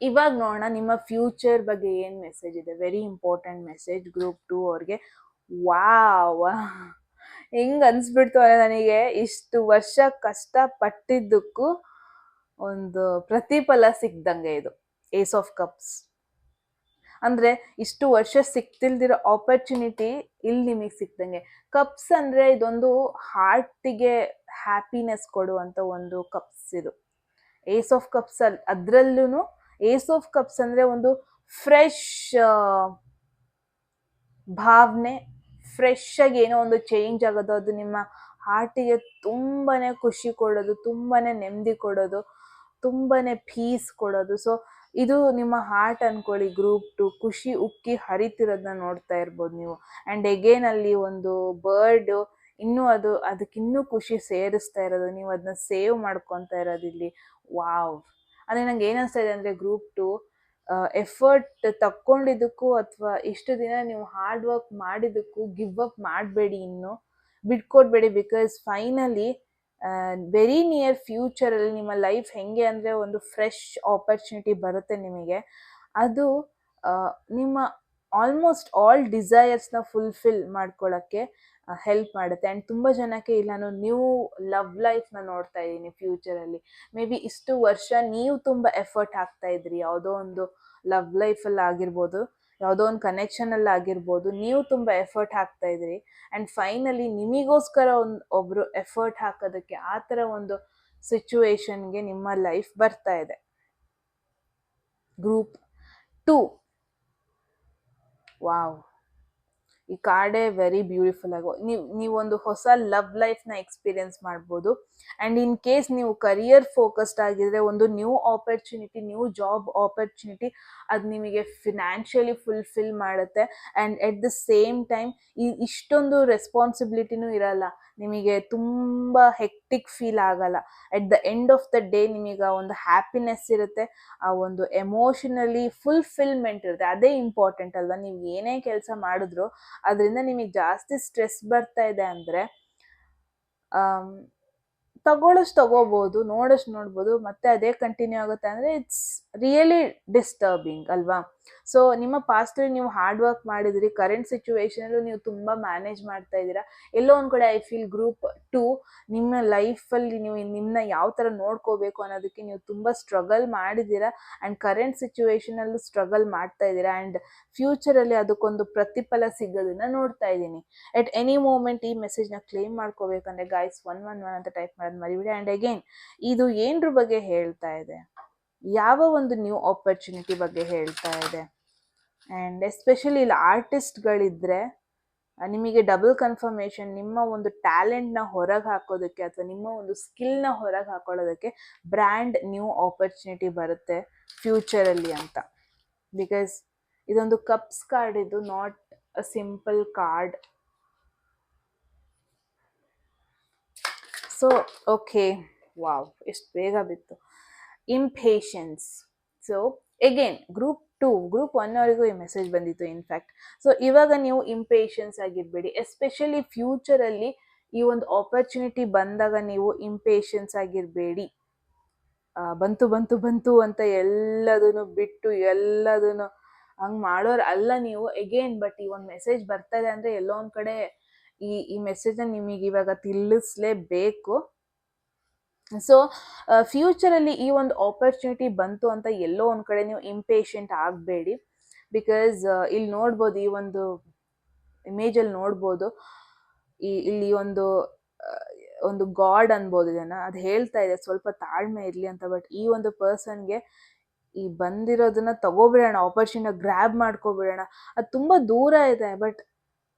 ಇವಾಗ ನೋಡೋಣ ನಿಮ್ಮ ಫ್ಯೂಚರ್ ಬಗ್ಗೆ ಏನು ಮೆಸೇಜ್ ಇದೆ. ವೆರಿ ಇಂಪಾರ್ಟೆಂಟ್ ಮೆಸೇಜ್ ಗ್ರೂಪ್ 2 ಅವ್ರಿಗೆ. ವಾವ್, ಹೆಂಗ್ ಅನ್ಸ್ಬಿಡ್ತು ಅಂದರೆ ನನಗೆ, ಇಷ್ಟು ವರ್ಷ ಕಷ್ಟ ಪಟ್ಟಿದ್ದಕ್ಕೂ ಒಂದು ಪ್ರತಿಫಲ ಸಿಕ್ದಂಗೆ ಇದು ಏಸ್ ಆಫ್ ಕಪ್ಸ್. ಅಂದರೆ ಇಷ್ಟು ವರ್ಷ ಸಿಕ್ತಿಲ್ದಿರೋ ಆಪರ್ಚುನಿಟಿ ಇಲ್ಲಿ ನಿಮಗೆ ಸಿಕ್ದಂಗೆ. ಕಪ್ಸ್ ಅಂದರೆ ಇದೊಂದು ಹಾರ್ಟಿಗೆ ಹ್ಯಾಪಿನೆಸ್ ಕೊಡುವಂಥ ಒಂದು ಕಪ್ಸ್ ಇದು. ಏಸ್ ಆಫ್ ಕಪ್ಸ್ ಅದರಲ್ಲೂ ಏಸ್ ಆಫ್ ಕಪ್ಸ್ ಅಂದರೆ ಒಂದು ಫ್ರೆಶ್ ಭಾವನೆ, ಫ್ರೆಶ್ ಆಗಿ ಏನೋ ಒಂದು ಚೇಂಜ್ ಆಗೋದು, ಅದು ನಿಮ್ಮ ಹಾರ್ಟಿಗೆ ತುಂಬಾ ಖುಷಿ ಕೊಡೋದು, ತುಂಬಾ ನೆಮ್ಮದಿ ಕೊಡೋದು, ತುಂಬಾ ಪೀಸ್ ಕೊಡೋದು. ಸೊ ಇದು ನಿಮ್ಮ ಹಾರ್ಟ್ ಅನ್ಕೊಳ್ಳಿ. ಗ್ರೂಪ್ 2 ಖುಷಿ ಉಕ್ಕಿ ಹರಿತಿರೋದನ್ನ ನೋಡ್ತಾ ಇರ್ಬೋದು ನೀವು. ಆ್ಯಂಡ್ ಎಗೇನ್ ಅಲ್ಲಿ ಒಂದು ಬರ್ಡ್ ಇನ್ನೂ ಅದಕ್ಕಿನ್ನೂ ಖುಷಿ ಸೇರಿಸ್ತಾ ಇರೋದು, ನೀವು ಅದನ್ನ ಸೇವ್ ಮಾಡ್ಕೊತಾ ಇರೋದು ಇಲ್ಲಿ. ವಾವ್. ಅಂದರೆ ನಂಗೆ ಏನಿಸ್ತಾ ಇದೆ ಅಂದರೆ, ಗ್ರೂಪ್ 2 ಎಫರ್ಟ್ ತಕ್ಕೊಂಡಿದ್ದಕ್ಕೂ ಅಥವಾ ಇಷ್ಟು ದಿನ ನೀವು ಹಾರ್ಡ್ ವರ್ಕ್ ಮಾಡಿದ್ದಕ್ಕೂ ಗಿವ್ ಅಪ್ ಮಾಡಬೇಡಿ, ಇನ್ನು ಬಿಟ್ಕೊಡ್ಬೇಡಿ. ಬಿಕಾಸ್ ಫೈನಲಿ ವೆರಿ ನಿಯರ್ ಫ್ಯೂಚರಲ್ಲಿ ನಿಮ್ಮ ಲೈಫ್ ಹೆಂಗೆ ಅಂದರೆ, ಒಂದು ಫ್ರೆಶ್ ಆಪರ್ಚುನಿಟಿ ಬರುತ್ತೆ ನಿಮಗೆ. ಅದು ನಿಮ್ಮ ಆಲ್ಮೋಸ್ಟ್ ಆಲ್ ಡಿಸೈರ್ಸ್ನ ಫುಲ್ಫಿಲ್ ಮಾಡ್ಕೊಳ್ಳೋಕ್ಕೆ ಹೆಲ್ಪ್ ಮಾಡುತ್ತೆ. ಆ್ಯಂಡ್ ತುಂಬ ಜನಕ್ಕೆ ಇಲ್ಲಿ ನಾನು ನ್ಯೂ ಲವ್ ಲೈಫ್ನ ನೋಡ್ತಾ ಇದ್ದೀನಿ ಫ್ಯೂಚರಲ್ಲಿ. ಮೇ ಬಿ ಇಷ್ಟು ವರ್ಷ ನೀವು ತುಂಬ ಎಫರ್ಟ್ ಹಾಕ್ತಾ ಇದ್ರಿ, ಯಾವುದೋ ಒಂದು ಲವ್ ಲೈಫಲ್ಲಿ ಆಗಿರ್ಬೋದು, ಯಾವುದೋ ಒಂದು ಕನೆಕ್ಷನಲ್ಲಿ ಆಗಿರ್ಬೋದು, ನೀವು ತುಂಬ ಎಫರ್ಟ್ ಹಾಕ್ತಾ ಇದ್ರಿ. ಆ್ಯಂಡ್ ಫೈನಲಿ ನಿಮಗೋಸ್ಕರ ಒಬ್ಬರು ಎಫರ್ಟ್ ಹಾಕೋದಕ್ಕೆ ಆ ಥರ ಒಂದು ಸಿಚುವೇಶನ್ಗೆ ನಿಮ್ಮ ಲೈಫ್ ಬರ್ತಾ ಇದೆ. ಗ್ರೂಪ್ 2. ವಾವ್, ಈ ಕಾರ್ಡೇ ವೆರಿ ಬ್ಯೂಟಿಫುಲ್ ಆಗೋ. ನೀವೊಂದು ಹೊಸ ಲವ್ ಲೈಫ್ನ ಎಕ್ಸ್ಪೀರಿಯನ್ಸ್ ಮಾಡ್ಬೋದು. ಆ್ಯಂಡ್ ಇನ್ ಕೇಸ್ ನೀವು ಕರಿಯರ್ ಫೋಕಸ್ಡ್ ಆಗಿದ್ರೆ, ಒಂದು new opportunity, new job opportunity ಅದು ನಿಮಗೆ ಫಿನಾನ್ಷಿಯಲಿ ಫುಲ್ಫಿಲ್ ಮಾಡುತ್ತೆ. And at the same time ಇಷ್ಟೊಂದು ರೆಸ್ಪಾನ್ಸಿಬಿಲಿಟಿನೂ ಇರಲ್ಲ ನಿಮಗೆ, ತುಂಬ ಹೆಕ್ಟಿಕ್ ಫೀಲ್ ಆಗಲ್ಲ. At the end of the day ನಿಮಗೆ ಒಂದು ಹ್ಯಾಪಿನೆಸ್ ಇರುತ್ತೆ, ಆ ಒಂದು ಎಮೋಷನಲಿ ಫುಲ್ಫಿಲ್ಮೆಂಟ್ ಇರುತ್ತೆ. ಅದೇ ಇಂಪಾರ್ಟೆಂಟ್ ಅಲ್ವಾ. ನೀವು ಏನೇ ಕೆಲಸ ಮಾಡಿದ್ರು ಅದರಿಂದ ನಿಮಗೆ ಜಾಸ್ತಿ ಸ್ಟ್ರೆಸ್ ಬರ್ತಾ ಇದೆ ಅಂದರೆ, ತಗೊಳ್ಳೋಷ್ಟು ತಗೋಬೋದು, ನೋಡೋಷ್ಟು ನೋಡ್ಬೋದು, ಮತ್ತೆ ಅದೇ ಕಂಟಿನ್ಯೂ ಆಗುತ್ತೆ ಅಂದರೆ ಇಟ್ಸ್ ರಿಯಲಿ ಡಿಸ್ಟರ್ಬಿಂಗ್ ಅಲ್ವಾ. ಸೊ ನಿಮ್ಮ ಪಾಸ್ಟಲ್ಲಿ ನೀವು ಹಾರ್ಡ್ ವರ್ಕ್ ಮಾಡಿದ್ರಿ, ಕರೆಂಟ್ ಸಿಚುವೇಶನಲ್ಲೂ ನೀವು ತುಂಬ ಮ್ಯಾನೇಜ್ ಮಾಡ್ತಾ ಇದ್ದೀರಾ. ಎಲ್ಲೋ ಒಂದು ಕಡೆ ಐ ಫೀಲ್ ಗ್ರೂಪ್ 2 ನಿಮ್ಮ ಲೈಫಲ್ಲಿ ನೀವು ನಿಮ್ಮನ್ನ ಯಾವ ಥರ ನೋಡ್ಕೋಬೇಕು ಅನ್ನೋದಕ್ಕೆ ನೀವು ತುಂಬ ಸ್ಟ್ರಗಲ್ ಮಾಡಿದ್ದೀರಾ. ಆ್ಯಂಡ್ ಕರೆಂಟ್ ಸಿಚುವೇಶನಲ್ಲೂ ಸ್ಟ್ರಗಲ್ ಮಾಡ್ತಾ ಇದ್ದೀರಾ. ಆ್ಯಂಡ್ ಫ್ಯೂಚರಲ್ಲಿ ಅದಕ್ಕೊಂದು ಪ್ರತಿಫಲ ಸಿಗೋದನ್ನ ನೋಡ್ತಾ ಇದ್ದೀನಿ. ಎಟ್ ಎನಿ ಮೂಮೆಂಟ್ ಈ ಮೆಸೇಜ್ನ ಕ್ಲೇಮ್ ಮಾಡ್ಕೋಬೇಕಂದ್ರೆ ಗೈಸ್ 111 ಅಂತ ಟೈಪ್ ಮಾಡೋದು ಮರಿಬೇಡಿ. ಆ್ಯಂಡ್ ಅಗೇನ್ ಇದು ಏನರ ಬಗ್ಗೆ ಹೇಳ್ತಾ ಇದೆ, ಯಾವ ಒಂದು ನ್ಯೂ ಆಪರ್ಚುನಿಟಿ ಬಗ್ಗೆ ಹೇಳ್ತಾ ಇದೆ. ಆ್ಯಂಡ್ ಎಸ್ಪೆಷಲಿ ಇಲ್ಲಿ ಆರ್ಟಿಸ್ಟ್ಗಳಿದ್ದರೆ ನಿಮಗೆ ಡಬಲ್ ಕನ್ಫರ್ಮೇಷನ್, ನಿಮ್ಮ ಒಂದು ಟ್ಯಾಲೆಂಟ್ನ ಹೊರಗೆ ಹಾಕೋದಕ್ಕೆ ಅಥವಾ ನಿಮ್ಮ ಒಂದು ಸ್ಕಿಲ್ನ ಹೊರಗೆ ಹಾಕೊಳ್ಳೋದಕ್ಕೆ ಬ್ರ್ಯಾಂಡ್ ನ್ಯೂ ಆಪರ್ಚುನಿಟಿ ಬರುತ್ತೆ ಫ್ಯೂಚರಲ್ಲಿ ಅಂತ. ಬಿಕಾಸ್ ಇದೊಂದು ಕಪ್ಸ್ ಕಾರ್ಡ್, ಇದು not a simple card. So okay, wow, ಎಷ್ಟು ಬೇಗ ಬಿತ್ತು. ಇಂಪೇಷನ್ಸ್. ಸೊ ಎಗೇನ್ ಗ್ರೂಪ್ 1 ಅವರಿಗೂ ಈ ಮೆಸೇಜ್ ಬಂದಿತ್ತು ಇನ್ಫ್ಯಾಕ್ಟ್. ಸೊ ಇವಾಗ ನೀವು ಇಂಪೇಷನ್ಸ್ ಆಗಿರಬೇಡಿ. ಎಸ್ಪೆಷಲಿ ಫ್ಯೂಚರಲ್ಲಿ ಈ ಒಂದು ಆಪರ್ಚುನಿಟಿ ಬಂದಾಗ ನೀವು ಇಂಪೇಷನ್ಸ್ ಆಗಿರಬೇಡಿ. ಬಂತು ಬಂತು ಬಂತು ಅಂತ ಎಲ್ಲದನ್ನು ಬಿಟ್ಟು ಎಲ್ಲದನ್ನು ಹಂಗೆ ಮಾಡೋರು ಅಲ್ಲ ನೀವು. ಎಗೇನ್ ಬಟ್ ಈ ಒಂದು ಮೆಸೇಜ್ ಬರ್ತಾ ಇದೆ ಅಂದರೆ ಎಲ್ಲೋ ಒಂದು ಕಡೆ ಈ ಮೆಸೇಜ್ನ ನಿಮಗೆ ಇವಾಗ ತಿಳಿಸ್ಲೇಬೇಕು. ಸೊ ಫ್ಯೂಚರಲ್ಲಿ ಈ ಒಂದು ಆಪರ್ಚುನಿಟಿ ಬಂತು ಅಂತ ಎಲ್ಲೋ ಒಂದು ಕಡೆ ನೀವು ಇಂಪೇಷೆಂಟ್ ಆಗಬೇಡಿ. ಬಿಕಾಸ್ ಇಲ್ಲಿ ನೋಡ್ಬೋದು, ಈ ಒಂದು ಇಮೇಜಲ್ಲಿ ನೋಡ್ಬೋದು, ಇಲ್ಲಿ ಒಂದು ಗಾಡ್ ಅನ್ಬೋದು ಇದನ್ನು. ಅದು ಹೇಳ್ತಾ ಇದೆ ಸ್ವಲ್ಪ ತಾಳ್ಮೆ ಇರಲಿ ಅಂತ. ಬಟ್ ಈ ಒಂದು ಪರ್ಸನ್ಗೆ ಈ ಬಂದಿರೋದನ್ನ ತಗೋಬಿಡೋಣ, ಆಪರ್ಚುನಿಟಿನ ಗ್ರ್ಯಾಬ್ ಮಾಡ್ಕೊಬಿಡೋಣ, ಅದು ತುಂಬ ದೂರ ಇದೆ. ಬಟ್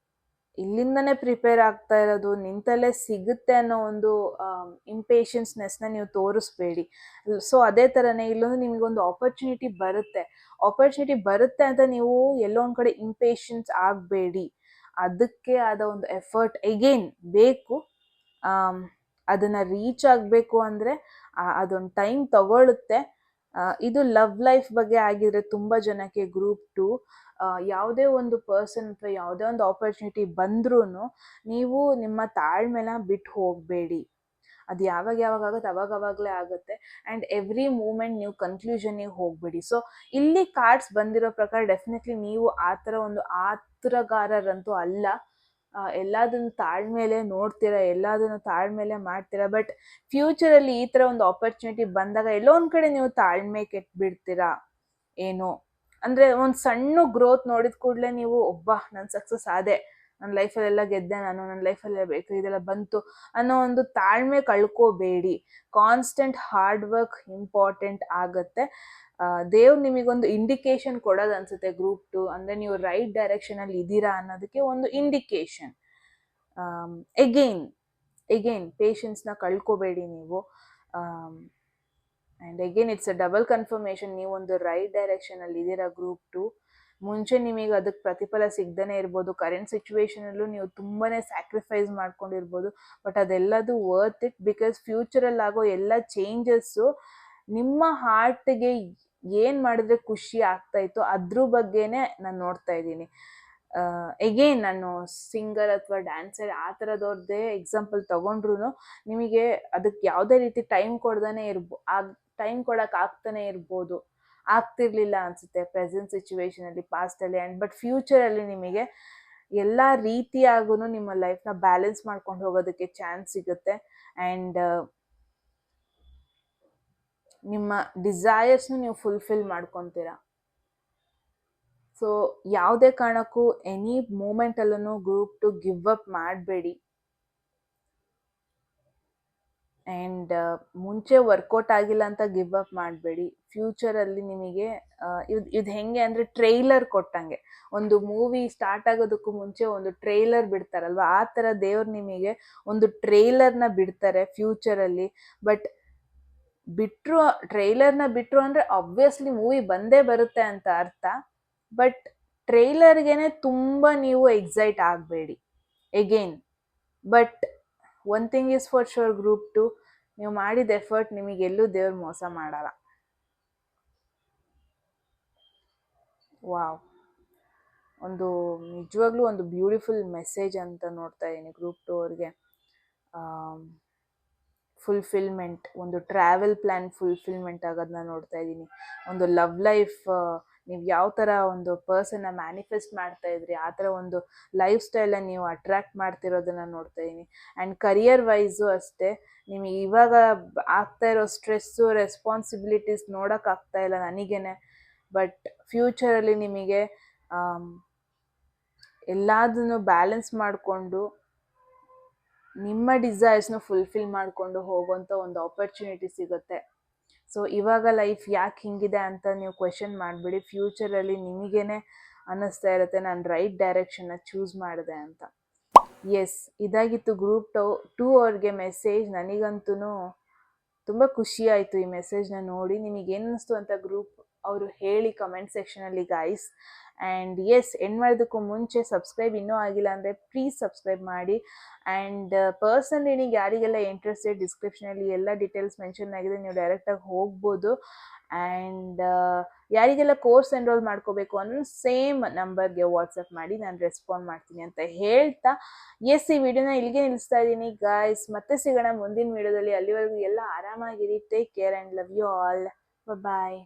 ಇಲ್ಲಿಂದನೇ ಪ್ರಿಪೇರ್ ಆಗ್ತಾ ಇರೋದು, ನಿಂತಲ್ಲೇ ಸಿಗುತ್ತೆ ಅನ್ನೋ ಒಂದು ಇಂಪೇಷನ್ಸ್ನೆಸ್ನ ನೀವು ತೋರಿಸ್ಬೇಡಿ. ಸೊ ಅದೇ ಥರನೇ ಇಲ್ಲೊಂದು ನಿಮಗೊಂದು ಆಪರ್ಚುನಿಟಿ ಬರುತ್ತೆ ಅಂತ ನೀವು ಎಲ್ಲೋ ಒಂದು ಕಡೆ ಇಂಪೇಷನ್ಸ್ ಆಗಬೇಡಿ. ಅದಕ್ಕೆ ಆದ ಒಂದು ಎಫರ್ಟ್ ಎಗೇನ್ ಬೇಕು. ಅದನ್ನು ರೀಚ್ ಆಗಬೇಕು ಅಂದರೆ ಅದೊಂದು ಟೈಮ್ ತಗೊಳ್ಳುತ್ತೆ. ಇದು ಲವ್ ಲೈಫ್ ಬಗ್ಗೆ ಆಗಿದ್ರೆ ತುಂಬ ಜನಕ್ಕೆ ಗ್ರೂಪ್ 2 ಯಾವುದೇ ಒಂದು ಪರ್ಸನ್ ಅಥವಾ ಯಾವುದೇ ಒಂದು ಆಪರ್ಚುನಿಟಿ ಬಂದ್ರೂ ನೀವು ನಿಮ್ಮ ತಾಳ್ಮೆನ ಬಿಟ್ಟು ಹೋಗಬೇಡಿ. ಅದು ಯಾವಾಗ ಆಗುತ್ತೆ ಅವಾಗಲೇ ಆಗುತ್ತೆ. ಆ್ಯಂಡ್ ಎವ್ರಿ ಮೂಮೆಂಟ್ ನೀವು ಕನ್ಕ್ಲೂಷನ್ನಿಗೆ ಹೋಗಬೇಡಿ. ಸೊ ಇಲ್ಲಿ ಕಾರ್ಡ್ಸ್ ಬಂದಿರೋ ಪ್ರಕಾರ ಡೆಫಿನೆಟ್ಲಿ ನೀವು ಆ ಥರ ಒಂದು ಆತುರಗಾರರಂತೂ ಅಲ್ಲ. ಎಲ್ಲದನ್ನು ತಾಳ್ಮೇಲೆ ನೋಡ್ತೀರಾ, ಎಲ್ಲದನ್ನು ತಾಳ್ಮೇಲೆ ಮಾಡ್ತೀರಾ. ಬಟ್ ಫ್ಯೂಚರಲ್ಲಿ ಈ ಥರ ಒಂದು ಆಪರ್ಚುನಿಟಿ ಬಂದಾಗ ಎಲ್ಲೋ ಒಂದು ಕಡೆ ನೀವು ತಾಳ್ಮೆ ಕೆಟ್ಬಿಡ್ತೀರಾ ಏನೋ. ಅಂದರೆ ಒಂದು ಸಣ್ಣ ಗ್ರೋತ್ ನೋಡಿದ ಕೂಡಲೇ ನೀವು ನಾನು ಸಕ್ಸಸ್ ಆದೆ, ನನ್ನ ಲೈಫಲ್ಲೆಲ್ಲ ಗೆದ್ದೆ, ನನ್ನ ಲೈಫಲ್ಲೇ ಬೇಕು ಇದೆಲ್ಲ ಬಂತು ಅನ್ನೋ ಒಂದು ತಾಳ್ಮೆ ಕಳ್ಕೋಬೇಡಿ. ಕಾನ್ಸ್ಟೆಂಟ್ ಹಾರ್ಡ್ ವರ್ಕ್ ಇಂಪಾರ್ಟೆಂಟ್ ಆಗುತ್ತೆ. ದೇವ್ರು ನಿಮಗೊಂದು ಇಂಡಿಕೇಶನ್ ಕೊಡೋದು ಅನ್ಸುತ್ತೆ ಗ್ರೂಪ್ 2 ಅಂದರೆ ನೀವು ರೈಟ್ ಡೈರೆಕ್ಷನಲ್ಲಿ ಇದ್ದೀರಾ ಅನ್ನೋದಕ್ಕೆ ಒಂದು ಇಂಡಿಕೇಶನ್. ಎಗೇನ್ ಪೇಷನ್ಸ್ನ ಕಳ್ಕೋಬೇಡಿ ನೀವು. And again it's a double confirmation, ನೀವೊಂದು ರೈಟ್ ಡೈರೆಕ್ಷನಲ್ಲಿ ಇದ್ದೀರಾ ಗ್ರೂಪ್ 2. ಮುಂಚೆ ನಿಮಗೆ ಅದಕ್ಕೆ ಪ್ರತಿಫಲ ಸಿಗ್ದೇ ಇರ್ಬೋದು, ಕರೆಂಟ್ ಸಿಚುವೇಶನಲ್ಲೂ ನೀವು ತುಂಬಾ ಸ್ಯಾಕ್ರಿಫೈಸ್ ಮಾಡ್ಕೊಂಡಿರ್ಬೋದು. ಬಟ್ ಅದೆಲ್ಲದು ವರ್ತ್ ಇಟ್, ಬಿಕಾಸ್ ಫ್ಯೂಚರಲ್ಲಾಗೋ ಎಲ್ಲ ಚೇಂಜಸ್ಸು ನಿಮ್ಮ ಹಾರ್ಟ್ಗೆ ಏನು ಮಾಡಿದ್ರೆ ಖುಷಿ ಆಗ್ತಾಯಿತ್ತು ಅದ್ರ ಬಗ್ಗೆನೇ ನಾನು ನೋಡ್ತಾ ಇದ್ದೀನಿ. ಎಗೇನ್ ನಾನು ಸಿಂಗರ್ ಅಥವಾ ಡ್ಯಾನ್ಸರ್ ಆ ಥರದವ್ರದ್ದೇ ಎಕ್ಸಾಂಪಲ್ ತೊಗೊಂಡ್ರು ನಿಮಗೆ ಅದಕ್ಕೆ ಯಾವುದೇ ರೀತಿ ಟೈಮ್ ಟೈಮ್ ಕೊಡೋಕೆ ಆಗ್ತಿರ್ಲಿಲ್ಲ ಅನಿಸುತ್ತೆ ಪ್ರೆಸೆಂಟ್ ಸಿಚುವೇಶನಲ್ಲಿ, ಪಾಸ್ಟಲ್ಲಿ. ಆ್ಯಂಡ್ ಬಟ್ ಫ್ಯೂಚರಲ್ಲಿ ನಿಮಗೆ ಎಲ್ಲ ರೀತಿಯಾಗೂ ನಿಮ್ಮ ಲೈಫ್ನ ಬ್ಯಾಲೆನ್ಸ್ ಮಾಡ್ಕೊಂಡು ಹೋಗೋದಕ್ಕೆ ಚಾನ್ಸ್ ಸಿಗುತ್ತೆ. ಆ್ಯಂಡ್ ನಿಮ್ಮ ಡಿಸೈರ್ಸ್ನು ನೀವು ಫುಲ್ಫಿಲ್ ಮಾಡ್ಕೊತೀರಾ. ಸೊ ಯಾವುದೇ ಕಾರಣಕ್ಕೂ ಎನಿ ಮೂಮೆಂಟಲ್ಲೂ ಗ್ರೂಪ್ 2 ಗಿವ್ ಅಪ್ ಮಾಡಬೇಡಿ. ಆ್ಯಂಡ್ ಮುಂಚೆ ವರ್ಕೌಟ್ ಆಗಿಲ್ಲ ಅಂತ ಗಿವ್ ಅಪ್ ಮಾಡಬೇಡಿ. ಫ್ಯೂಚರಲ್ಲಿ ನಿಮಗೆ ಇದು ಹೆಂಗೆ ಅಂದರೆ ಟ್ರೈಲರ್ ಕೊಟ್ಟಂಗೆ, ಒಂದು ಮೂವಿ ಸ್ಟಾರ್ಟ್ ಆಗೋದಕ್ಕೂ ಮುಂಚೆ ಒಂದು ಟ್ರೈಲರ್ ಬಿಡ್ತಾರಲ್ವ, ಆ ಥರ ದೇವ್ರು ನಿಮಗೆ ಒಂದು ಟ್ರೈಲರ್ನ ಬಿಡ್ತಾರೆ ಫ್ಯೂಚರಲ್ಲಿ. ಬಟ್ ಟ್ರೈಲರ್ನ ಬಿಟ್ಟರು ಅಂದರೆ ಆಬ್ವಿಯಸ್ಲಿ ಮೂವಿ ಬಂದೇ ಬರುತ್ತೆ ಅಂತ ಅರ್ಥ. ಬಟ್ ಟ್ರೈಲರ್ಗೆ ತುಂಬ ನೀವು ಎಕ್ಸೈಟ್ ಆಗಬೇಡಿ again. But one thing is for sure group 2, ನೀವು ಮಾಡಿದ ಎಫರ್ಟ್ ನಿಮಗೆಲ್ಲೂ ದೇವ್ರು ಮೋಸ ಮಾಡಲ್ಲ. ವಾವ್, ಒಂದು ನಿಜವಾಗ್ಲೂ ಒಂದು ಬ್ಯೂಟಿಫುಲ್ ಮೆಸೇಜ್ ಅಂತ ನೋಡ್ತಾ ಇದ್ದೀನಿ ಗ್ರೂಪ್ 2 ಅವ್ರಿಗೆ. ಫುಲ್ಫಿಲ್ಮೆಂಟ್, ಒಂದು ಟ್ರಾವೆಲ್ ಪ್ಲ್ಯಾನ್ ಫುಲ್ಫಿಲ್ಮೆಂಟ್ ಆಗೋದನ್ನ ನೋಡ್ತಾ ಇದ್ದೀನಿ. ಒಂದು ಲವ್ ಲೈಫ್, ನೀವು ಯಾವ ಥರ ಒಂದು ಪರ್ಸನ್ನ ಮ್ಯಾನಿಫೆಸ್ಟ್ ಮಾಡ್ತಾ ಇದ್ರಿ ಆ ಥರ ಒಂದು ಲೈಫ್ ಸ್ಟೈಲನ್ನು ನೀವು ಅಟ್ರ್ಯಾಕ್ಟ್ ಮಾಡ್ತಿರೋದನ್ನು ನೋಡ್ತಾ ಇದ್ದೀನಿ. ಆ್ಯಂಡ್ ಕರಿಯರ್ ವೈಸು ಅಷ್ಟೇ, ನಿಮಗೆ ಇವಾಗ ಆಗ್ತಾ ಇರೋ ಸ್ಟ್ರೆಸ್ಸು, ರೆಸ್ಪಾನ್ಸಿಬಿಲಿಟೀಸ್ ನೋಡೋಕ್ಕಾಗ್ತಾ ಇಲ್ಲ ನನಗೇನೆ. ಬಟ್ ಫ್ಯೂಚರಲ್ಲಿ ನಿಮಗೆ ಎಲ್ಲದನ್ನು ಬ್ಯಾಲೆನ್ಸ್ ಮಾಡಿಕೊಂಡು ನಿಮ್ಮ ಡಿಸೈರ್ಸ್ನ ಫುಲ್ಫಿಲ್ ಮಾಡಿಕೊಂಡು ಹೋಗುವಂಥ ಒಂದು ಆಪರ್ಚುನಿಟಿ ಸಿಗುತ್ತೆ. ಸೊ ಇವಾಗ ಲೈಫ್ ಯಾಕೆ ಹಿಂಗಿದೆ ಅಂತ ನೀವು ಕ್ವೆಶನ್ ಮಾಡಿಬಿಡಿ. ಫ್ಯೂಚರಲ್ಲಿ ನಿಮಗೇನೆ ಅನ್ನಿಸ್ತಾ ಇರುತ್ತೆ ನಾನು ರೈಟ್ ಡೈರೆಕ್ಷನ್ನ ಚೂಸ್ ಮಾಡಿದೆ ಅಂತ. ಎಸ್, ಇದಾಗಿತ್ತು ಗ್ರೂಪ್ 2 ಅವ್ರಿಗೆ ಮೆಸೇಜ್. ನನಗಂತೂ ತುಂಬ ಖುಷಿ ಆಯಿತು ಈ ಮೆಸೇಜ್ನ ನೋಡಿ. ನಿಮಗೇನು ಅನ್ನಿಸ್ತು ಅಂತ ಗ್ರೂಪ್ ಅವರು ಹೇಳಿ ಕಮೆಂಟ್ ಸೆಕ್ಷನಲ್ಲಿ ಗೈಸ್. ಆ್ಯಂಡ್ ಎಸ್, ಎಂಡ್ ಮಾಡೋದಕ್ಕೂ ಮುಂಚೆ ಸಬ್ಸ್ಕ್ರೈಬ್ ಇನ್ನೂ ಆಗಿಲ್ಲ ಅಂದರೆ ಪ್ಲೀಸ್ ಸಬ್ಸ್ಕ್ರೈಬ್ ಮಾಡಿ. ಆ್ಯಂಡ್ ಪರ್ಸನಲ್ ರೀಡಿಂಗ್ ಯಾರಿಗೆಲ್ಲ ಇಂಟ್ರೆಸ್ಟೆಡ್, ಡಿಸ್ಕ್ರಿಪ್ಷನಲ್ಲಿ ಎಲ್ಲ ಡೀಟೇಲ್ಸ್ ಮೆನ್ಷನ್ ಆಗಿದೆ, ನೀವು ಡೈರೆಕ್ಟಾಗಿ ಹೋಗ್ಬೋದು. ಆ್ಯಂಡ್ ಯಾರಿಗೆಲ್ಲ ಕೋರ್ಸ್ ಎನ್ರೋಲ್ ಮಾಡ್ಕೋಬೇಕು ಅನ್ನೋ ಸೇಮ್ ನಂಬರ್ಗೆ ವಾಟ್ಸಪ್ ಮಾಡಿ, ನಾನು ರೆಸ್ಪಾಂಡ್ ಮಾಡ್ತೀನಿ ಅಂತ ಹೇಳ್ತಾ ಎಸ್, ಈ ವಿಡಿಯೋನ ಇಲ್ಲಿಗೆ ನಿಲ್ಲಿಸ್ತಾ ಇದ್ದೀನಿ ಗೈಸ್. ಮತ್ತೆ ಸಿಗೋಣ ಮುಂದಿನ ವಿಡಿಯೋದಲ್ಲಿ. ಅಲ್ಲಿವರೆಗೂ ಎಲ್ಲ ಆರಾಮಾಗಿರಿ. Take care and love you all. Bye.